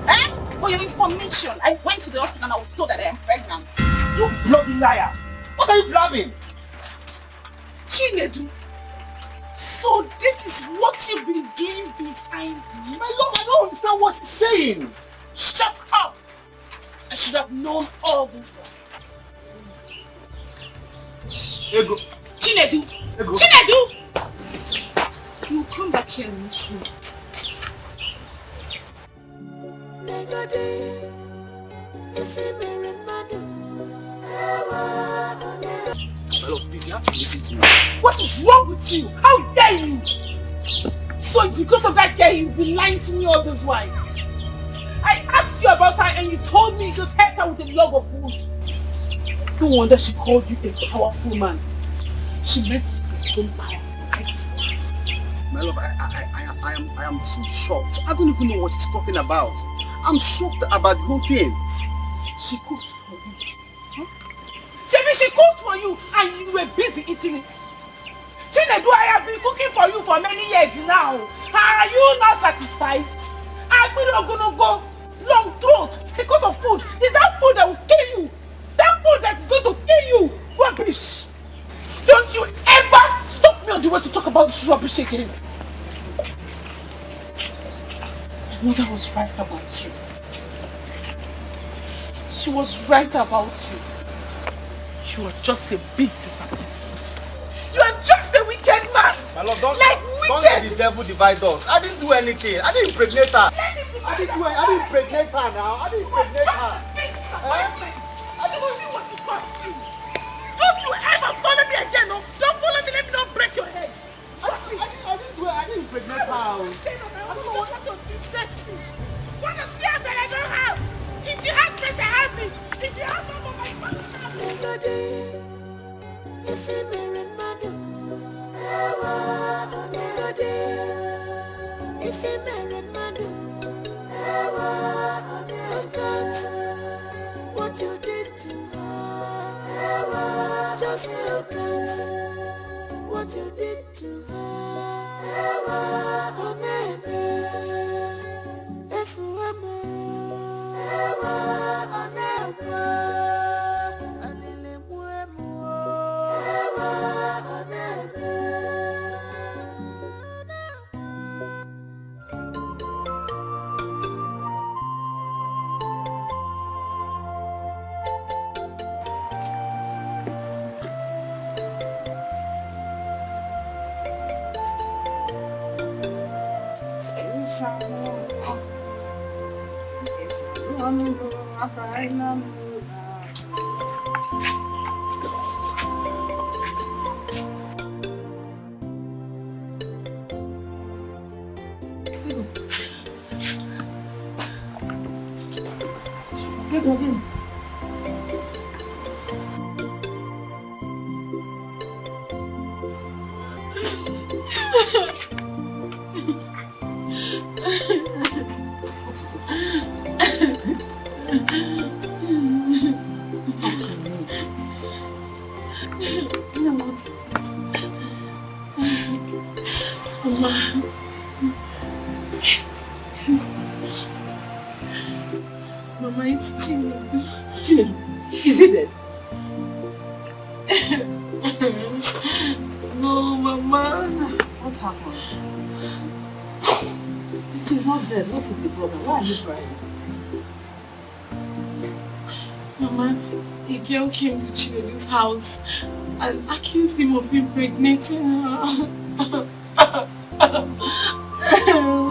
Eh? For your information, I went to the hospital and I was told that I am pregnant. You bloody liar! What are you blabbing? Chinedu, so this is what you've been doing behind me? My love, I don't understand what she's saying. Shut up! I should have known all this. Ego. Chinedu! Ego. Chinedu! You come back here and meet me. Hello, please, you have to listen to me. What is wrong with you? How dare you? So it's because of that girl you've been lying to me all this while. I asked you about her and you told me you just helped her with a log of wood. No wonder she called you a powerful man. She meant to be so powerful, right? My love, I am so shocked. I don't even know what she's talking about. I'm shocked about the whole thing. She cooked for you. Huh? She cooked for you and you were busy eating it. Chinedu, I have been cooking for you for many years now. Are you not satisfied? I've been gonna go long throat because of food. Is that food that will kill you? That food that is going to kill you? Rubbish! Don't you ever stop me on the way to talk about this rubbish again. My mother was right about you. She was right about you. You are just a big disappointment. You are just a wicked man. My love, don't wicked. let the devil divide us. I didn't do anything. I didn't impregnate her. I didn't impregnate her now. I didn't impregnate her. Don't you ever follow me again, no? Don't follow me, let me not break your head. I didn't impregnate her. I don't know what to disrespect you. What does she have that I don't have? If you have this, I have it. If you have some of my money, If you marry mother, if you marry mother, look at what you did to her. Just look at what you did to her. Oh, baby, if you Mama, it's Chinedu. Chinedu, is he dead? No, Mama. What happened? If he's not dead, what is the problem? Why are you crying? Mama, a girl came to Chinedu's house and accused him of impregnating her.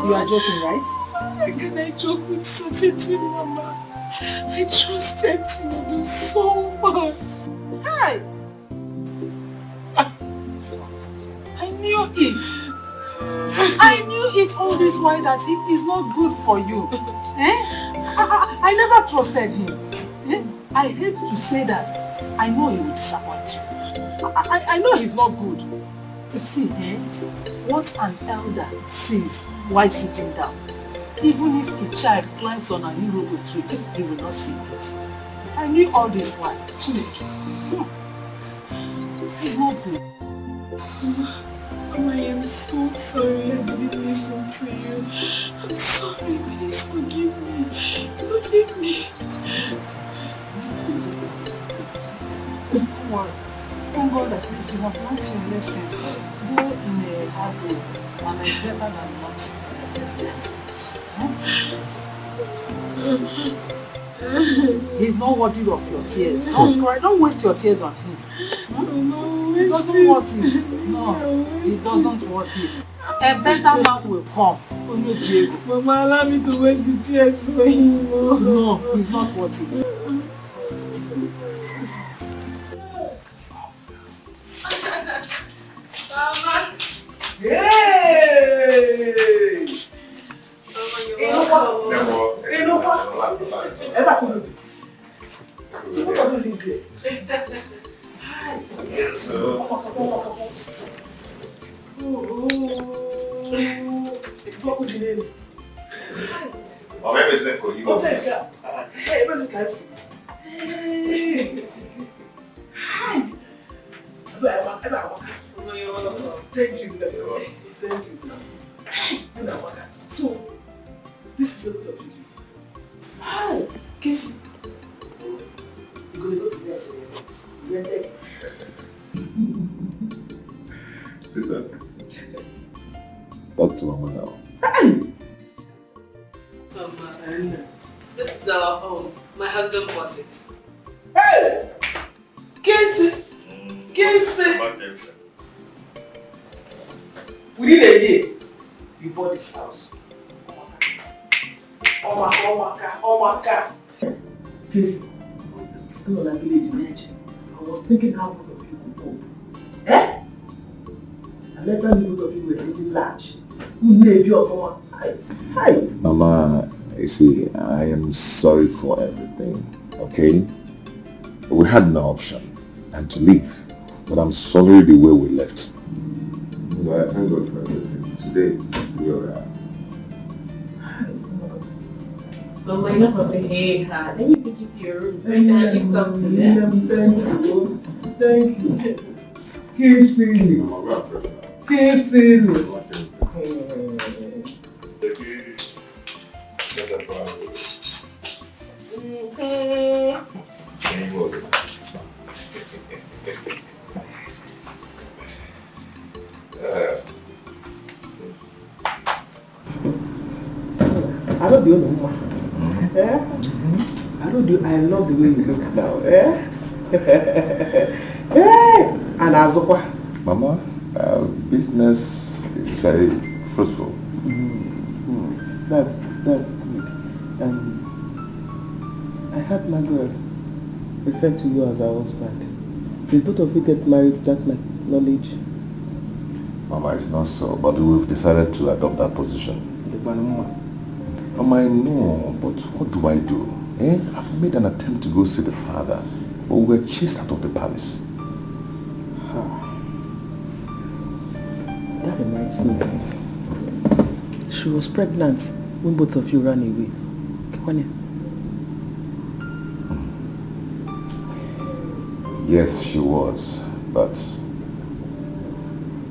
You are joking, right? How can I joke with such a thing, Mama? I trusted Chinedu so much. Hey! I knew it. I knew it all this while that it is not good for you. I never trusted him. I hate to say that. I know he will disappoint you. I know he's not good. You see, what an elder says while sitting down, even if a child climbs on an iroko tree, he will not see it. I knew all this while. He's not good. Mama, I am so sorry I didn't listen to you. I'm sorry, please forgive me. Forgive me. Don't worry. Thank God at least you have learned your lesson. Go in a hard way, and it's better than not. He's not worthy of your tears. Don't cry. Don't waste your tears on him. He doesn't want it. No, he doesn't want it. A better man will come. Mama, allow me to waste the tears for him. No, he's not worth it. Mama. Hey! Or maybe it's not good. You want to Hey, where's the guy? Hi. Thank you. Thank you. So, this is a lot of you. Hi. Kiss. You're going to go to the Talk to Mama now. Mama, this is our home. My husband bought it. Hey! Kiss it! Kiss it! Within a year, you bought this house. Oh my God. Please, still on that village imagine. I was thinking how both of you could cope. Eh? And later both of you were getting large. Who may be of one. Hi. Mama, you see, I am sorry for everything, okay? We had no option and to leave, but I'm sorry the way we left. But I thank God for everything. Today, we are out. Mama, enough of the hey car. Let me take you to your room so you can eat something there. Thank you. Kissing me. Kissing me. I don't do no more. I love the way you look now. And Azokwa. Mama, business is very fruitful. That's good. I heard Margaret refer to you as our husband. Did both of you get married without my knowledge? Mama, it's not so, but we've decided to adopt that position. Mama, I know, but what do I do? I've made an attempt to go see the father, but we were chased out of the palace. That reminds me. She was pregnant when both of you ran away. Yes, she was, but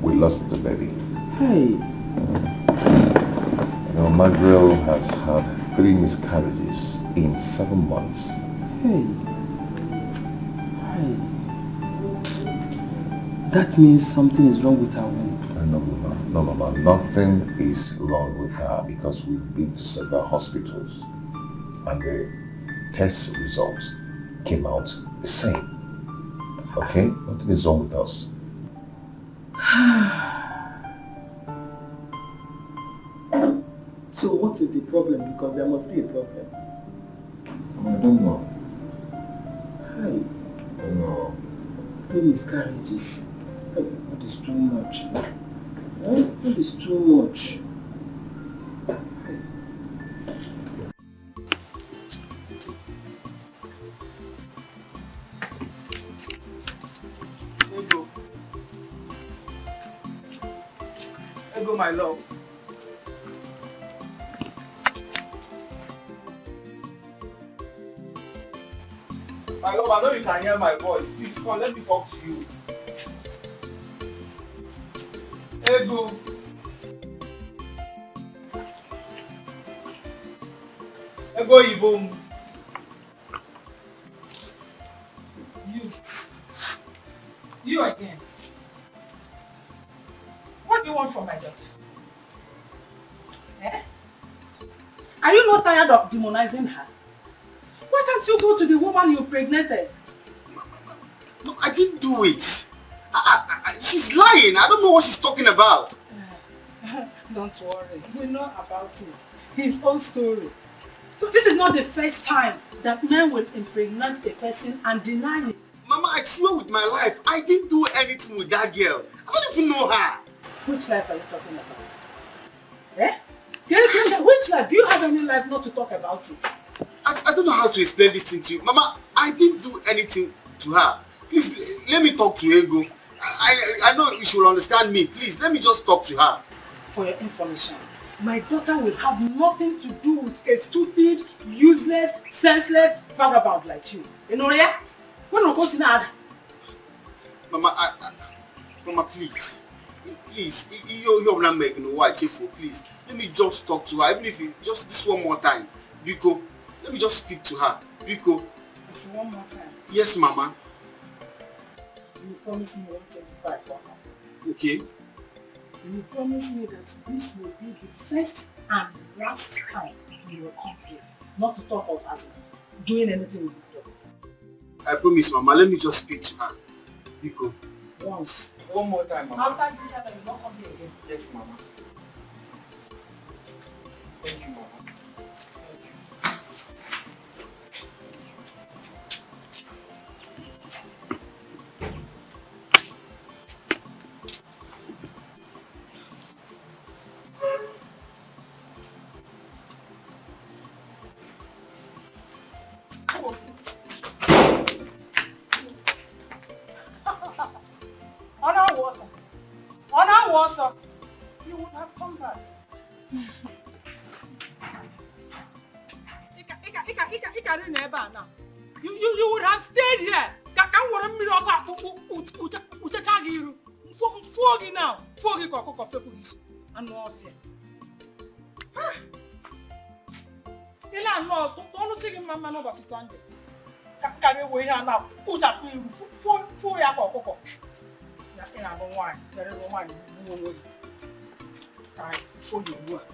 we lost the baby. Hey. You know, Margaret has had 3 miscarriages in 7 months. Hey. That means something is wrong with her womb. No, Mama, nothing is wrong with her because we've been to several hospitals and the test results came out the same. Okay? Nothing is wrong with us. So what is the problem? Because there must be a problem. I don't know. Hi. I don't know. 3 miscarriages. That is too much. That is too much. Ego, my love. My love, I know you can hear my voice. Please come, let me talk to you. Ego. Ego Ibom. You again. What do you want from my daughter? Are you not tired of demonizing her? Why can't you go to the woman you impregnated? No, I didn't do it. She's lying. I don't know what she's talking about. Don't worry. We know about it. His own story. So this is not the first time that men will impregnate a person and deny it. Mama, I swear with my life, I didn't do anything with that girl. I don't even know her. Which life are you talking about? Which life? Do you have any life not to talk about it? I don't know how to explain this thing to you. Mama, I didn't do anything to her. Please, let me talk to Ego. I know you should understand me. Please, let me just talk to her. for your information, my daughter will have nothing to do with a stupid, useless, senseless vagabond like you. You know, yeah? When we go to Naija. Mama, Mama, please. Please, you're not making no white for please. Let me just talk to her, even if it's just this one more time. Biko, let me just speak to her. Biko. It's one more time. Yes, Mama. You promise me 125. Okay. You promise me that this will be the first and last time you will come here. Not to talk of us doing anything with your daughter. I promise, Mama. Let me just speak to her. Biko. Once. One more time, Mama. After this time, you will not come here again. Yes, Mama. Thank you, Mama. You would have come back. You would have stayed here. Now. And no fear. Don't chicken mama no but Sunday. Carry away here now. Put up for ya cocoa. Nothing I don't want. There is no one who will for you work.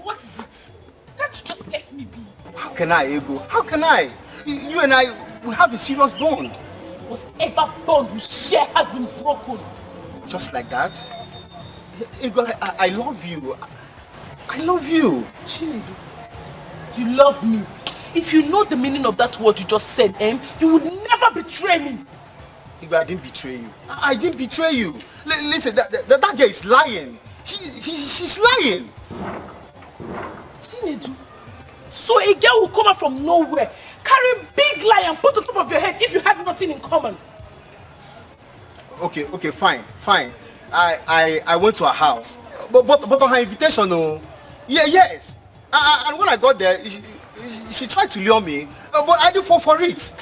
What is it? Can't you just let me be? How can I, Ego? How can I? You and I, we have a serious bond. Whatever bond we share has been broken. Just like that? Ego, I love you. I love you. Chinedu, you love me. If you know the meaning of that word you just said, you would never betray me. Ego, I didn't betray you. I didn't betray you. Listen, that girl is lying. She's lying. Chinedu, so a girl will come out from nowhere, carry a big lie and put on top of your head if you had nothing in common. Okay, fine. I went to her house, but on her invitation, no. Yes. And when I got there, she tried to lure me, but I didn't fall for it.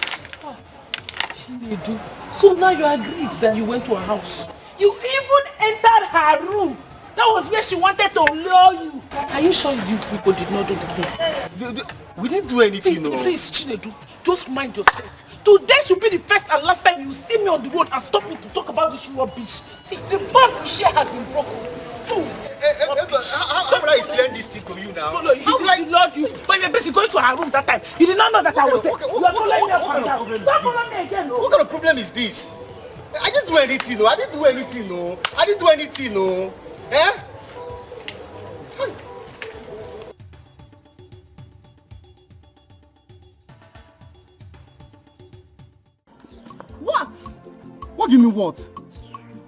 Chinedu, so now you agreed that you went to her house. You even entered her room. That was where she wanted to lure you. Are you sure you people did not do the thing? We didn't do anything, no. Please, Chinedu, just mind yourself. Today should be the first and last time you see me on the road and stop me to talk about this rubbish. See, the bond we share has been broken. How would I explain this thing to you now? Follow you. She loved you. But you were busy going to her room that time. You did not know that I was there. You are following me up and down. Don't follow me again, no. What kind of problem is this? I didn't do anything, no. I didn't do anything, no. Eh? What? What do you mean what?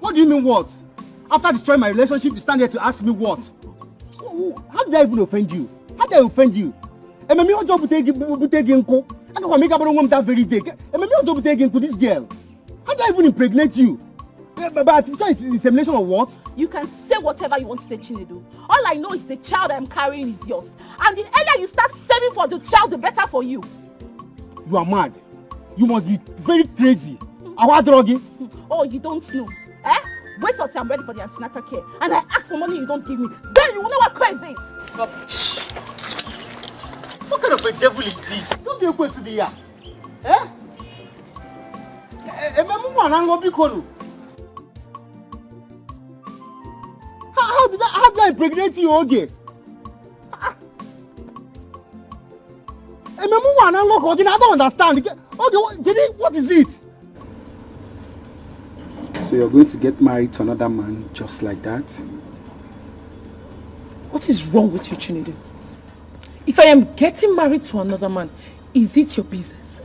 What do you mean what? After destroying my relationship, you stand here to ask me what? How did I even offend you? How did I offend you? Ememi ojo butegi nko. I can make up that very day. Ememi ojo butegi nko this girl. How did I even impregnate you? But artificial insemination or what? You can say whatever you want to say, Chinedu. All I know is the child I'm carrying is yours. And the earlier you start saving for the child, the better for you. You are mad. You must be very crazy. Our druggy. Oh, you don't know. Wait till I'm ready for the antenatal care. And I ask for money you don't give me. Then you will know what crime is. What kind of a devil is this? Don't be a question to the year. How did I impregnate you again? I don't understand. Okay, what is it? So you're going to get married to another man just like that? What is wrong with you, Chinedu? If I am getting married to another man, is it your business?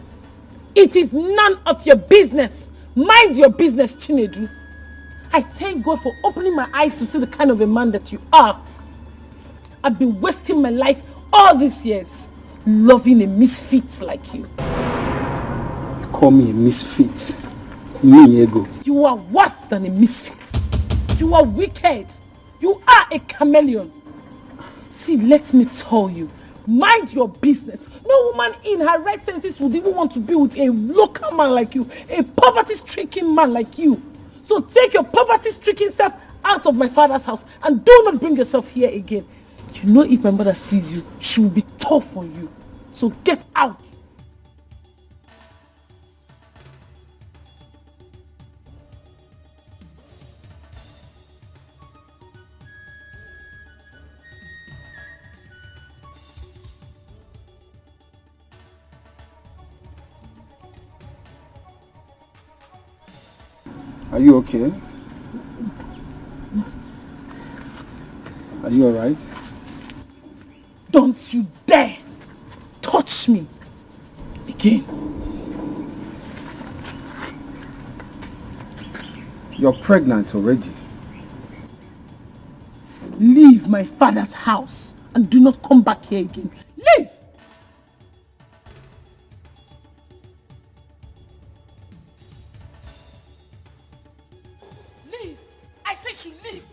It is none of your business. Mind your business, Chinedu. I thank God for opening my eyes to see the kind of a man that you are. I've been wasting my life all these years loving a misfit like you. You call me a misfit? Me, ego. You are worse than a misfit. You are wicked. You are a chameleon. See, let me tell you, mind your business. No woman in her right senses would even want to be with a local man like you, a poverty-stricken man like you. So take your poverty-stricken self out of my father's house and do not bring yourself here again. You know if my mother sees you, she will be tough on you. So get out. Are you okay? Are you alright? Don't you dare touch me again. You're pregnant already. Leave my father's house and do not come back here again. Leave! Leave! I said you leave!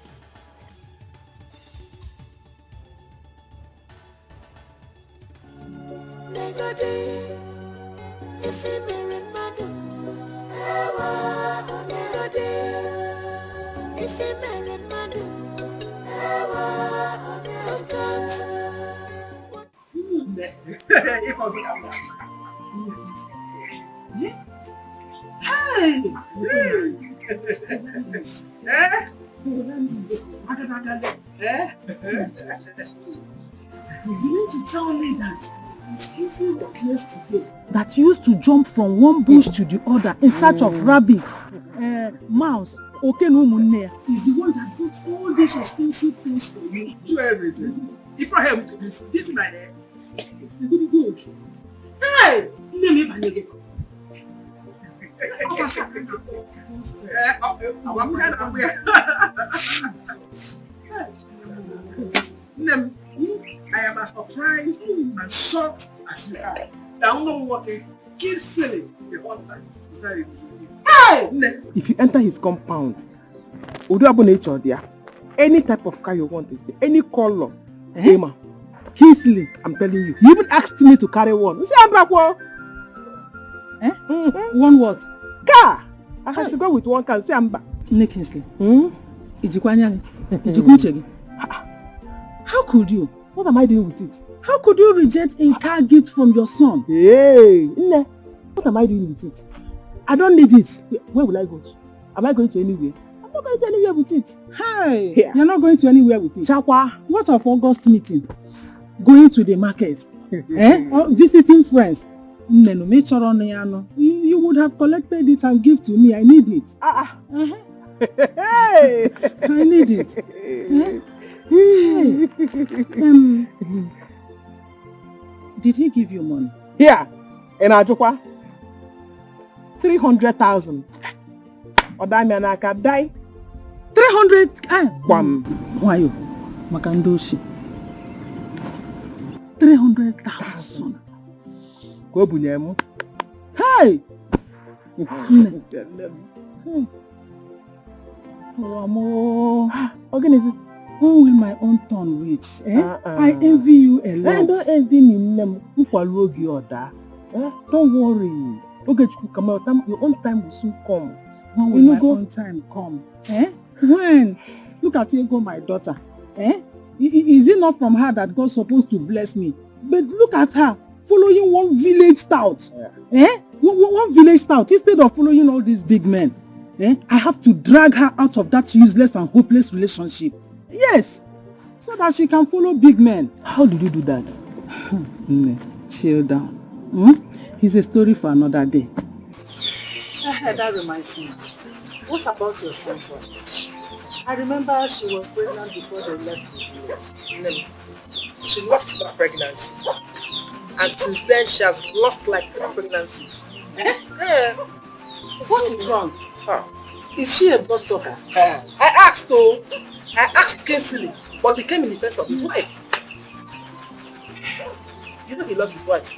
You need to tell me that it's easy the place today that used to jump from one bush to the other in search of rabbits, mouse, is the one that bought all these expensive things for you. Do everything. If I have this is my head. Good. Hey! I am as surprised and shocked as you are. I don't know what a kid silly the whole time. Very Hey! If you enter his compound, any type of car you want is there, any color, Emma, Kingsley, I'm telling you. He even asked me to carry one. You see, I'm back one. One what? Car. I have to go with one car. See, I'm back. Kingsley. How could you? What am I doing with it? How could you reject a car gift from your son? Hey, what am I doing with it? I don't need it. Where will I go to? Am I going to anywhere? I'm not going to anywhere with it. Hi, yeah. You're not going to anywhere with it. Chakwa, what of August meeting? Going to the market? Or visiting friends? You would have collected it and give to me. I need it. Hey! I need it. Hey. Did he give you money? Yeah. In Ajukwa. 300,000. Odamianaka die. 300? One. Why you? Makandoshi. 300,000. Go bunyemu. Hey! Organism. When will my own turn reach? I envy you a lot. Don't envy me. Don't worry. Your own time will soon come. When will my own time come? When? Look at Ego, my daughter. Is it not from her that God's supposed to bless me? But look at her, following one village stout. One village stout instead of following all these big men. I have to drag her out of that useless and hopeless relationship. Yes, so that she can follow big men. How did you do that? Chill down. It's a story for another day. That reminds me. What about your son's wife? I remember she was pregnant before they left the village. No. She lost her pregnancy. And since then, she has lost like 3 pregnancies. Eh? Yeah. What is wrong? Huh. Is she a bloodsucker? I asked Kingsley, but he came in defense of his wife. You know he loves his wife.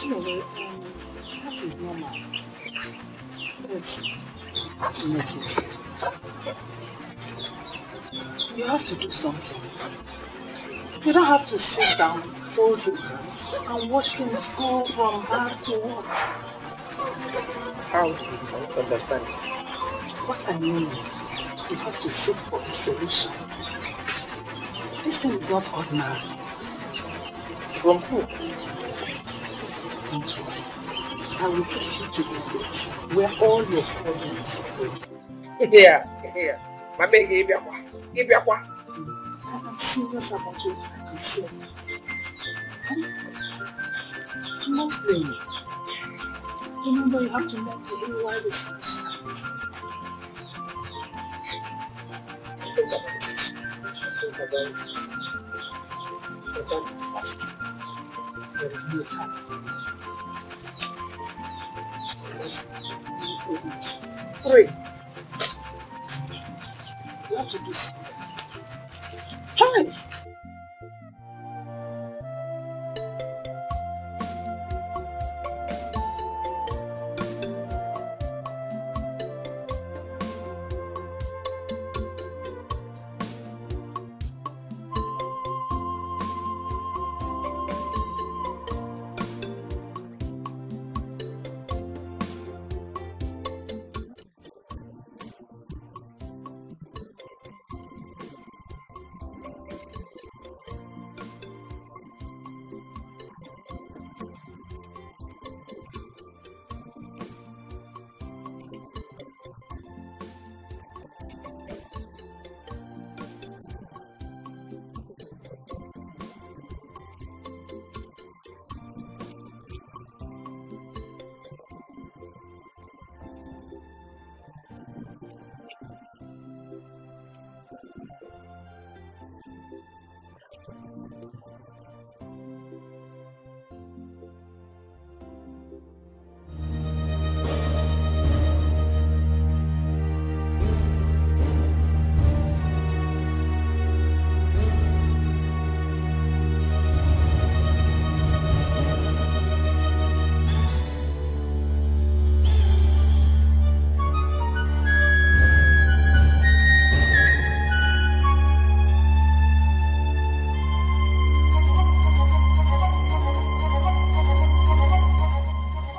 Anyway, that is normal. Let's make it. You have to do something. You don't have to sit down, fold your hands, and watch things go from bad to worse. How do you understand? What I mean is, you have to seek for a solution. This thing is not ordinary. From who? Don't worry. I will take you to a place where all your problems will. Here. My baby, give you a I am serious about what I can say. I'm not playing. Remember, you have to make the AY decision. Think about it. Think about it. Think fast. There is no time. Three. You have to do something. Hi.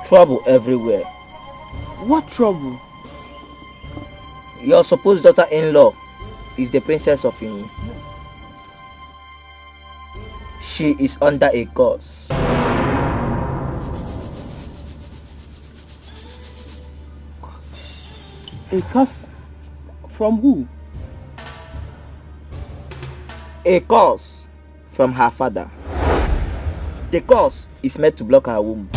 Trouble everywhere. What trouble? Your supposed daughter-in-law is the princess of Onny. She is under a curse. A curse? From who? A curse from her father. The curse is meant to block her womb.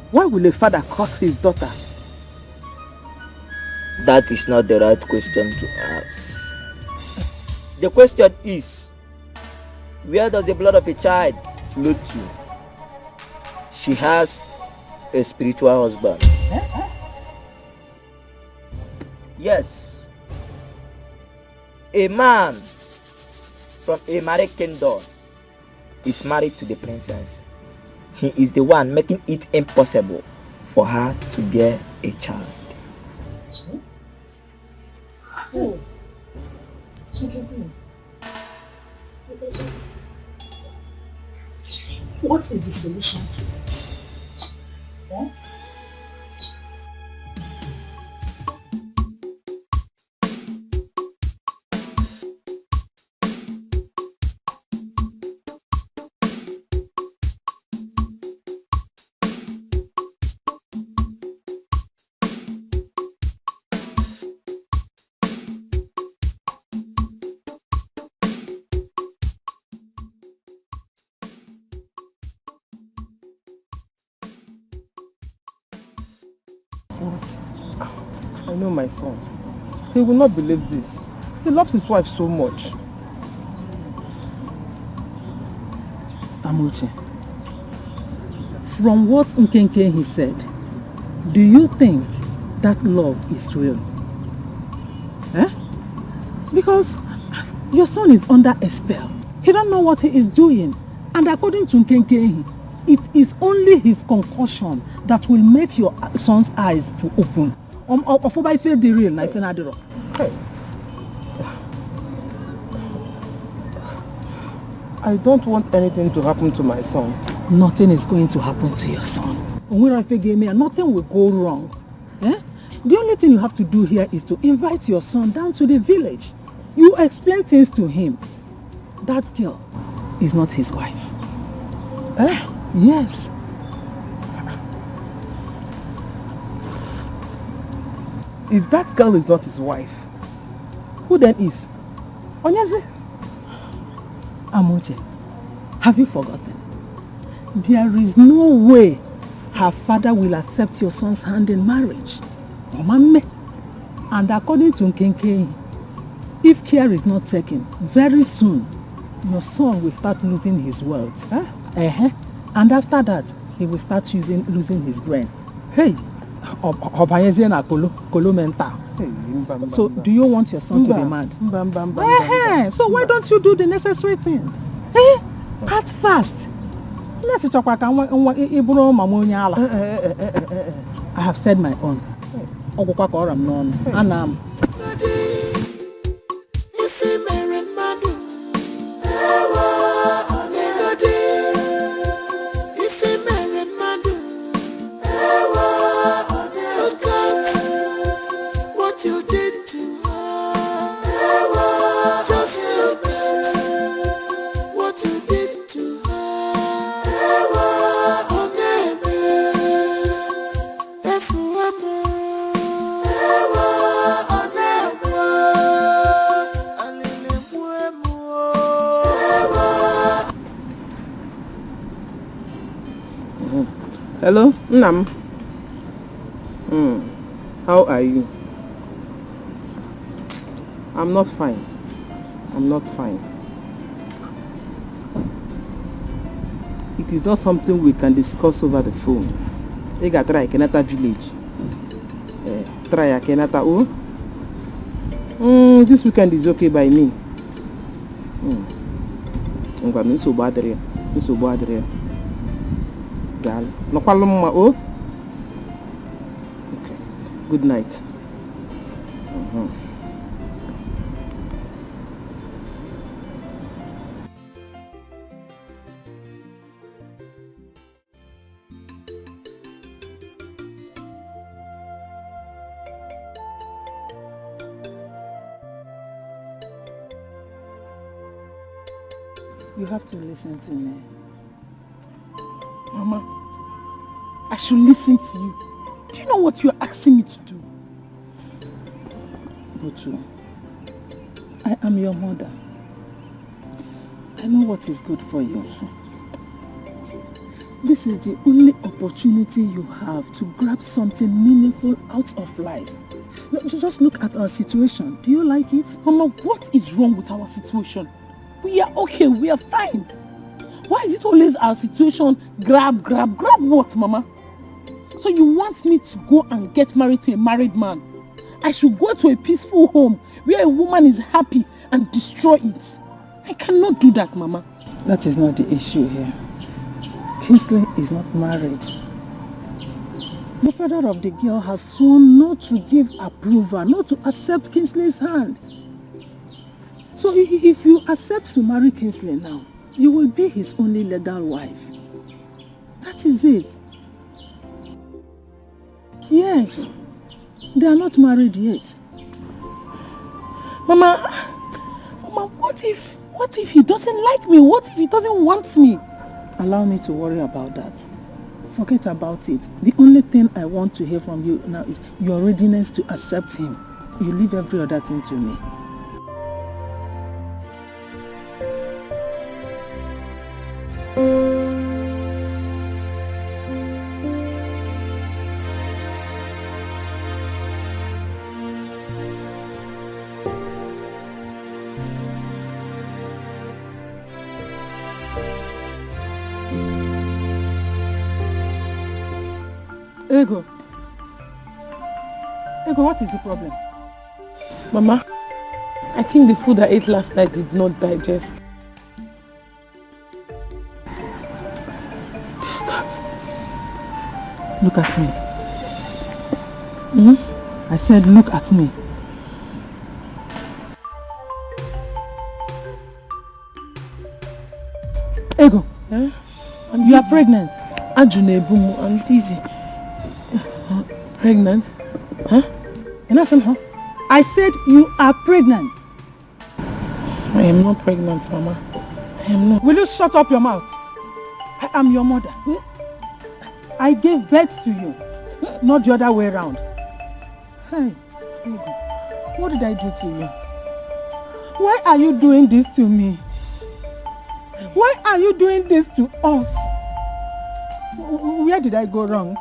Why will a father curse his daughter? That is not the right question to ask. The question is, where does the blood of a child flow to? She has a spiritual husband. Yes. A man from a married kingdom is married to the princess. He is the one making it impossible for her to bear a child. Oh. What is the solution to this? Yeah? What? I know my son. He will not believe this. He loves his wife so much. Amuche, from what Nkenke he said, do you think that love is real? Eh? Because your son is under a spell. He don't know what he is doing. And according to Nkenke, it is only his concussion that will make your son's eyes to open. Hey. I don't want anything to happen to my son. Nothing is going to happen to your son. Nothing will go wrong. Eh? The only thing you have to do here is to invite your son down to the village. You explain things to him. That girl is not his wife. Eh? Yes. If that girl is not his wife, who then is? Onyeze? Amuche, have you forgotten? There is no way her father will accept your son's hand in marriage. And according to Nkenke, if care is not taken, very soon your son will start losing his wealth. Huh? And after that, he will start losing his brain. Hey! So, do you want your son to be mad? So why don't you do the necessary things? Act fast. I have said my own. Anam. Hello, Nam. How are you? I'm not fine. It is not something we can discuss over the phone. They got try Kenata village. Try Kenata. This weekend is okay by me. I'm going to so bad there. No problem, okay. Good night. You have to listen to me. Mama, I should listen to you. Do you know what you're asking me to do? Butu, I am your mother. I know what is good for you. This is the only opportunity you have to grab something meaningful out of life. Just look at our situation. Do you like it? Mama, what is wrong with our situation? We are okay, we are fine. Why is it always our situation grab what, Mama? So you want me to go and get married to a married man? I should go to a peaceful home where a woman is happy and destroy it. I cannot do that, Mama. That is not the issue here. Kingsley is not married. The father of the girl has sworn not to give approval, not to accept Kingsley's hand. So if you accept to marry Kingsley now, you will be his only legal wife. That is it. Yes, they are not married yet. Mama, what if he doesn't like me? What if he doesn't want me? Allow me to worry about that. Forget about it. The only thing I want to hear from you now is your readiness to accept him. You leave every other thing to me. Ego. Ego, what is the problem? Mama, I think the food I ate last night did not digest. Stop. Look at me. I said, look at me. Ego, you are pregnant. Ajunebumu, I'm dizzy. Pregnant? Huh? You're not saying, huh? I said you are pregnant. I am not pregnant, Mama. I am not. Will you shut up your mouth? I am your mother. I gave birth to you, not the other way around. Hey, Ego, what did I do to you? Why are you doing this to me? Why are you doing this to us? Where did I go wrong?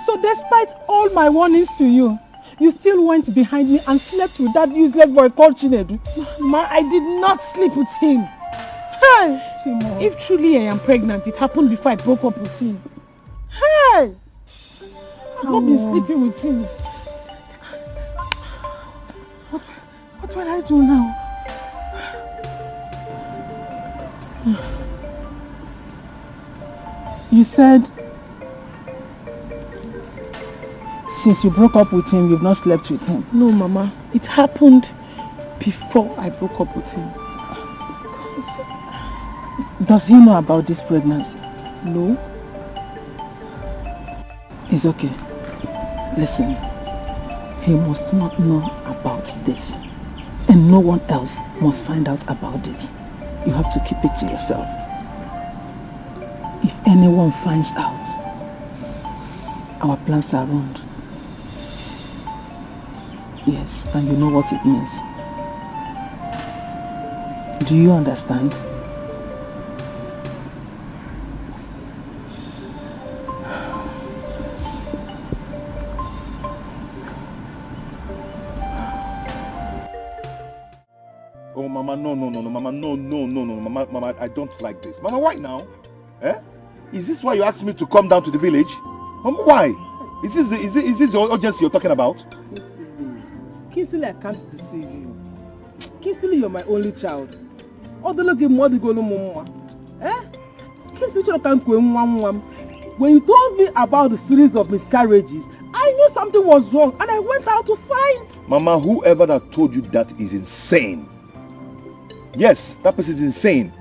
So despite all my warnings to you, you still went behind me and slept with that useless boy called Chinedu. Ma, I did not sleep with him. Hey, Chimo. If truly I am pregnant, it happened before I broke up with him. Hey! I've not been sleeping with him. What will I do now? You said since you broke up with him, you've not slept with him. No, Mama. It happened before I broke up with him. Does he know about this pregnancy? No. It's okay. Listen, he must not know about this. And no one else must find out about this. You have to keep it to yourself. If anyone finds out, our plans are ruined. Yes, and you know what it means. Do you understand? Oh, Mama, no, Mama, no, Mama, I don't like this. Mama, why now? Eh? Is this why you asked me to come down to the village? Mama, why? Is this the urgency you're talking about? Kinsley, I can't deceive you. Kinsley, you're my only child. Eh? Kinsley, when you told me about the series of miscarriages, I knew something was wrong and I went out to find. Mama, whoever that told you that is insane. Yes, that person is insane.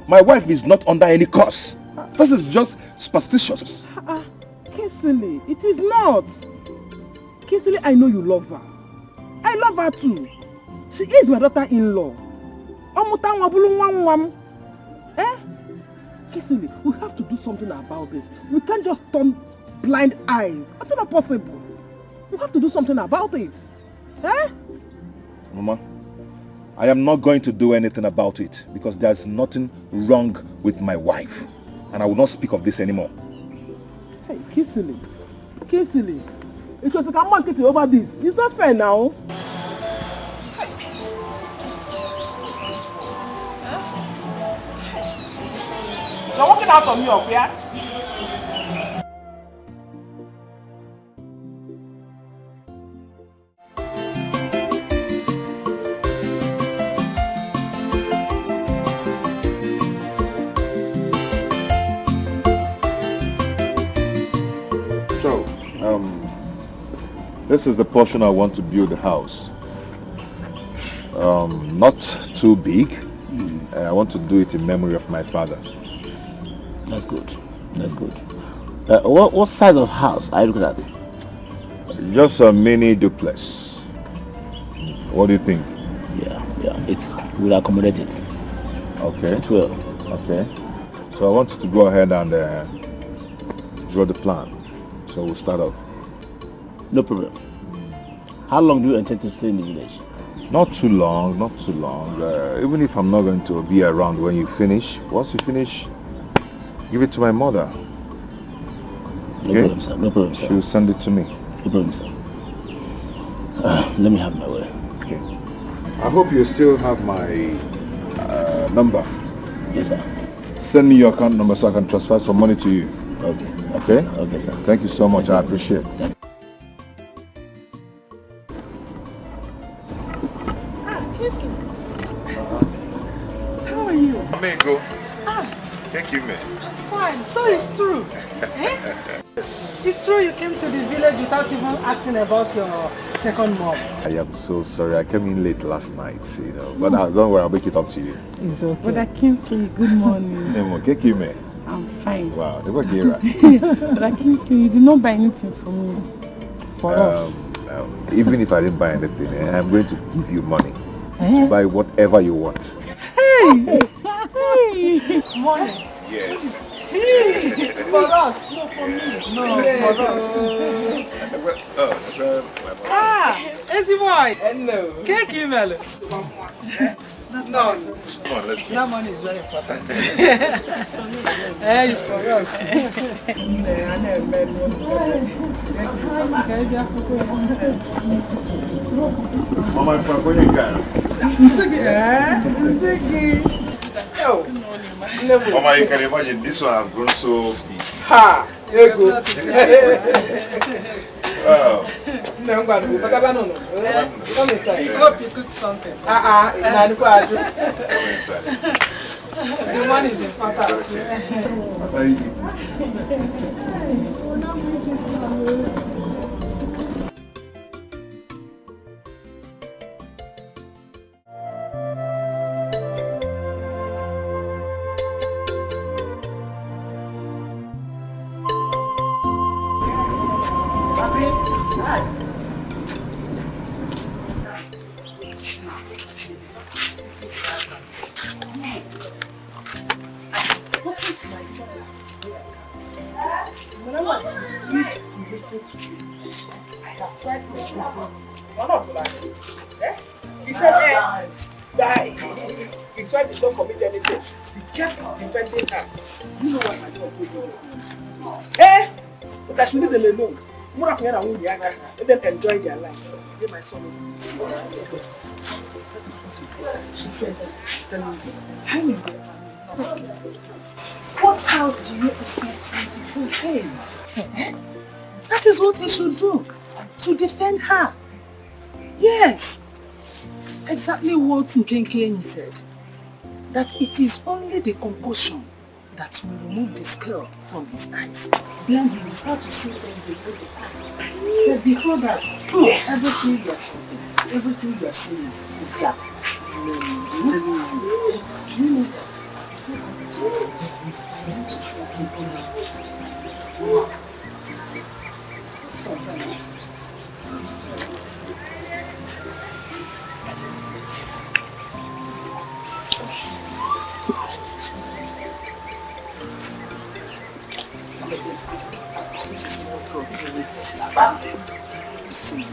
My wife is not under any curse. This is just superstitious. Kinsley, it is not. Kinsley, I know you love her. I love her too. She is my daughter-in-law. Eh? Kinsley, we have to do something about this. We can't just turn blind eyes. That's not possible. We have to do something about it. Eh? Mama, I am not going to do anything about it because there's nothing wrong with my wife. And I will not speak of this anymore. Hey, Kinsley, it was a come get over this. It's not fair now. You're walking out on me up, yeah? So, this is the portion I want to build the house. Not too big. I want to do it in memory of my father. That's good. That's good. What size of house are you looking at? Just a mini duplex. What do you think? Yeah, it will accommodate it. Okay. It will. Okay. So I want you to go ahead and draw the plan. So we'll start off. No problem. How long do you intend to stay in the village? Not too long. Even if I'm not going to be around when you finish, once you finish, give it to my mother. No problem, sir. No problem, sir. She'll send it to me. No problem, sir. Let me have my way. Okay. I hope you still have my number. Yes, sir. Send me your account number so I can transfer some money to you. Okay. Okay? Okay, sir. Thank you so much. I appreciate it. How are you? Amigo. Thank you, man. Fine. So it's true. Eh? It's true you came to the village without even asking about your second mom. I am so sorry. I came in late last night, But don't worry, I'll make it up to you. It's okay. Brother Kingsley, good morning. Thank you, man. I'm fine. Wow, they were here. Brother Kingsley, you did not buy anything for me. For us. Even if I didn't buy anything, I'm going to give you money. Eh? Buy whatever you want. Hey! Hey! Money. Yes. Hey! For us. No, for me. No, for us. Easy boy. Hello. Cake email. No. Come on, let's go. That money is very important. It's for me. It's for us. Mama, I'm going to go. Mama, you can imagine this one have grown so big. Ha! You're good. Wow. No, come inside. I hope you cooked something. The one is important. What are you eating? He said that his wife did not commit anything. He kept defending her. You know what my son told you this morning? But I should leave them alone. Let them enjoy their lives. Let my son know this morning. That is what he did. She said, tell me, what else do you expect him to say? Hey, that is what he should do. To defend her. Yes. Exactly what Nkenkenyi said. That it is only the concussion that will remove the scale from his eyes. Then he will start to see things the way they are. But before that, everything you are talking, everything you are saying is that. You know that before I do this, I want to say sometimes. This is more trouble with see.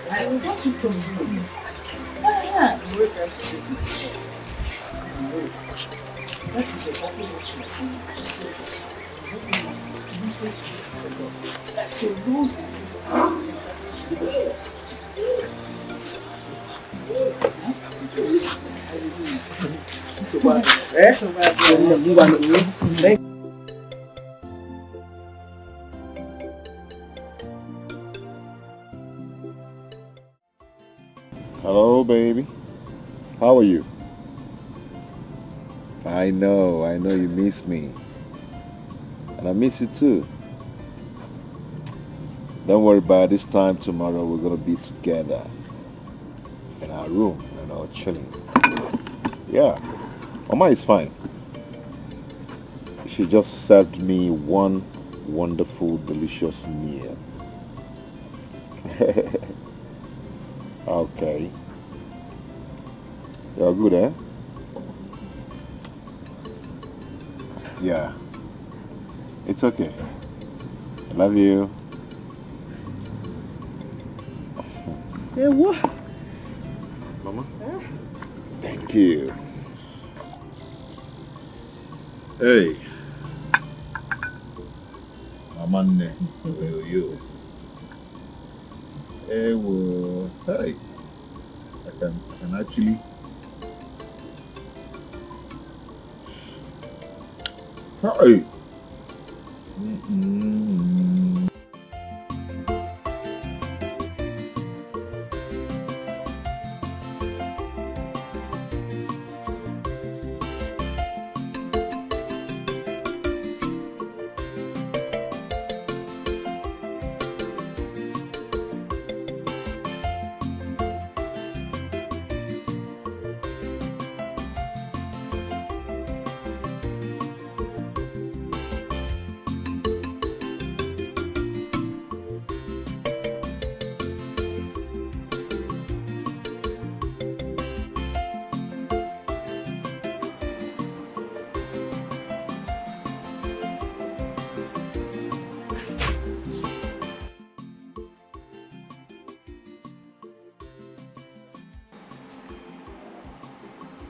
I want to close to you. I'm very trying to save my soul. That is exactly what you are doing to save your soul. You need to forget. So Lord, Hello, baby. How are you? I know you miss me. And I miss you too. Don't worry about it. This time tomorrow we're gonna be together in our room, chilling. Yeah, Mama is fine. She just served me one wonderful, delicious meal. Okay. You're good, eh? Yeah. It's okay. I love you. Hey, what? Mama? Thank you. Hey. Mama, where are you? Hey, well, hey. I can actually. Hey.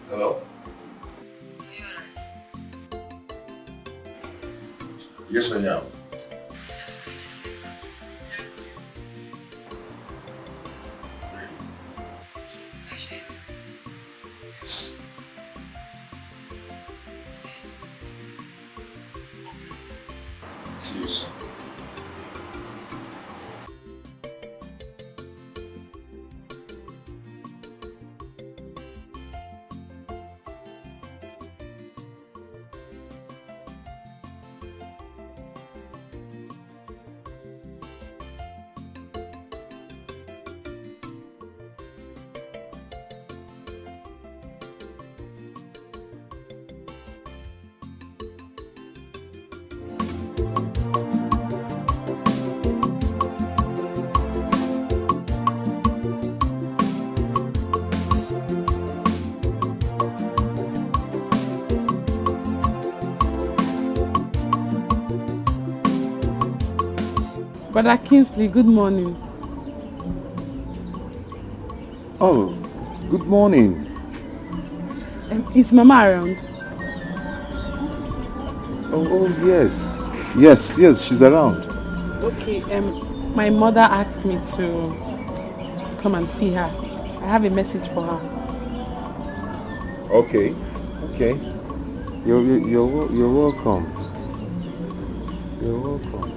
Hello? Yes, I am. Yes. See you soon. Brother Kingsley, good morning. Oh, good morning. Is Mama around? Oh, yes. Yes, she's around. Okay, my mother asked me to come and see her. I have a message for her. Okay. You're welcome. You're welcome.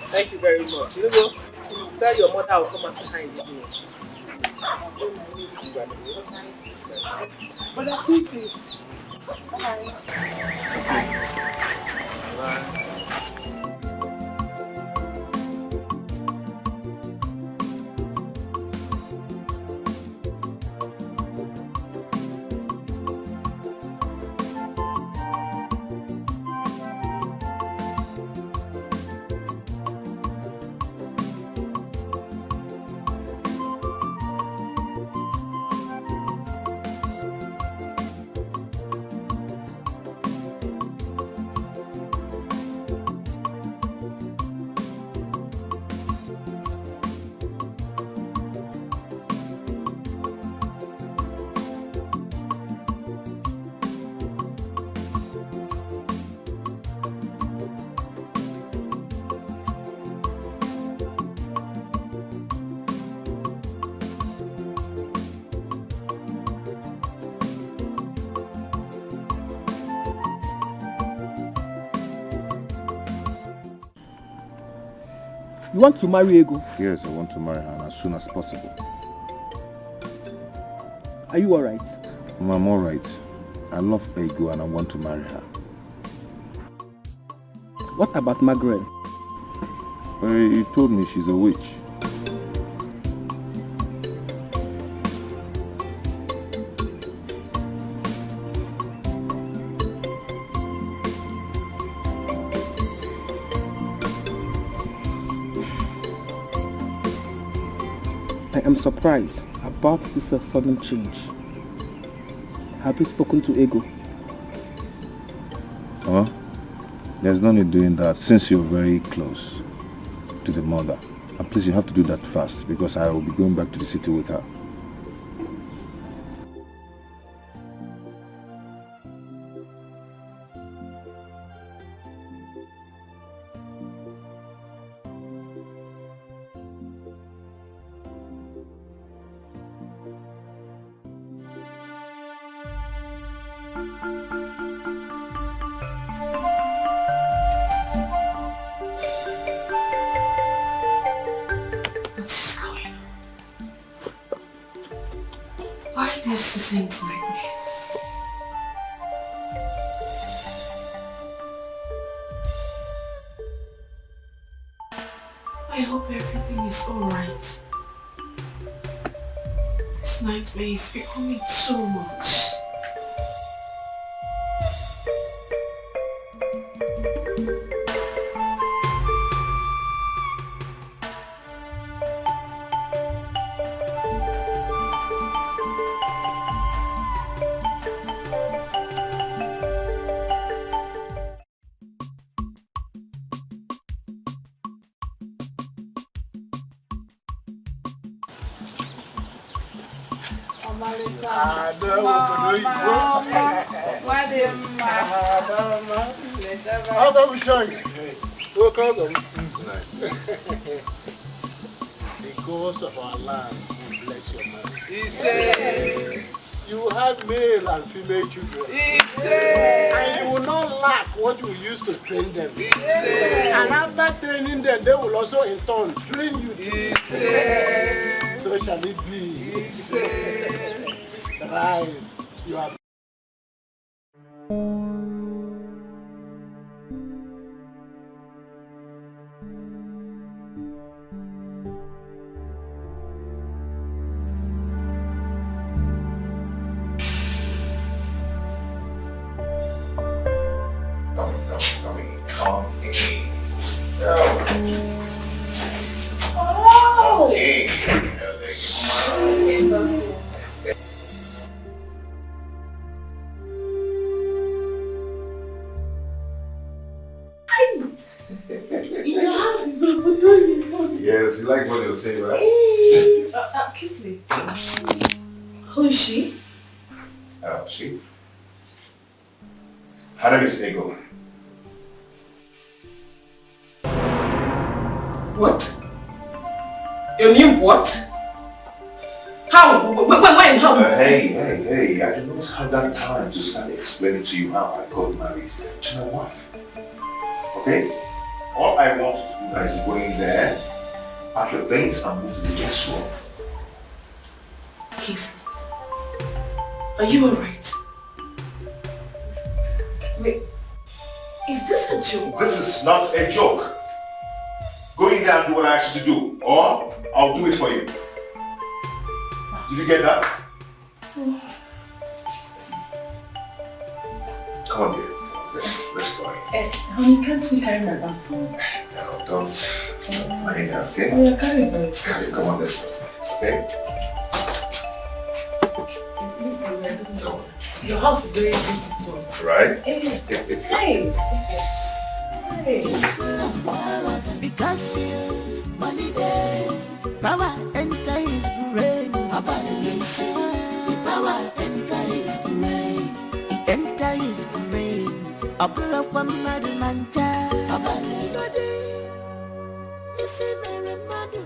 Thank you very much. You know, tell your mother I'll come and say hi in the evening. But I think it's... You want to marry Ego? Yes, I want to marry her as soon as possible. Are you alright? I'm alright. I love Ego and I want to marry her. What about Margaret? He told me she's a witch. I am surprised about this sudden change. Have you spoken to Ego? Huh? There's no need doing that since you're very close to the mother. And please, you have to do that fast because I will be going back to the city with her. This isn't nightmares. I hope everything is alright. This nightmare is becoming too much. The gods of our land will bless your marriage. You have male and female children. And you will not lack what you used to train them. And after training them, they will also in turn train you too. So shall it be. Rise. You are. Yes, you like what you're saying, right? Kizzy. Who is she? She? Her name is Ego. What? Your name what? How? When? How? Hey, I do not have that time to start explaining to you how I got married to my wife. Okay? All I want you to do is go in there, pack your things and move to the guest room. Kingsley, are you alright? Wait, is this a joke? This is not a joke. Go in there and do what I asked you to do, or I'll do it for you. Did you get that? Come on, dear. Let's go in. Honey, can't you carry my bag for me? No, don't mind her, okay? Oh, yeah, carry it. Come on, let's go. Okay? Your house is very beautiful. Right? Hey. Because you money day, power enter his brain. The power enter his brain. It enter his brain. A pull up one mother manja. If he marry madu,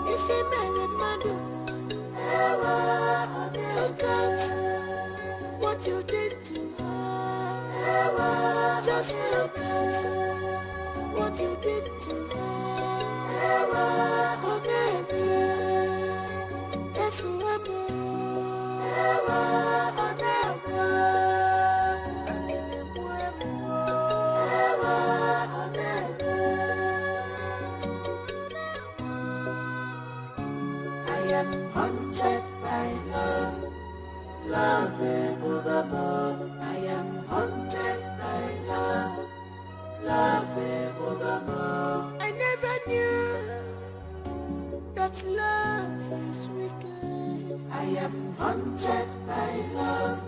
if he marry madu, look at what you did to her. Just look at what you did to her. Oh baby, if you ever, oh never. I am haunted by love, love evermore. I am haunted by love, love evermore. I never knew that love is wicked. I am haunted by love,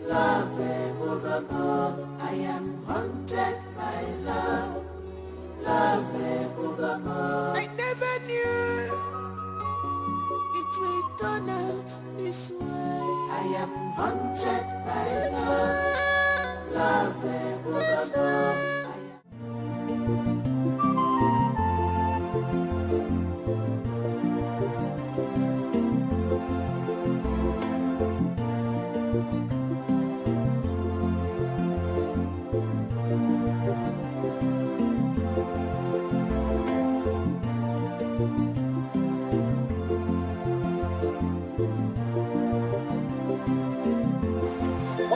love evermore. I am haunted by love, love evermore. I never knew it will turn out this way. I am haunted by love, love evermore.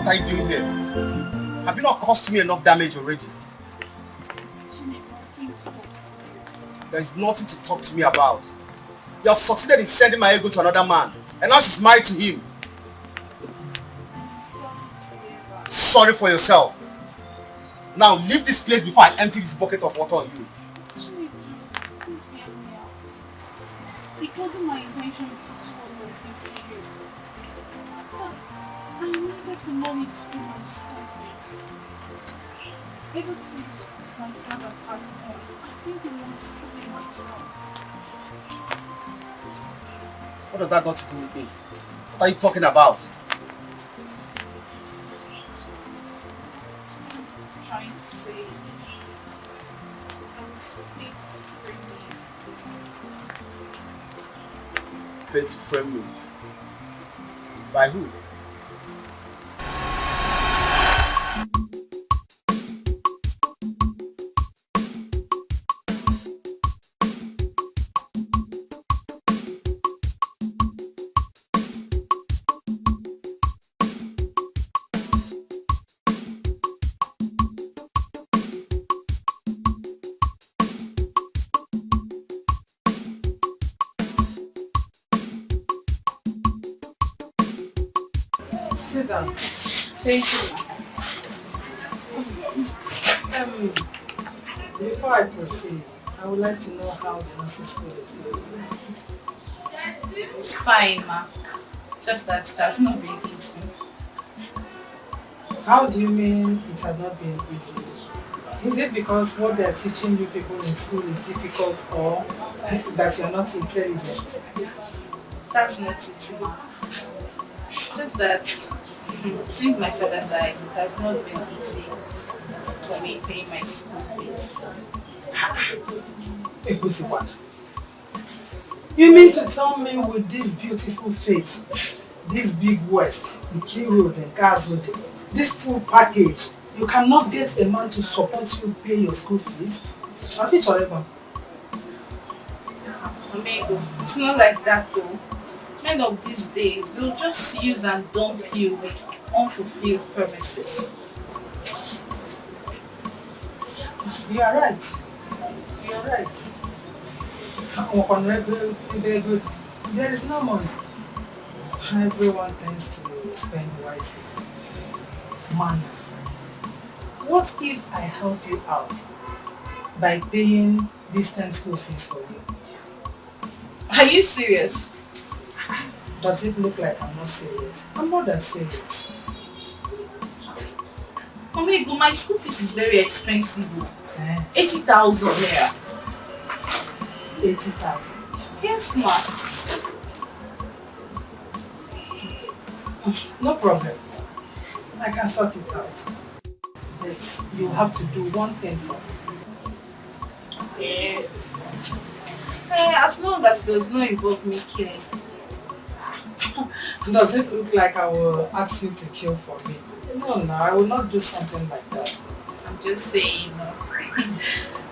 are you doing here? Have you not caused me enough damage already? There is nothing to talk to me about. You have succeeded in sending my ego to another man, and now she's married to him. Sorry for yourself. Now leave this place before I empty this bucket of water on you. It wasn't my intention to do all of it to you. But I needed the money to pay my school fees. Ever since my father passed on, I've been the one schooling myself. What does that got to do with me? What are you talking about? I'm trying to say it. I was paid to free me. Paid to frame me. By who? Sit down. Thank you. Before I proceed, I would like to know how the nursing school is going. It's fine, ma. Just that it has not been easy. How do you mean it has not been easy? Is it because what they are teaching you people in school is difficult, or that you are not intelligent? That's not it, ma. Just that since my father died, it has not been easy for me paying my school fees. You mean to tell me with this beautiful face, this big waist, the key road and gas road, this full package, you cannot get a man to support you pay your school fees? I think forever. Amigo, it's not like that though. End of these days, they'll just use and dump you with unfulfilled promises. You are right. You are right. Very good. There is no money. Everyone tends to spend wisely. Man, what if I help you out by paying this time school fees for you? Are you serious? Does it look like I'm not serious? I'm more than serious. Amigo, my school fees is very expensive. 80,000 naira. 80,000? Yes, ma. No problem. I can sort it out. But you have to do one thing for me. Yeah. As long as does not involve me killing. Does it look like I will ask you to kill for me? No, I will not do something like that. I'm just saying.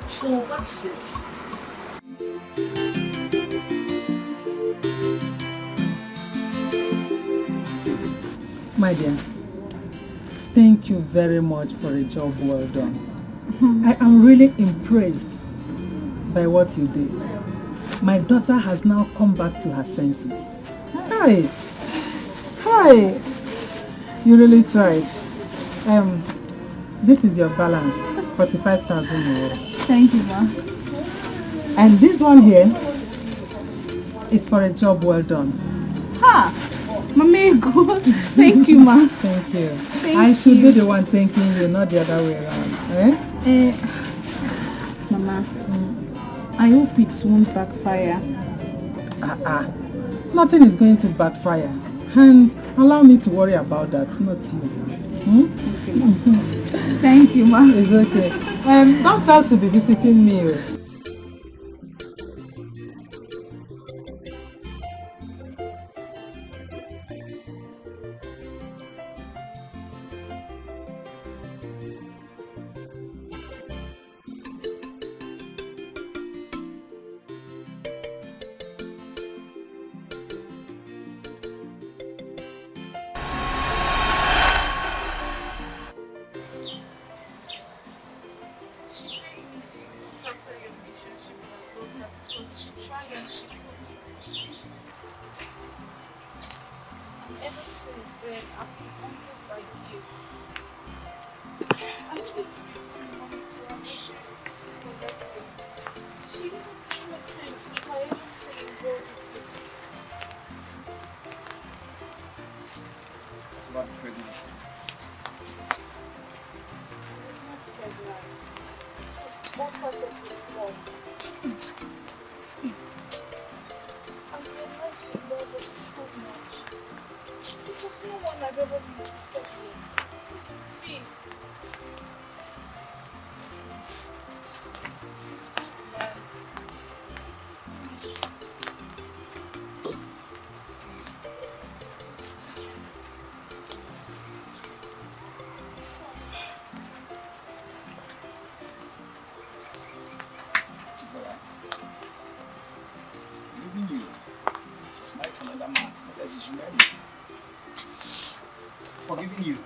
So what's it? My dear, thank you very much for a job well done. I am really impressed by what you did. My daughter has now come back to her senses. Hi! Hi! You really tried. This is your balance, 45,000 naira. Thank you, ma. And this one here is for a job well done. Ha! Mamigo, thank you, ma. Thank you. I should be the one thanking you, not the other way around. Mama, I hope it won't backfire. Nothing is going to backfire. And allow me to worry about that, not you. Thank you, ma. It's okay. Don't fail to be visiting me. course, she tried and she couldn't. And ever since then, I've been haunted by guilt. I tried to become mommy to her, but she refused to connect it. She even threatened if I ever say a word with it. About pregnancy. It was not pregnant. It was all part of the plot. I realized she loved us so much. Because no one has ever resisted me. Deep. Leaving you. It's night to another man. Unless it's ready. Forgiving you.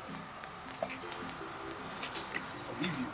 Forgive you.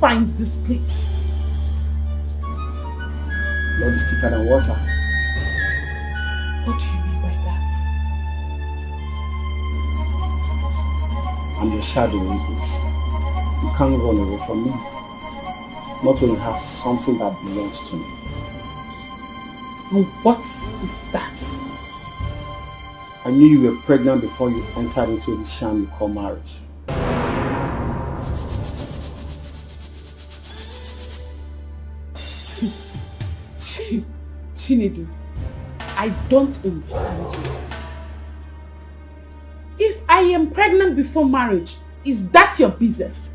Find this place. Blood is thicker than water. What do you mean by that? I'm your shadow, Igbo. You can't run away from me. Not when you have something that belongs to me. And what is that? I knew you were pregnant before you entered into this sham you call marriage. Chinedu, I don't understand you. If I am pregnant before marriage, is that your business?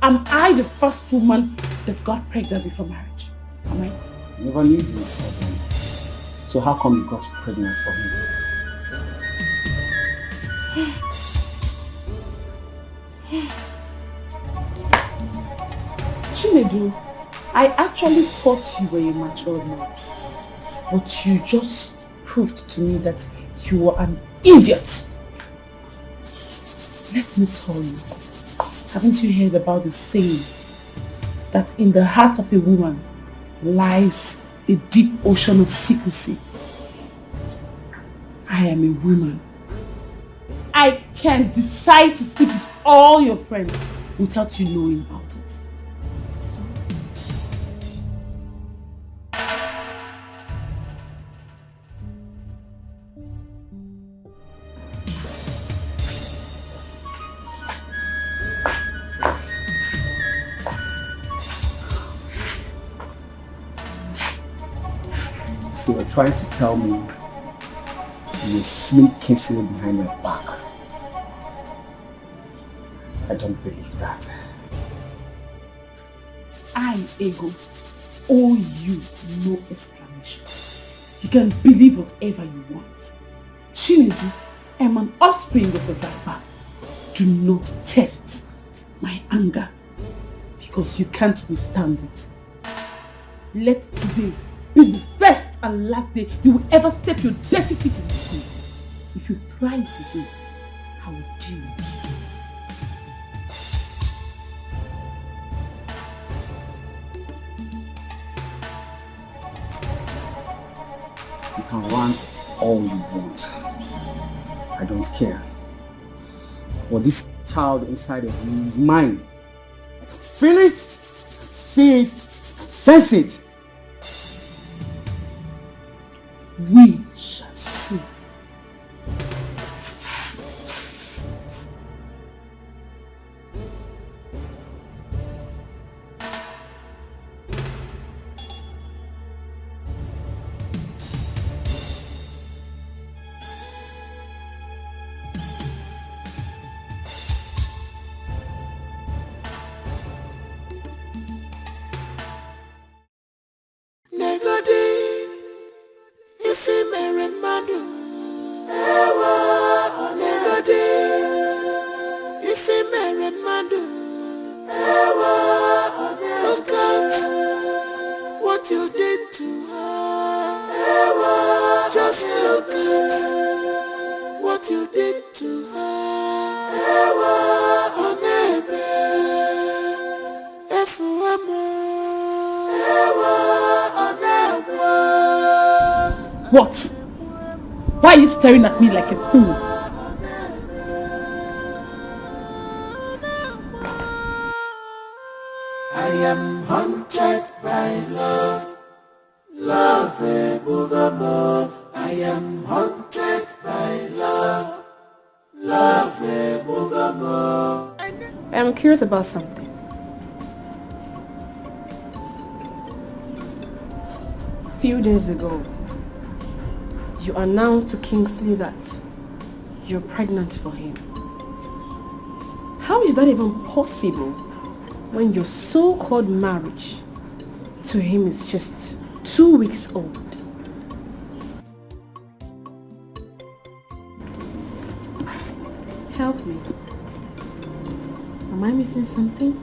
Am I the first woman that got pregnant before marriage? Am I? I never knew you before then. So how come you got pregnant for him? Chinedu, I actually thought you were a mature man. But you just proved to me that you were an idiot. Let me tell you, haven't you heard about the saying that in the heart of a woman lies a deep ocean of secrecy? I am a woman. I can decide to sleep with all your friends without you knowing about it. So you're trying to tell me you seen Kingsley behind my back? I don't believe that. I, Ego, owe you no explanation. You can believe whatever you want. Chinedu, I am an offspring of the Viper. Do not test my anger because you can't withstand it. Let today be the first and last day you will ever step your dirty feet in this room. If you try it again, I will deal with you. You can rant all you want. I don't care. But this child inside of me is mine. I can feel it, see it, and sense it. We shall see. What? Why are you staring at me like a fool? I am haunted by love, love Bugamo. I am haunted by love, love Bugamo. I'm curious about something. A few days ago, you announced to Kingsley that you're pregnant for him. How is that even possible when your so-called marriage to him is just 2 weeks old? Help me. Am I missing something?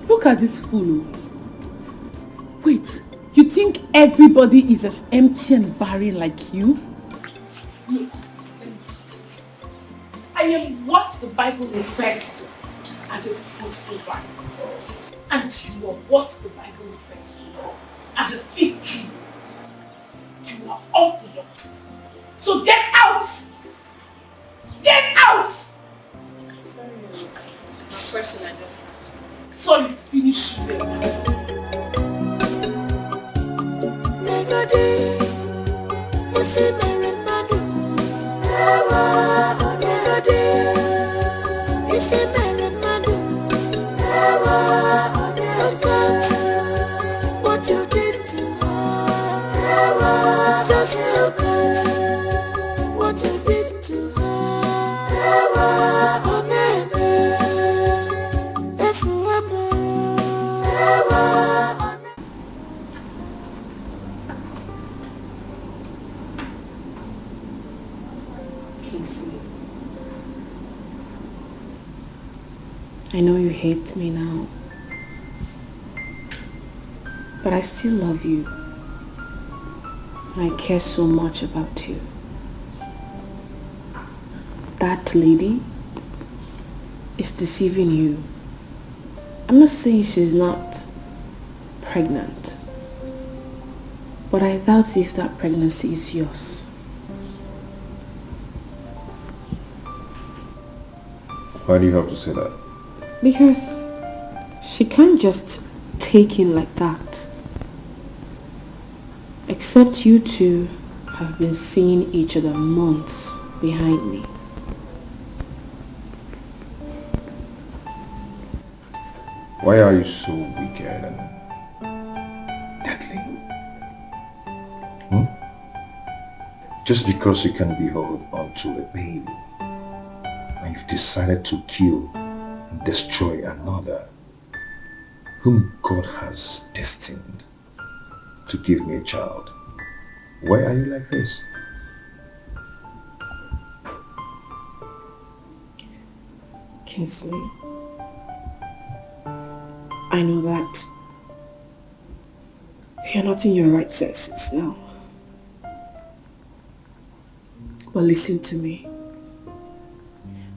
Look at this fool. Wait, you think everybody is as empty and barren like you? Look, I am what the Bible refers to as a fruitful vine. And you are what the Bible refers to as a fig tree. You are unproductive. So get out! Get out! Sorry, my question I just asked. Sorry, finish it. What you did to her. Just look at what you did to her. I know you hate me now, but I still love you. And I care so much about you. that lady is deceiving you. I'm not saying she's not pregnant, but I doubt if that pregnancy is yours. Why do you have to say that? Because she can't just take in like that. Except you two have been seeing each other months behind me. Why are you so wicked and deadly? Just because you can be held onto a baby and you've decided to kill and destroy another whom God has destined to give me a child. Why are you like this? Kinsley, I know that you're not in your right senses now. But listen to me.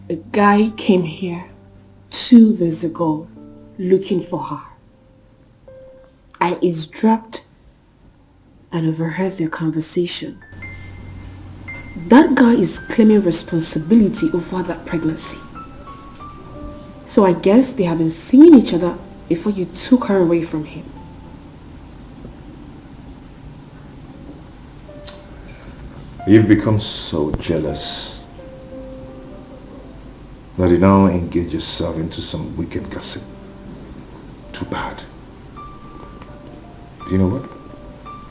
A guy came here 2 days ago looking for her. I eavesdropped and overheard their conversation. That guy is claiming responsibility over that pregnancy. So I guess they have been seeing each other before you took her away from him. You've become so jealous that you now engage yourself into some wicked gossip. Too bad. Do you know what?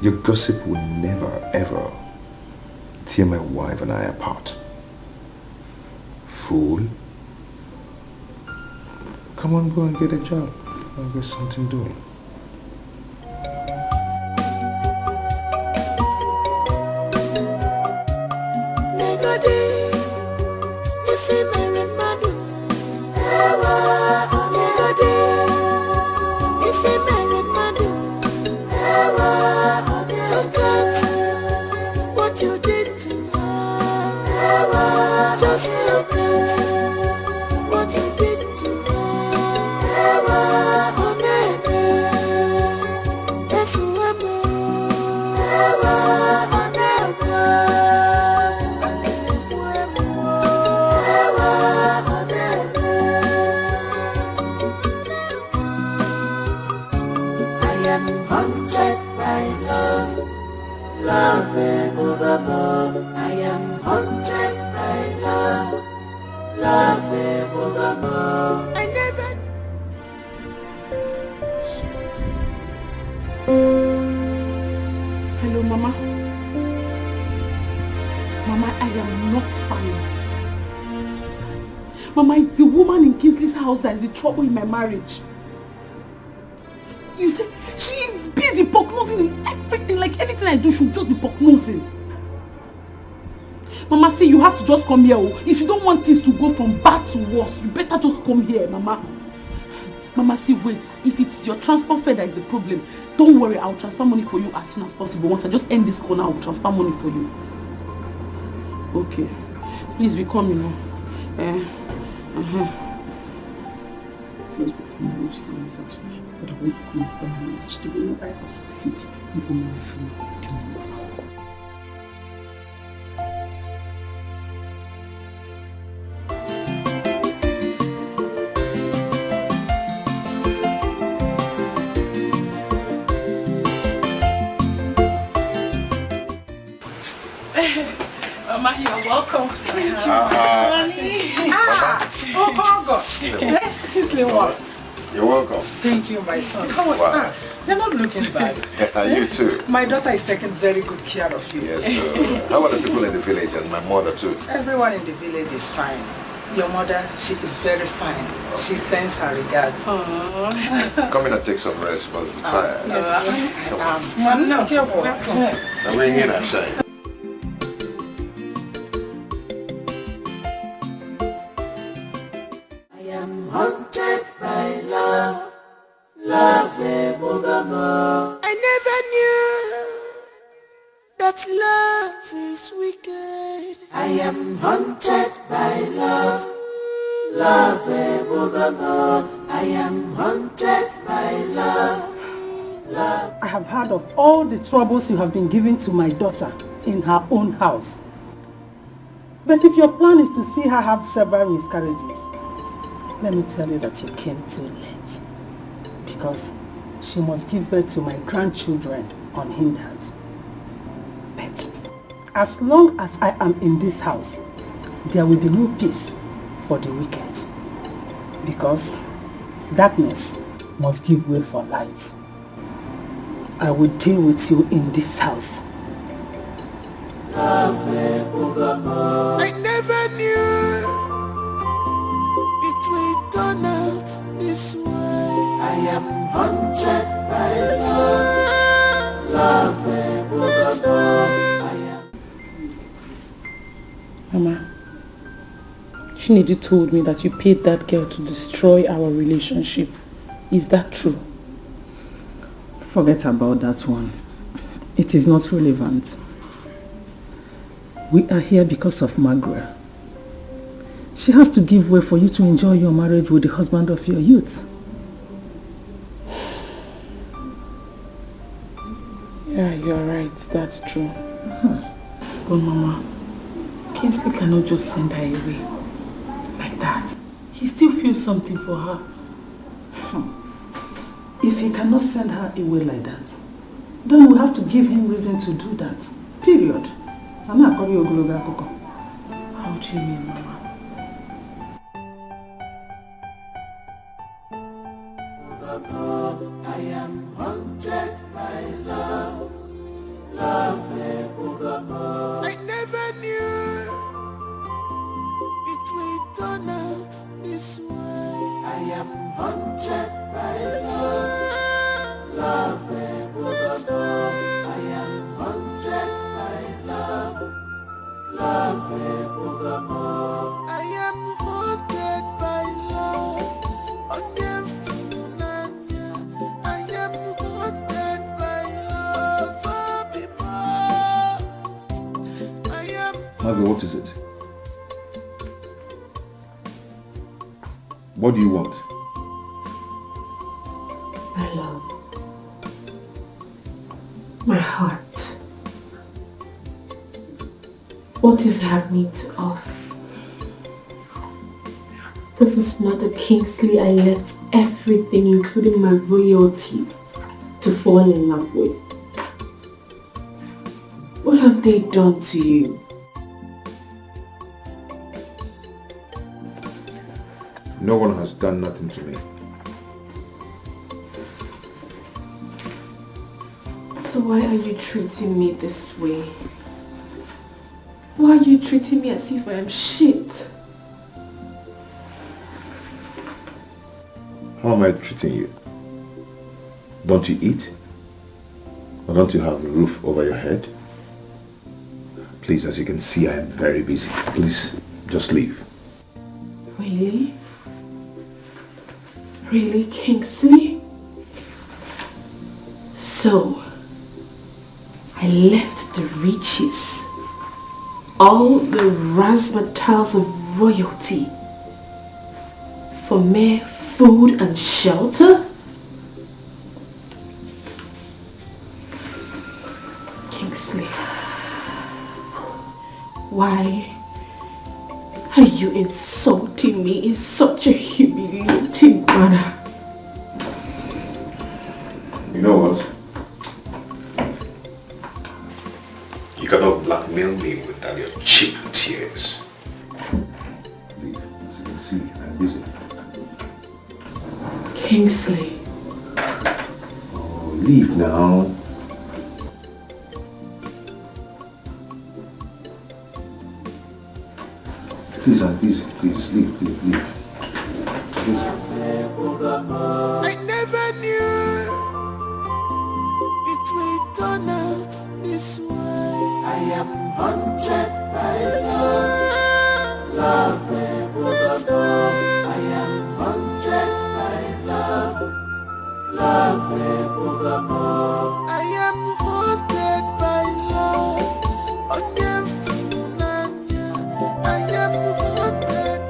Your gossip will never ever tear my wife and I apart. Fool. Come on, go and get a job. I'll get something doing. Hello, Mama. Mama, I am not fine. Mama, it's the woman in Kingsley's house that is the trouble in my marriage. You say she is busy poke-nosing in everything, like anything I do, she'll just be poke-nosing. Mama, see, you have to just come here. If you don't want things to go from bad to worse, you better just come here, Mama. Mama, see, wait. If it's your transport fare that is the problem, don't worry, I'll transfer money for you as soon as possible. Once I just end this corner, I'll transfer money for you. Okay. Please be coming now. Please be coming. Which thing is that? But I want to come after marriage. The way I have to sit before my friend. Mama, you're welcome to my house. Oh God. Kingsley, what? You're welcome. Thank you, my son. How are you? Wow. You're not looking bad. You too. My daughter is taking very good care of you. Yes, how about the people in the village and my mother too? Everyone in the village is fine. Your mother, she is very fine. She sends her regards. Come in and take some rest. You must be tired. Come on. No, careful. Now bring in and shine. Haunted by love, love evermore. I never knew that love is wicked. I am haunted by Love, I am haunted by love. Love. I have heard of all the troubles you have been giving to my daughter in her own house. But if your plan is to see her have several miscarriages, let me tell you that you came too late. Because she must give birth to my grandchildren unhindered. But as long as I am in this house, there will be no peace for the wicked. Because darkness must give way for light. I will deal with you in this house. I never knew it would turn out this way. I am haunted by love. Mama, Chinedu told me that you paid that girl to destroy our relationship. Is that true? Forget about that one. It is not relevant. We are here because of Margaret. She has to give way for you to enjoy your marriage with the husband of your youth. Yeah, you're right. That's true. But Mama, Kingsley cannot just send her away like that. He still feels something for her. If he cannot send her away like that, then we have to give him reason to do that. Period. How do you mean, Mama? I am haunted by love. Love, I never knew it would turn out this way. I am haunted by love. Love, I am haunted by love. Love, I am haunted by love. I am haunted by love. Margaret, what is it? What do you want? My love. My heart. What is happening to us? This is not the Kingsley I left everything, including my royalty, to fall in love with. What have they done to you? No one has done nothing to me. So why are you treating me this way? Why are you treating me as if I am shit? How am I treating you? Don't you eat? Or don't you have a roof over your head? Please, as you can see, I am very busy. Please, just leave. Really? Really, Kingsley? So, I left the riches, all the razzmatazz of royalty, for mere food and shelter? Kingsley, why are you insulting me in such a humiliating manner? You know what? You cannot blackmail me with that your cheap tears. Leave. As you can see, I'm busy. Kingsley. Oh, leave now. Please, I'm busy. Please, leave, leave, leave. Please. I never knew it would turn out this way. I am haunted by love. Love, I am haunted by love. Love, I am haunted by love. I am haunted.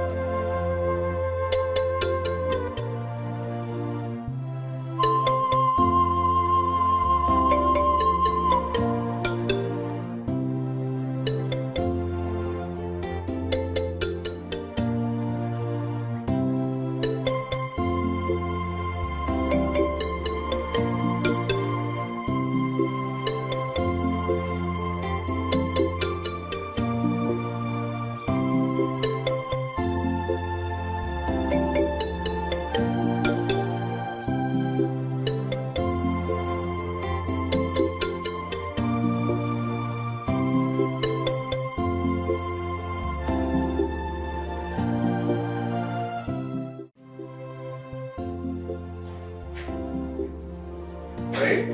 Honey?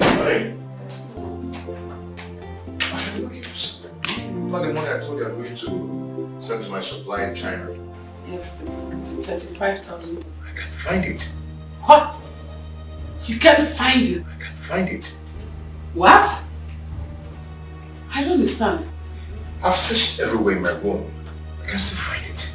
Honey? I'm looking for something. Not the money I told you I'm going to send to my supplier in China. Yes, the 35,000. I can't find it. What? You can't find it? I can't find it. What? I don't understand. I've searched everywhere in my room. I can't still find it.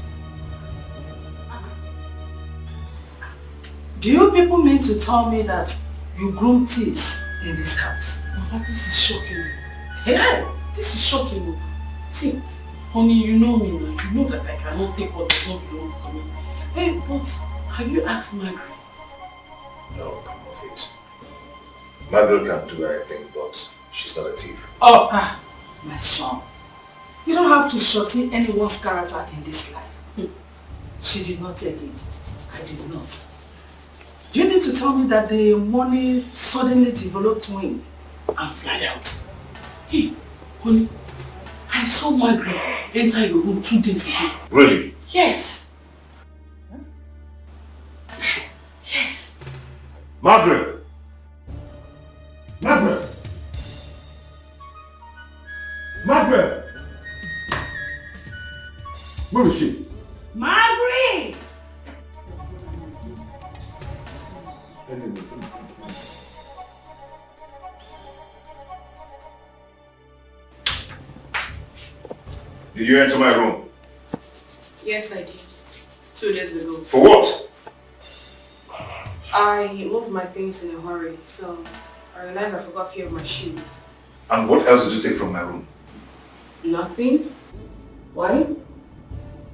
Do you people mean to tell me that you groom thieves in this house? This is shocking me. Hey, this is shocking me. See, honey, you know me now. You know that I cannot take what does not belong to me. Hey, but have you asked Margaret? No, come off it. Margaret can do anything, but she's not a thief. Oh, my son. You don't have to shorty anyone's character in this life. She did not take it. I did not. You need to tell me that the money suddenly developed wing and fly out. Hey, honey, I saw Margaret enter your room 2 days ago. Really? Yes. You sure? Yes. Margaret! Margaret! Margaret! Where is she? Margaret! Did you enter my room? Yes, I did. 2 days ago. For what? I moved my things in a hurry, so I realized I forgot a few of my shoes. And what else did you take from my room? Nothing. Why?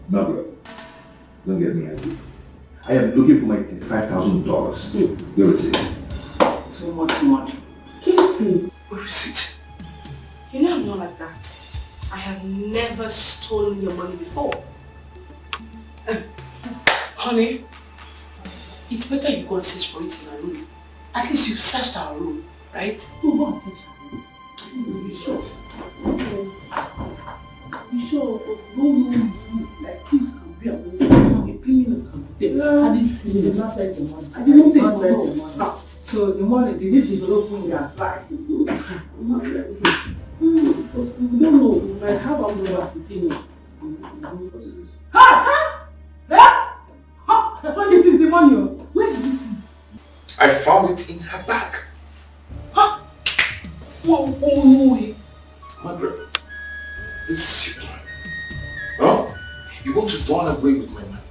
Margaret, don't get me angry. I am looking for my $5,000. Where is it? Too much money. Kingsley. Where is it? You know I'm not like that. I have never stolen your money before. Honey, it's better you go and search for it in our room. At least you've searched our room, right? So go and search our room. You sure? You sure? No one is like thieves can be a criminal can be there. How did you feel? You did not take the money. I did not take the money. So the money, did it develop when you applied? Because we don't know, we might have our numbers between us. What is this? What is this, the money? Where did you see it? I found it in her bag. Huh? Oh, no. Margaret, this is your plan. Huh? You want to run away with my money.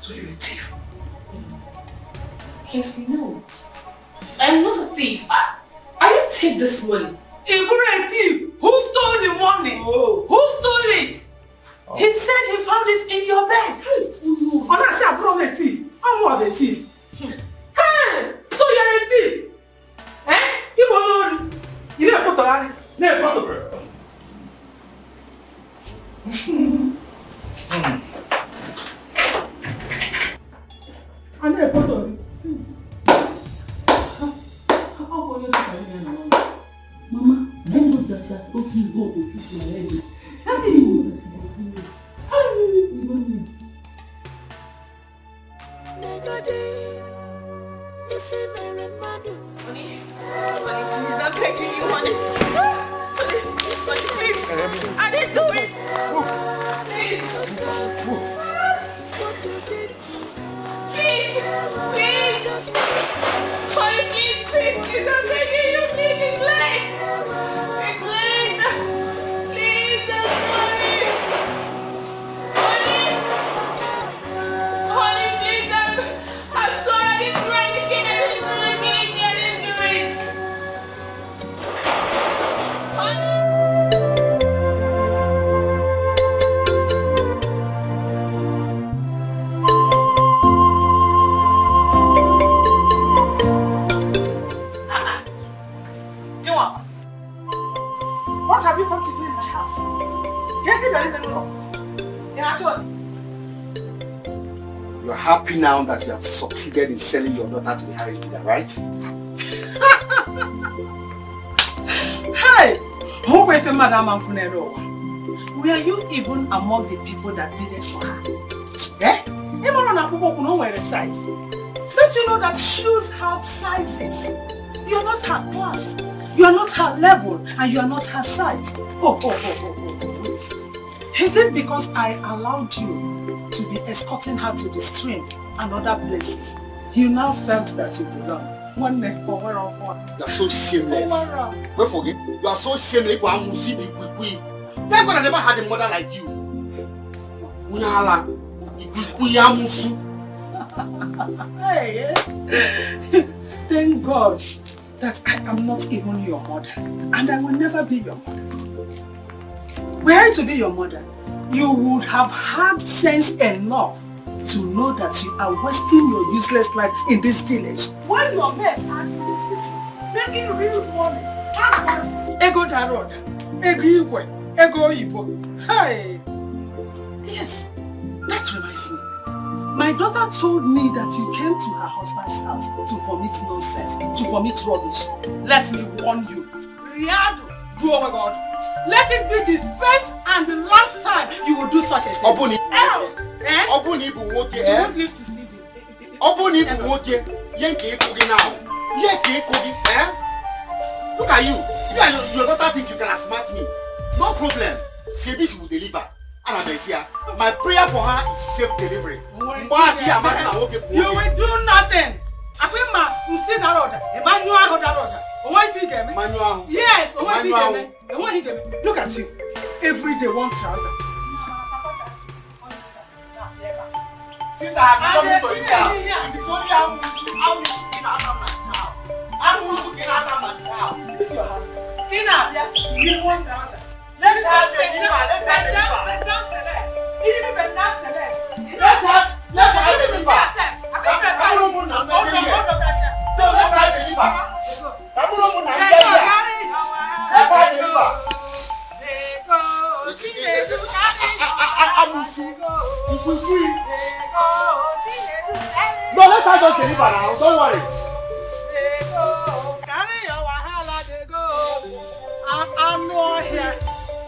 So you're a thief. Kingsley, no. I'm not a thief. I didn't take this money. You're a thief. Who stole the money? Oh. Who stole it? Oh. He said he found it in your bed. Oh, no. And I said I'm a thief. I'm not a thief. Hey! So you're a thief? Eh? You didn't put on it. Never put on I never put on it. Mama, I know that she has got his God to shoot my head. How do you know that she has done it? How do you know Please, I'm begging you, honey. Please, I didn't do it. Please. Please. Honey, please, I'm begging you, please, it's late. It's late. Please, I'm sorry. Honey, please, I'm sorry, I didn't do anything, I didn't do it. What have you come to do in the house? You're happy now that you have succeeded in selling your daughter to the highest bidder, right? Hey! Who was the Madam Amfunero? Were you even among the people that bidded for her? Eh? You don't know where the size. Look Don't you know that shoes have sizes? You're not her class. You're not her level. And you're not her size. Oh, wait. Is it because I allowed you to be escorting her to the stream and other places? You now felt that you belong. One neck for her or what? You are so shameless. Don't forget, you are so shameless. Thank God I never had a mother like you. Hey, thank God that I am not even your mother. And I will never be your mother. Were I to be your mother, you would have had sense enough to know that you are wasting your useless life in this village. While your mates are in the city, making real money. Ego Daroda, Ego Igwe, Ego Ibo. Hey! Yes, that reminds me. My daughter told me that you came to her husband's house to vomit nonsense, to vomit rubbish. Let me warn you. Riado, oh my God. Let it be the first and the last time you will do such a thing. Else, you won't live to see this. Look at you. Your daughter think you can smart me. No problem. She will deliver. My prayer for her is safe delivery. You will do nothing. Yes, look at you. Every day one trouser. Since I have come into this house, it is only I'm looking out of my house. I'm looking out of my house. Is this your house? You want trouser. Let her deliver. Let her deliver. No, let her just deliver now. Don't worry. I'm not here.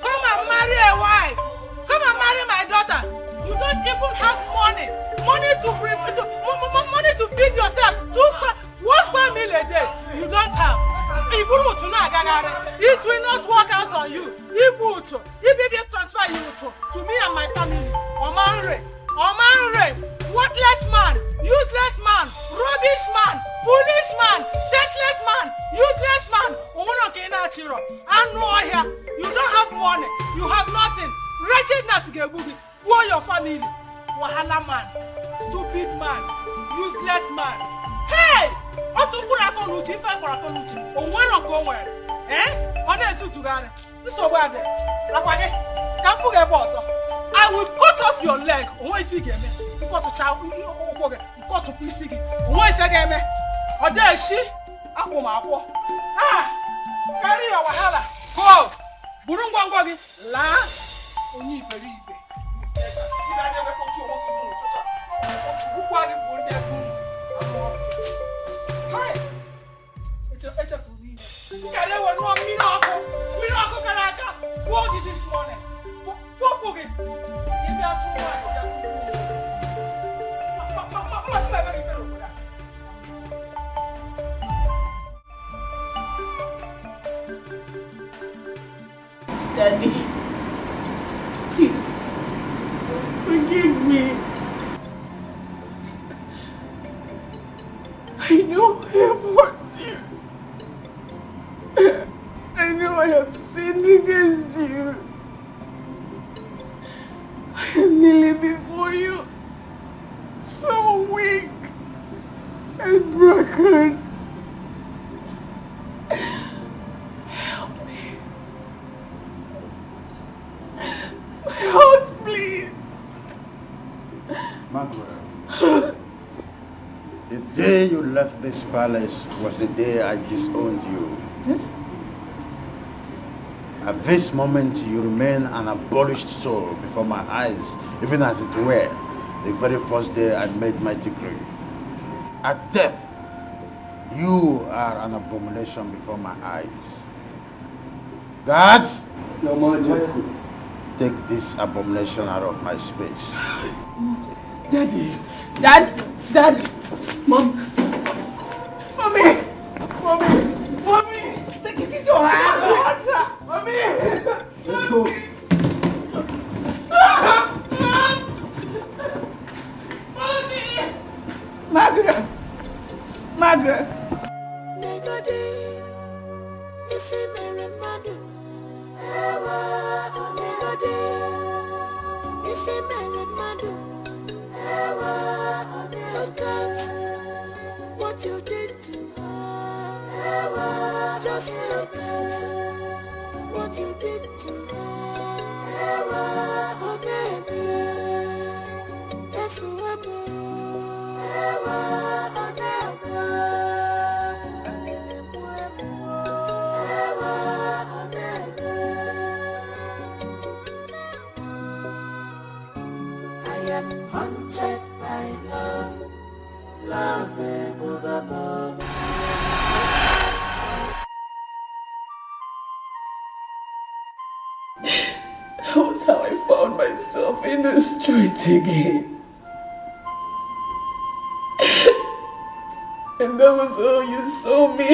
Come and marry a wife. Come and marry my daughter. You don't even have money. Money to feed yourself. One square meal a day. You don't have. It will not work out on you. If you transfer you to me and my family. Omanre. Worthless man. Useless man. Rubbish man. Foolish man. Senseless man. Useless man. You don't have money. You have nothing. Wretchedness gebugi. War your family. Wahala man. Stupid man. Useless man. Hey! I will cut off your leg. Carry your wahala. Go! Burungwangogi. La. Onyi iberibe. Hi. It's a for me. Kale wa no miracle kalaka. What is this morning? For boogie. Give me a 2 Daddy, please, forgive me. I know I have hurt you. I know I have sinned against you. I am kneeling before you, so weak and broken. Heart bleeds. Margaret, the day you left this palace was the day I disowned you. At this moment, you remain an abolished soul before my eyes, even as it were the very first day I made my decree. At death, you are an abomination before my eyes. Guards! Your Majesty. Take this abomination out of my space. Daddy! Dad! Mom! Mommy! Mommy! Mommy! Take it in your hand! Water! Mommy! Let's go. Mommy! Margaret! Margaret! Look at what you did to her. Just look at what you did to her. Oh baby, if you ever, oh never, I am haunted by love, love evermore. That was how I found myself in the street again. And that was how you saw me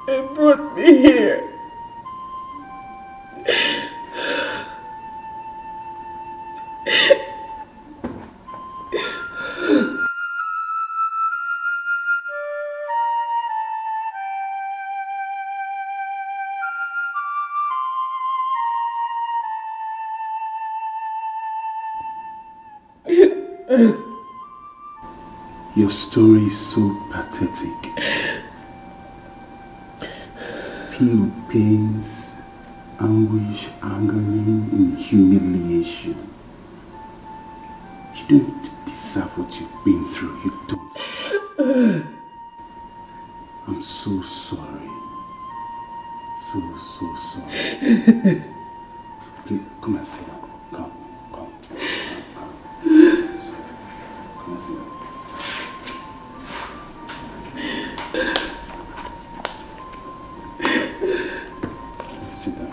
and brought me here. Your story is so pathetic. Filled with pains, anguish, agony, and humiliation. You don't deserve what you've been through. You don't. I'm so sorry. So sorry. Please, come and sit down. Come. Come and sit down. Sit down.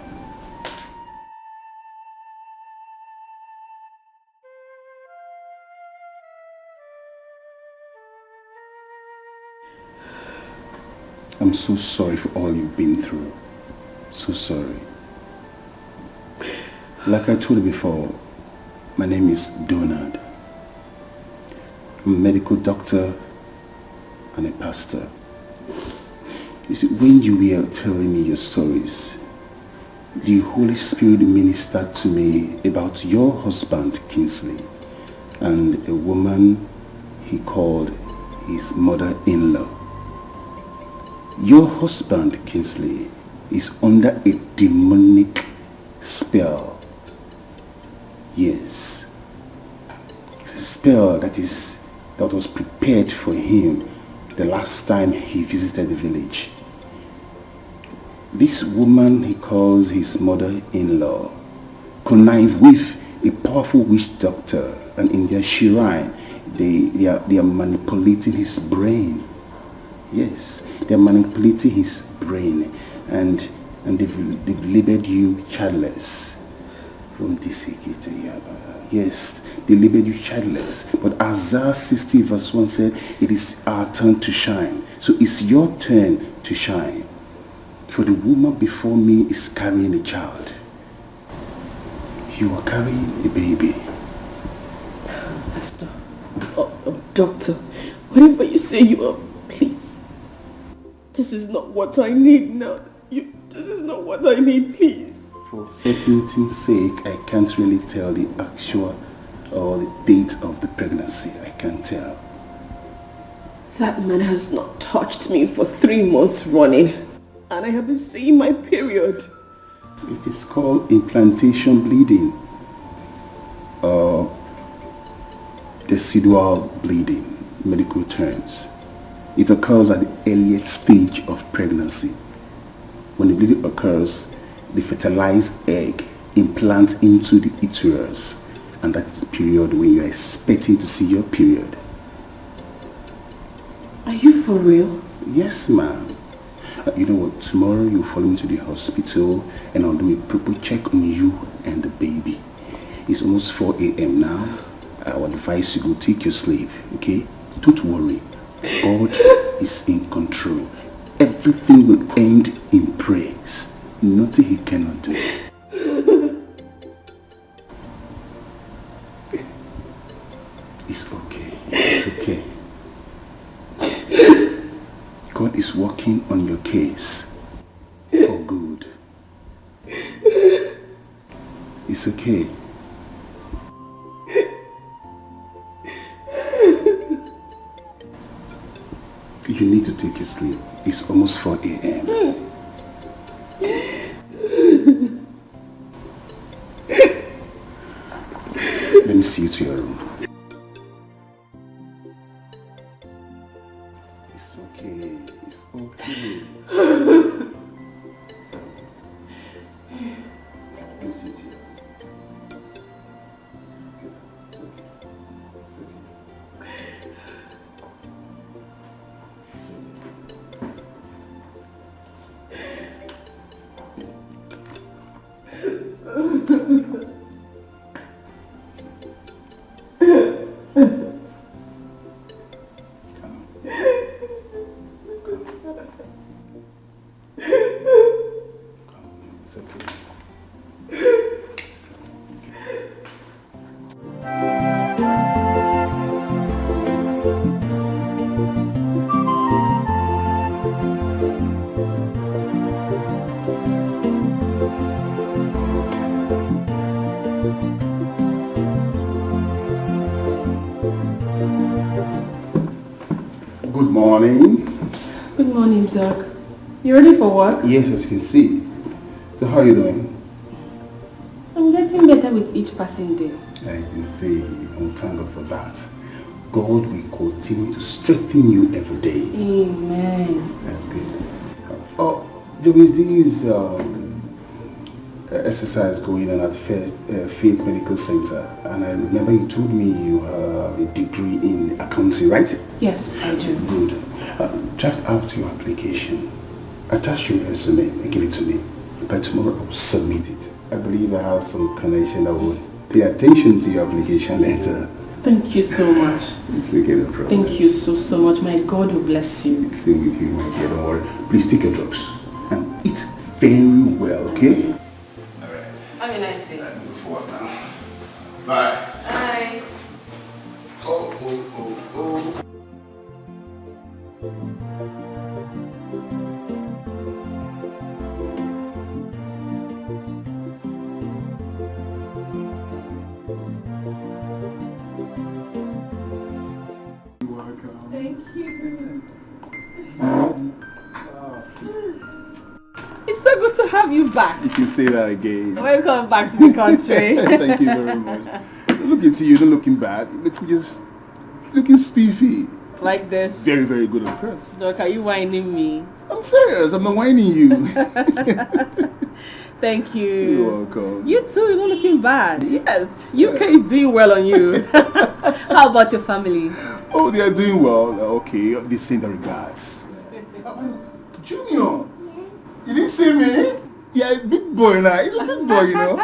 I'm so sorry for all you've been through. So sorry. Like I told you before, my name is Donald. I'm a medical doctor and a pastor. You see, when you were telling me your stories, the Holy Spirit ministered to me about your husband, Kingsley, and a woman he called his mother-in-law. Your husband, Kingsley, is under a demonic spell. Yes. It's a spell that was prepared for him the last time he visited the village. This woman he calls his mother-in-law connived with a powerful witch doctor, and in their shrine they are manipulating his brain. Yes, they are manipulating his brain, and they've labeled you childless. Yes, they labeled you childless. But Isaiah 60 verse 1 said, it is our turn to shine. So it's your turn to shine. For the woman before me is carrying a child. You are carrying a baby. Pastor, doctor, whatever you say you are, please. This is not what I need now. This is not what I need, please. For certainty's sake, I can't really tell the actual or the date of the pregnancy. I can't tell. That man has not touched me for 3 months running, and I have been seeing my period. It is called implantation bleeding or decidual bleeding, medical terms. It occurs at the earliest stage of pregnancy. When the bleeding occurs, the fertilized egg implants into the uterus, and that is the period when you are expecting to see your period. Are you for real? Yes, ma'am. You know what? Tomorrow you follow me to the hospital and I'll do a proper check on you and the baby. It's almost 4 a.m. now. I will advise you go take your sleep, okay? Don't worry. God is in control. Everything will end in praise. Nothing he cannot do. It's okay. It's okay. God is working on your case for good. It's okay. You need to take your sleep. It's almost 4 a.m. Let me see you to your room. It's okay. It's okay. Let me see you to your room. Good morning. Good morning, Doc. You ready for work? Yes, as you can see. So how are you doing? I'm getting better with each passing day. I can see. Thank God for that. God will continue to strengthen you every day. Amen. That's good. Oh, there is this exercise going on at Faith Medical Center, and I remember you told me you have a degree in accounting, right? Yes, I do. Good. Draft out your application. Attach your resume and give it to me. By tomorrow, I'll submit it. I believe I have some connection that will pay attention to your application later. Thank you so much. It's okay, no problem. Thank you so much. My God will bless you. Same with you, my dear. Don't worry. Please take your drugs and eat very well, okay? Have a nice day. I'm moving forward now. Bye. Bye. Oh. Thank you. It's so good to have you back. You can say that again. Welcome back to the country. Thank you very much. Look at you, you're not looking bad. You're looking spiffy. Like this. Very, very good and impressed. Doc, are you whining me? I'm serious, I'm not whining you. Thank you. You're welcome. You too, you're not looking bad. Yes, UK is doing well on you. How about your family? Oh, they are doing well. Okay, they send the regards. Junior, you didn't see me? Yeah, a big boy now. He's a big boy, you know.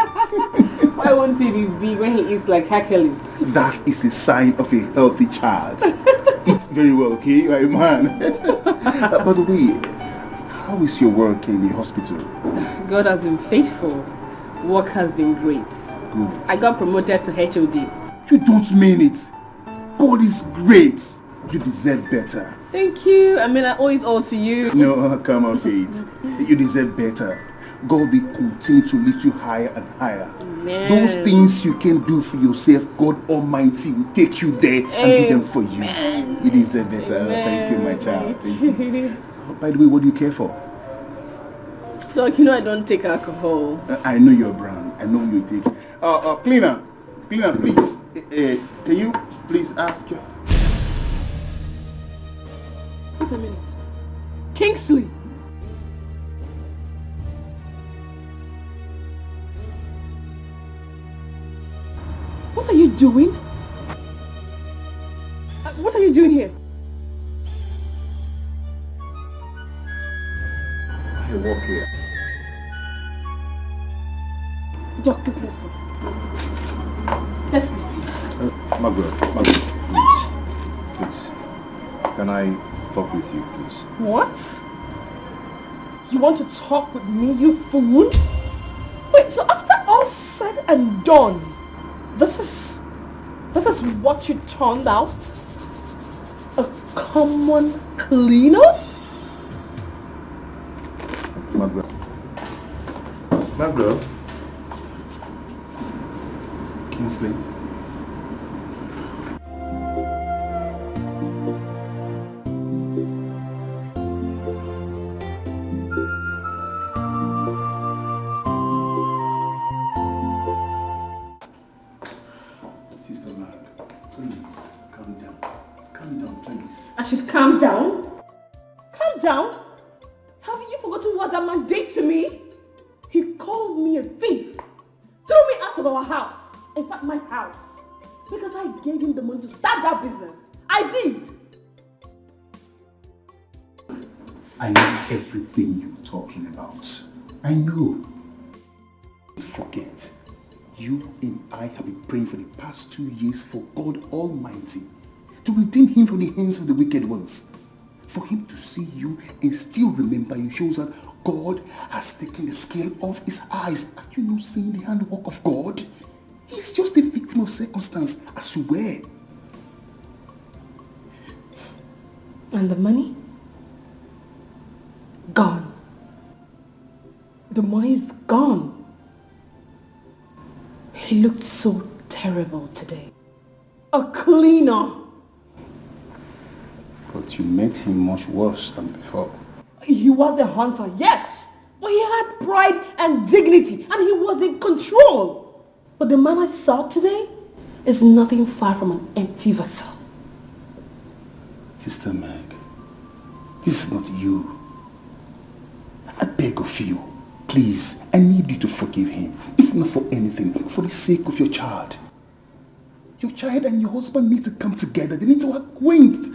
Why won't he be big when he eats like Hercules? That is a sign of a healthy child. Eat very well, okay? You are a man. By the way, how is your work in the hospital? God has been faithful. Work has been great. Good. I got promoted to HOD. You don't mean it. God is great. You deserve better. Thank you. I mean, I owe it all to you. No, come on, Faith. You deserve better. God will continue to lift you higher and higher. Amen. Those things you can do for yourself, God Almighty will take you there and do them for you. You deserve better. Amen. Thank you, my child. Thank you. By the way, what do you care for? Look, you know I don't take alcohol. I know your brand. I know you take. Cleaner, please. Can you please ask your... Wait a minute. Kingsley. What are you doing? What are you doing here? I work here. Doc, please, let's go. Let's go, please. Margaret, please. Can I talk with you, please? What? You want to talk with me, you fool? Wait, so after all said and done, this is what you turned out? A common cleaner? Margaret. Kingsley. Sister Mag, please, calm down. Calm down, please. I should calm down? Calm down? Have you forgotten what that man did to me? He called me a thief, threw me out of our house, in fact my house, because I gave him the money to start that business. I did. I know everything you're talking about. I know. Don't forget, you and I have been praying for the past 2 years for God Almighty to redeem him from the hands of the wicked ones. For him to see you and still remember you shows that God has taken the scale off his eyes. Are you not seeing the handwork of God? He's just a victim of circumstance, as you were. And the money? Gone. The money's gone. He looked so terrible today. A cleaner. But you made him much worse than before. He was a hunter, yes. But he had pride and dignity and he was in control. But the man I saw today is nothing far from an empty vessel. Sister Meg, this is not you. I beg of you, please, I need you to forgive him. If not for anything, for the sake of your child. Your child and your husband need to come together. They need to acquaint.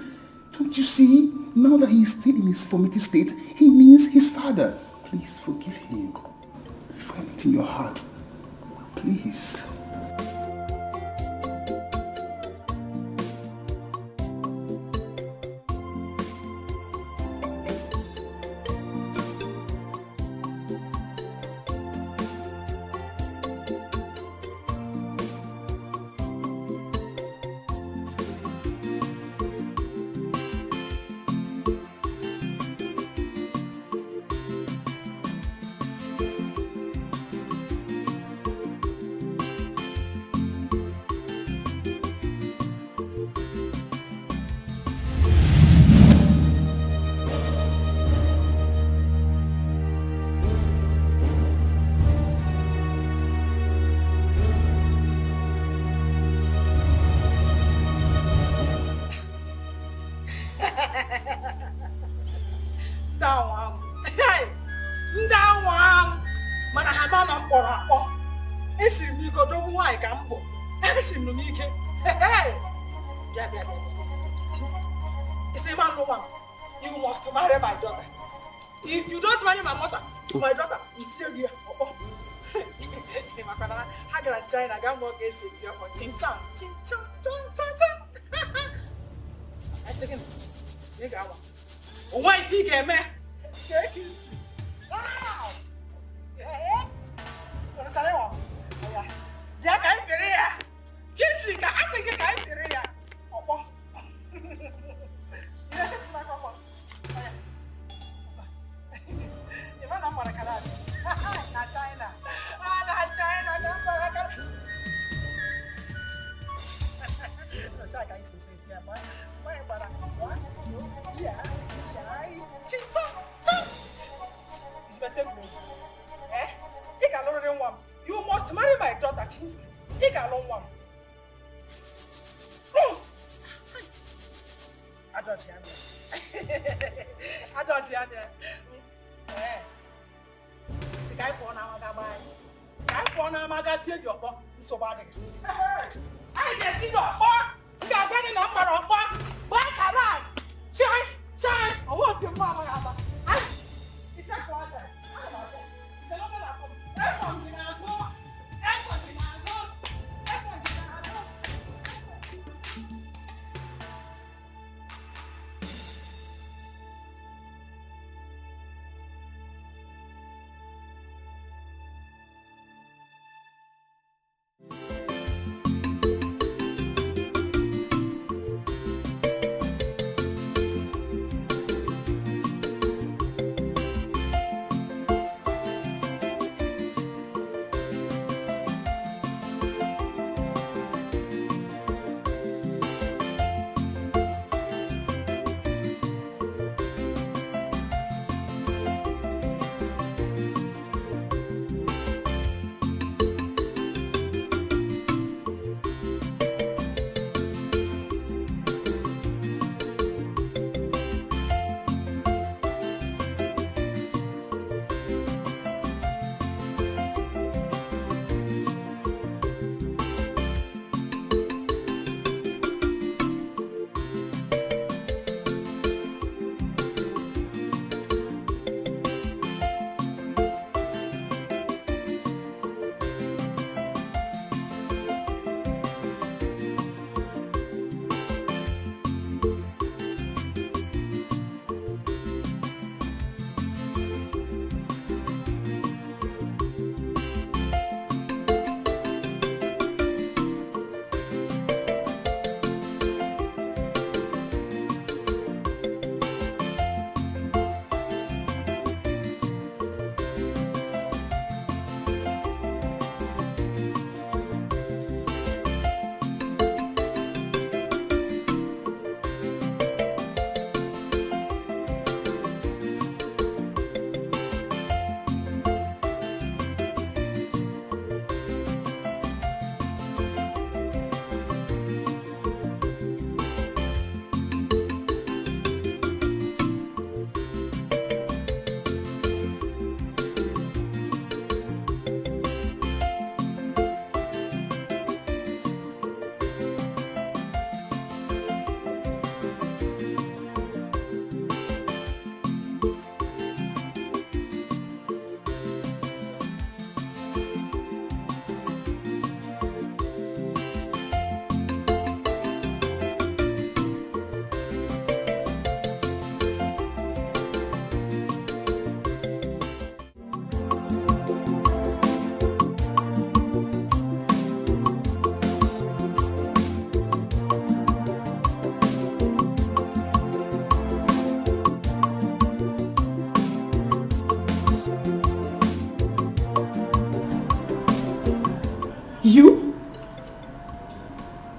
Don't you see? Now that he is still in his formative state, he means his father. Please forgive him. Find it in your heart. Please. You must marry my daughter. If you don't marry my mother, my daughter will still be how can I China can work a city or chin-chan, chin-chan, chin-chan. I second. You got one. Why think a man? Wow! Yeah? What a channel. Yeah, I'm very kissing. I think I'm very yes, it's my problem. You want to Canada? Not China. Not China. That's like I should say, yeah, but what? So, yeah, chai. It's better for me. Eh? You can learn one. You must marry my daughter, Kingsley. You can learn one. I don't hear eh. See, guy for now, guy for now, I got your book so bad. I get your book. You got any number of book. Why around? Chai. I want your mama. It's not one side. It's a number of that's something I do. That's something I do. That's something I do.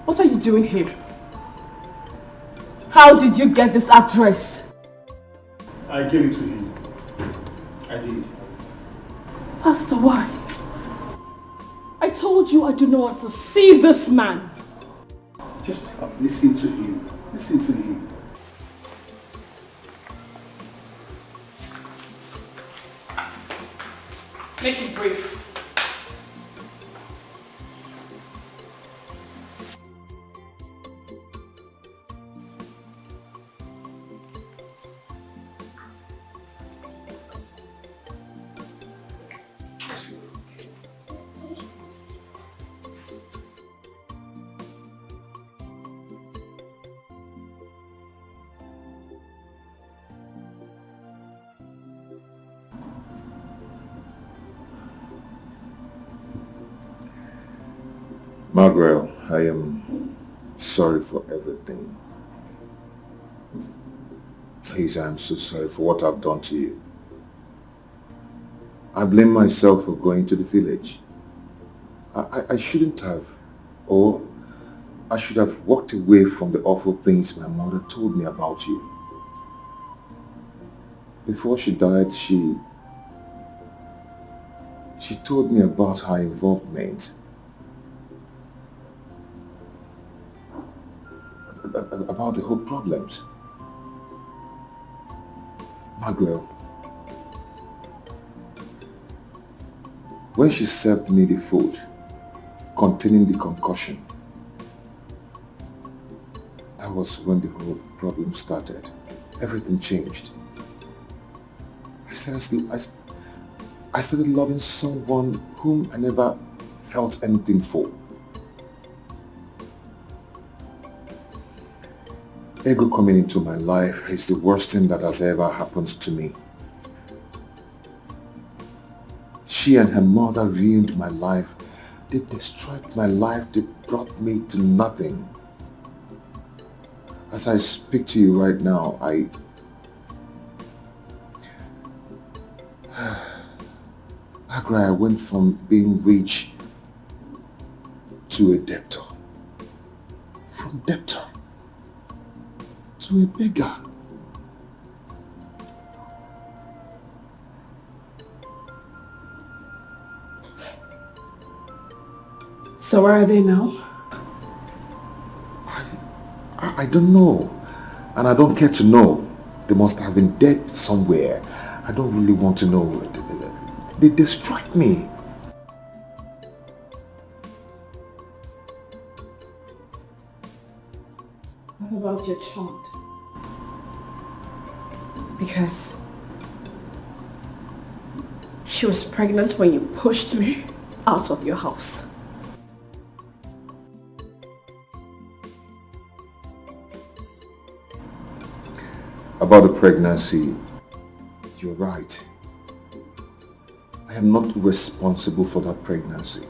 What are you doing here? How did you get this address? I gave it to him. I did. Pastor, why? I told you I do not want to see this man. Just listen to him. Listen to him. Make it brief. Margaret, I am sorry for everything. Please, I am so sorry for what I've done to you. I blame myself for going to the village. I shouldn't have, or I should have walked away from the awful things my mother told me about you. Before she died, she told me about her involvement. About the whole problems. Margaret, when she served me the food containing the concussion, that was when the whole problem started. Everything changed. I started loving someone whom I never felt anything for. Ego coming into my life is the worst thing that has ever happened to me. She and her mother ruined my life. They destroyed my life. They brought me to nothing. As I speak to you right now, I went from being rich to a debtor. From debtor to a beggar. So where are they now? I don't know. And I don't care to know. They must have been dead somewhere. I don't really want to know. They destroyed me. What about your child? Because she was pregnant when you pushed me out of your house. About the pregnancy, you're right. I am not responsible for that pregnancy.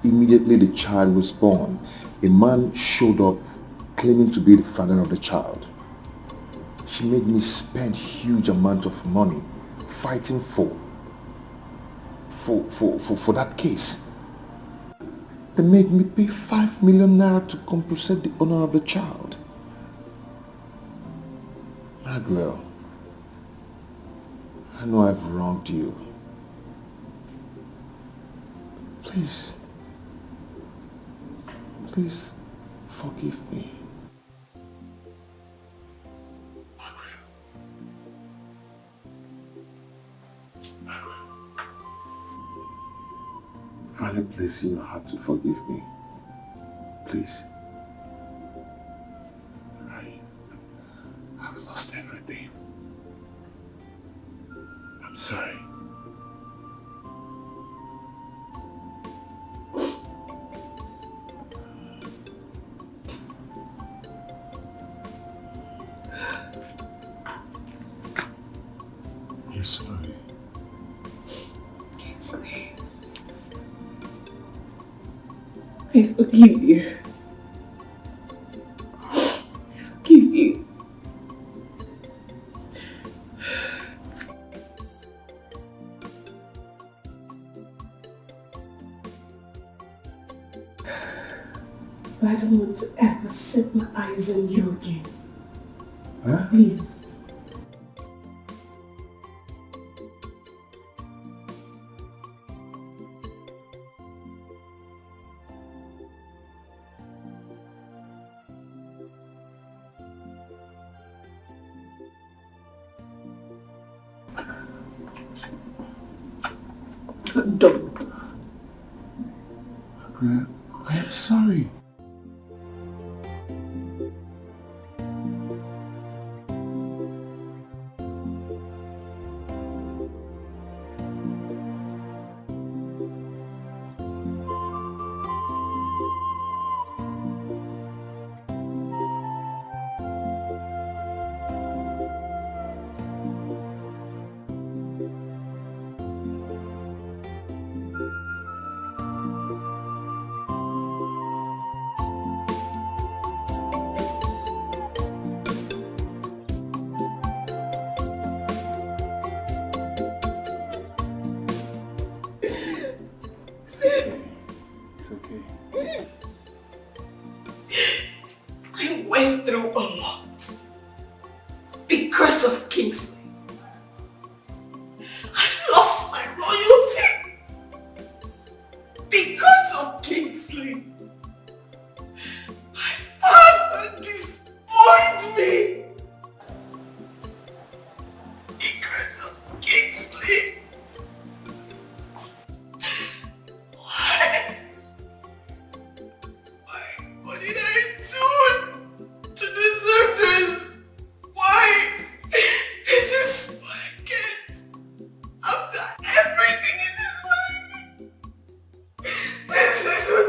Immediately the child was born, a man showed up claiming to be the father of the child. She made me spend huge amount of money fighting for that case. They made me pay 5 million naira to compensate the owner of the child. Margaret, I know I've wronged you. Please forgive me. Find a place in your heart to forgive me. Please. I've lost everything. I'm sorry. I'm sorry. Kingsley, I forgive you. I forgive you. But I don't want to ever set my eyes on you again. Huh? Leave. Don't. I am sorry. I went through a lot because of Kingsley. I lost my royalty because of Kingsley. My father disowned me because of Kingsley. What did I do to deserve this? Why is this what I get? After everything, is this what I get? This is what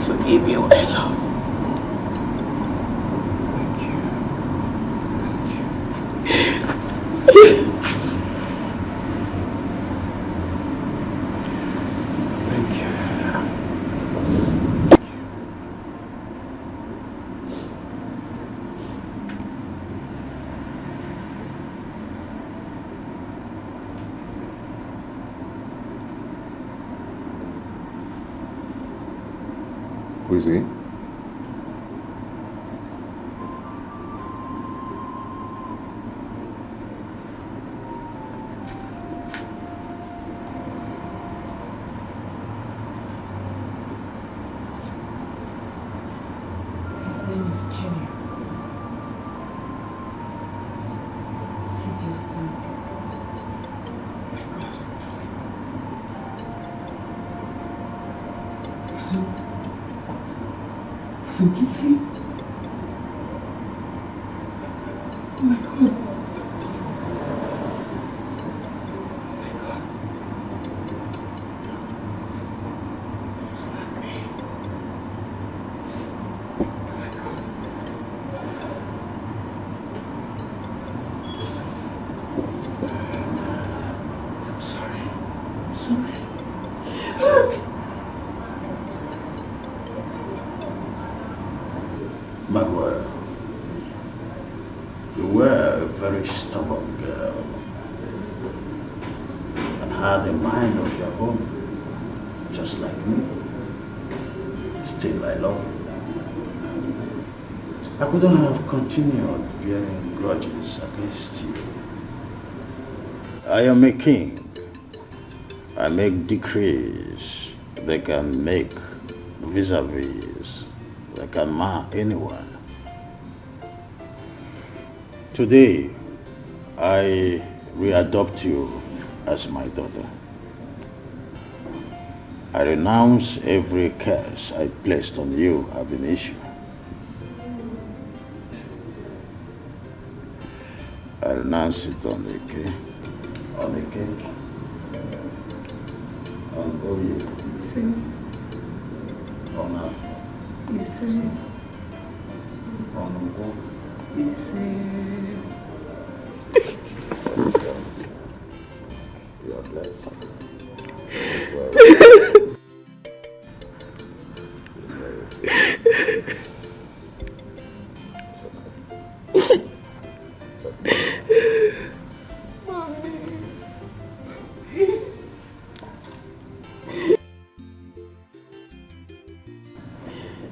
forgive you, Ella. Who is he? His name is Junior. He's your son. My God. As in Kingsley? Oh my God. Manuel, you were a very stubborn girl and had a mind of your own, just like me. Still, I love you. I couldn't have continued bearing grudges against you. I am a king. I make decrees. They can make vis-a-vis. They can mar anyone. Today, I readopt you as my daughter. I renounce every curse I placed on you ab initio. I renounce it on the K, on Oye, on Afro, on Ngo. You are blessed.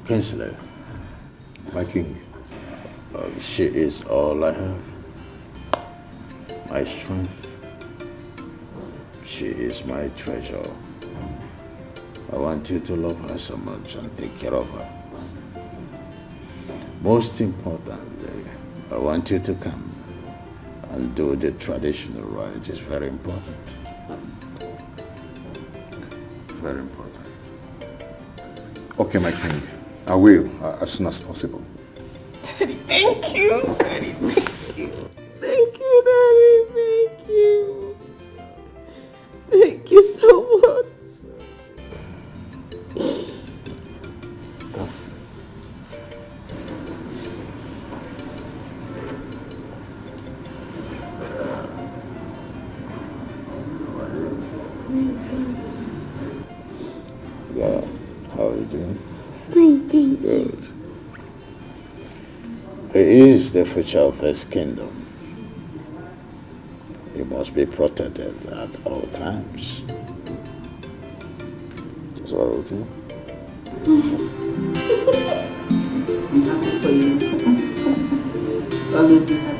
Kinsley, my king, she is all I have. My strength. She is my treasure. I want you to love her so much and take care of her. Most importantly, I want you to come and do the traditional rites. It's very important. Very important. Okay, my king. I will, as soon as possible. Daddy, thank you. Daddy, thank you. Thank you, Daddy. Thank you. Thank you so much. Yeah, how are you doing? Thank you. Good. He is the future of this kingdom. He must be protected at all times. That's what I will do. I'm happy for you. Always be happy.